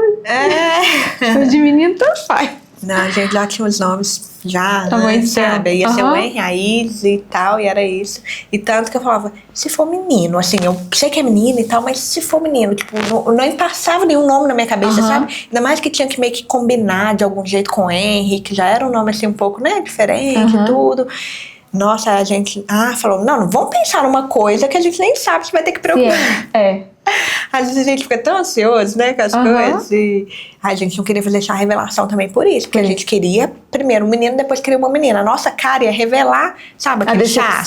Mas de menino tanto faz. Não, a gente já tinha os nomes já, Tá, né, sabe? Ia ser o Henry, a Isis e tal, e era isso. E tanto que eu falava, se for menino, assim, eu sei que é menino e tal, mas se for menino, tipo, não passava nenhum nome na minha cabeça, sabe? Ainda mais que tinha que meio que combinar de algum jeito com o Henry, que já era um nome assim um pouco, né, diferente e tudo. Nossa, a gente falou, não vamos pensar numa coisa que a gente nem sabe se vai ter que preocupar. Às vezes a gente fica tão ansioso, né, com as coisas. E a gente não queria fazer chá revelação também por isso. Porque a gente queria primeiro um menino, depois queria uma menina. A nossa cara ia revelar, sabe, aquele chá.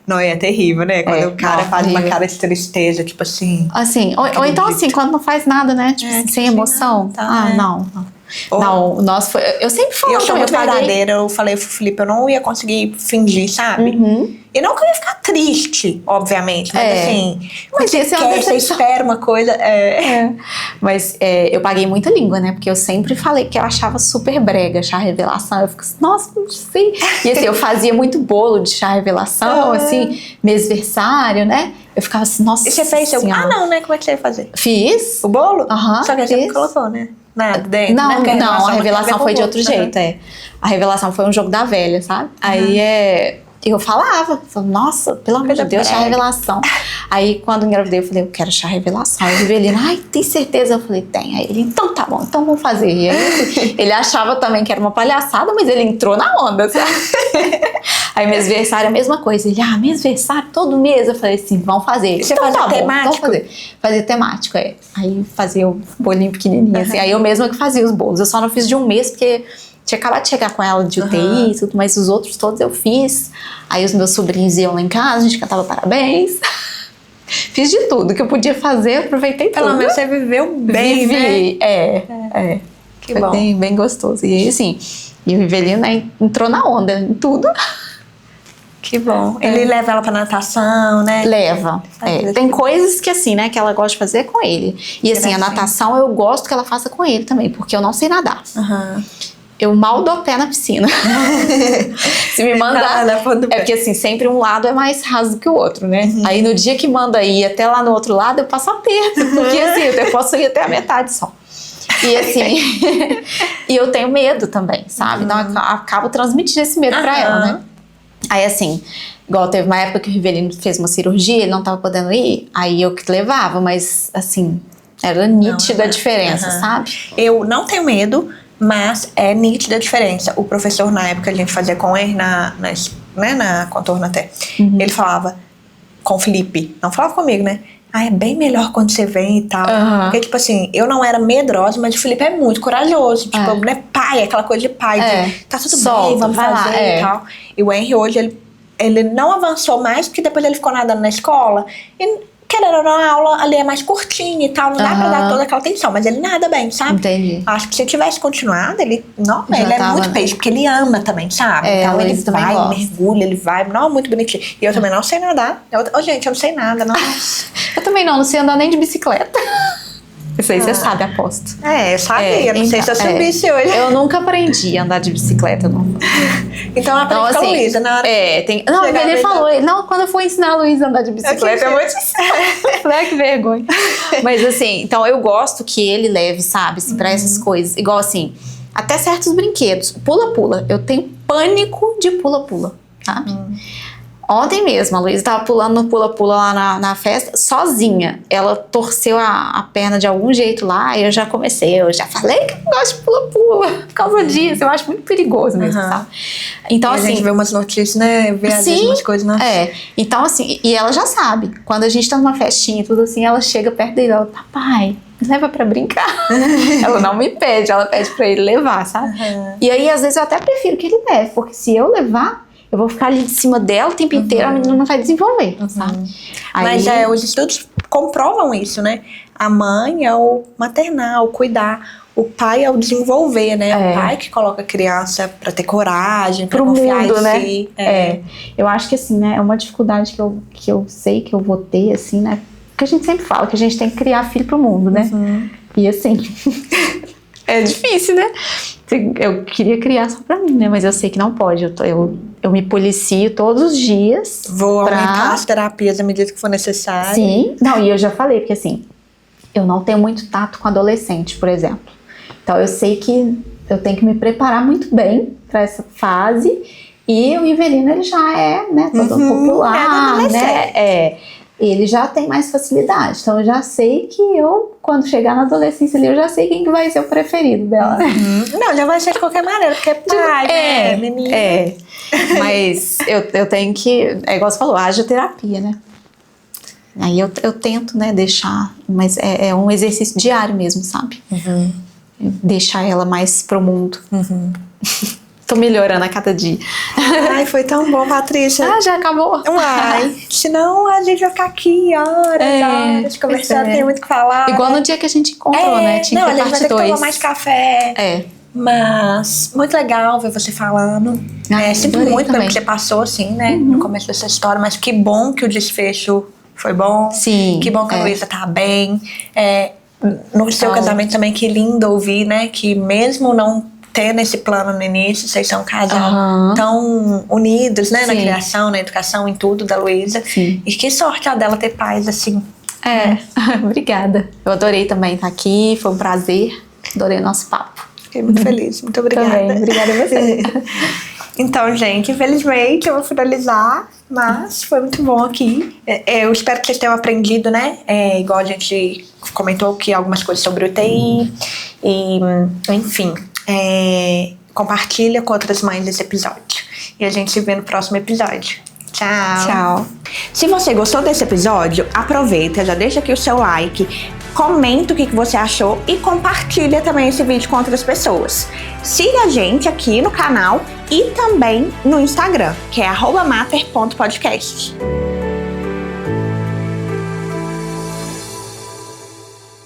Não, é terrível, né? Quando o cara faz uma cara de tristeza, tipo assim. Assim, ou então assim, quando não faz nada, né? Tipo assim, sem emoção. Não. Não, o nosso foi. Eu sempre falo. Eu sou muito verdadeira. Eu falei pro Felipe, eu não ia conseguir fingir, sabe? E não que eu ia ficar triste, obviamente. Mas assim, você espera uma coisa. Mas eu paguei muita língua, né? Porque eu sempre falei que eu achava super brega chá revelação. Eu fico assim, nossa, não sei. E assim, eu fazia muito bolo de chá revelação, assim, mêsversário, né? Eu ficava assim, nossa. E você fez seu. Não, né? Como é que você ia fazer? Fiz. O bolo? Aham. Só que você não colocou, né? nada dentro? Não, né? não, a tem revelação ver foi de com outro jeito, A revelação foi um jogo da velha, sabe? Aí eu falava, nossa, pelo amor de Deus, chá revelação. Aí quando engravidei, eu falei, eu quero chá revelação. Aí o Rivelino, ai, tem certeza? Eu falei, tem. Aí ele, então tá bom, então vamos fazer. E aí ele achava também que era uma palhaçada, mas ele entrou na onda, sabe? Aí mêsversário, a mesma coisa. Ele, mêsversário, todo mês. Eu falei assim, vamos fazer. Você então, fazia tá bom, temático? vamos fazer. Fazia temático, Aí fazia o bolinho pequenininho, assim. Aí eu mesma que fazia os bolos. Eu só não fiz de um mês, porque tinha acabado de chegar com ela de UTI e tudo, mas os outros todos eu fiz. Aí os meus sobrinhos iam lá em casa, a gente cantava parabéns. Fiz de tudo que eu podia fazer, aproveitei tudo. Pelo menos você viveu bem, Vivi, né? Que foi bom. bem gostoso. E aí, assim, e o Rivelino entrou na onda em tudo. Que bom. Ele leva ela pra natação, né? Leva. Tem coisas que assim, né, que ela gosta de fazer com ele. E assim, a natação eu gosto que ela faça com ele também, porque eu não sei nadar. Eu mal dou pé na piscina. Se me mandar... É porque assim, sempre um lado é mais raso do que o outro, né? Aí no dia que manda ir até lá no outro lado, eu passo aperto. Porque assim, eu posso ir até a metade só. E assim... e eu tenho medo também, sabe? Então eu acabo transmitindo esse medo pra ela, né? Aí assim... Igual teve uma época que o Rivelino fez uma cirurgia, ele não tava podendo ir. Aí eu que levava, mas assim... Era nítida a diferença, sabe? Eu não tenho medo... Mas é nítida a diferença. O professor, na época, a gente fazia com ele na Contorno até. Ele falava com o Felipe. Não falava comigo, né? É bem melhor quando você vem e tal. Porque, tipo assim, eu não era medrosa, mas o Felipe é muito corajoso. Tipo, né? Pai, aquela coisa de pai. De, tá tudo bem, vamos fazer e tal. E o Henry hoje, ele não avançou mais, porque depois ele ficou nadando na escola. E... querendo ou não, a aula ali é mais curtinha e tal, não dá pra dar toda aquela atenção, mas ele nada bem, sabe? Entendi. Acho que se tivesse continuado, ele é muito peixe, porque ele ama também, sabe? Então ele vai, mergulha, ele vai, não, muito bonitinho. E eu também não sei nadar. Gente, eu não sei nada, não. Eu também não sei andar nem de bicicleta. Isso aí você sabe, aposto. Eu sabia, não sei se eu subisse hoje. Eu nunca aprendi a andar de bicicleta, não. Então aprende com a Luísa, na hora. Não, ele falou, quando eu for ensinar a Luísa a andar de bicicleta, eu vou te ensinar. Que vergonha. Mas assim, então eu gosto que ele leve, sabe, assim, pra essas coisas. Igual assim, até certos brinquedos. Pula-pula. Eu tenho pânico de pula-pula, sabe? Ontem mesmo, a Luísa tava pulando no pula-pula lá na festa, sozinha. Ela torceu a perna de algum jeito lá, e eu já falei que eu não gosto de pula-pula por causa disso. Eu acho muito perigoso mesmo, sabe? Então, assim... a gente vê umas notícias, né? Vê às vezes umas coisas, Então, assim, e ela já sabe. Quando a gente tá numa festinha e tudo assim, ela chega perto dele e ela, papai, leva pra brincar. Ela não me pede, ela pede pra ele levar, sabe? E aí, às vezes, eu até prefiro que ele leve, porque se eu levar... eu vou ficar ali em cima dela o tempo inteiro, a menina não vai desenvolver, sabe? Mas os estudos comprovam isso, né? A mãe é o maternal, cuidar. O pai é o desenvolver, né? O pai que coloca a criança pra ter coragem, pra confiar mundo, em si. Eu acho que assim, né? É uma dificuldade que eu sei que eu vou ter, assim, né? Porque a gente sempre fala que a gente tem que criar filho pro mundo, né? E assim... é difícil, né? Eu queria criar só pra mim, né? Mas eu sei que não pode. Eu me policio todos os dias. Vou aumentar as terapias à medida que for necessário. Sim. Não, e eu já falei, porque assim, eu não tenho muito tato com adolescente, por exemplo. Então eu sei que eu tenho que me preparar muito bem pra essa fase. E o Rivelino, ele já é, né, todo popular, né? Ele já tem mais facilidade. Então eu já sei que quando chegar na adolescência ali, eu já sei quem que vai ser o preferido dela. Não, já vai ser de qualquer maneira, porque é pai, né, menina. Mas eu tenho que, igual você falou, haja terapia, né? Aí eu tento, né, deixar, mas é um exercício diário mesmo, sabe? Deixar ela mais pro mundo. Tô melhorando a cada dia. Ai, foi tão bom, Patrícia. Já acabou? Uai, senão a gente vai ficar aqui horas conversando, tem muito o que falar. Igual no dia que a gente encontrou, né? Tinha que ter a gente vai ter que tomar mais café. Mas, muito legal ver você falando. Sinto muito pelo que você passou, assim, né? No começo dessa história, mas que bom que o desfecho foi bom. Sim. Que bom que a Luísa tá bem. No seu casamento também, que lindo ouvir, né? Que mesmo não tendo esse plano no início, vocês são um casal tão unidos, né? Na criação, na educação, em tudo da Luísa. E que sorte a dela ter pais assim. Obrigada. Eu adorei também estar aqui, foi um prazer. Adorei o nosso papo. Fiquei muito feliz. Muito obrigada. Também, obrigada a você. Então, gente, infelizmente eu vou finalizar, mas foi muito bom aqui. Eu espero que vocês tenham aprendido, né? Igual a gente comentou que algumas coisas sobre UTI. E, enfim, compartilha com outras mães esse episódio. E a gente se vê no próximo episódio. Tchau. Tchau. Se você gostou desse episódio, aproveita, já deixa aqui o seu like, comenta o que você achou e compartilha também esse vídeo com outras pessoas. Siga a gente aqui no canal e também no Instagram, que é @mater.podcast.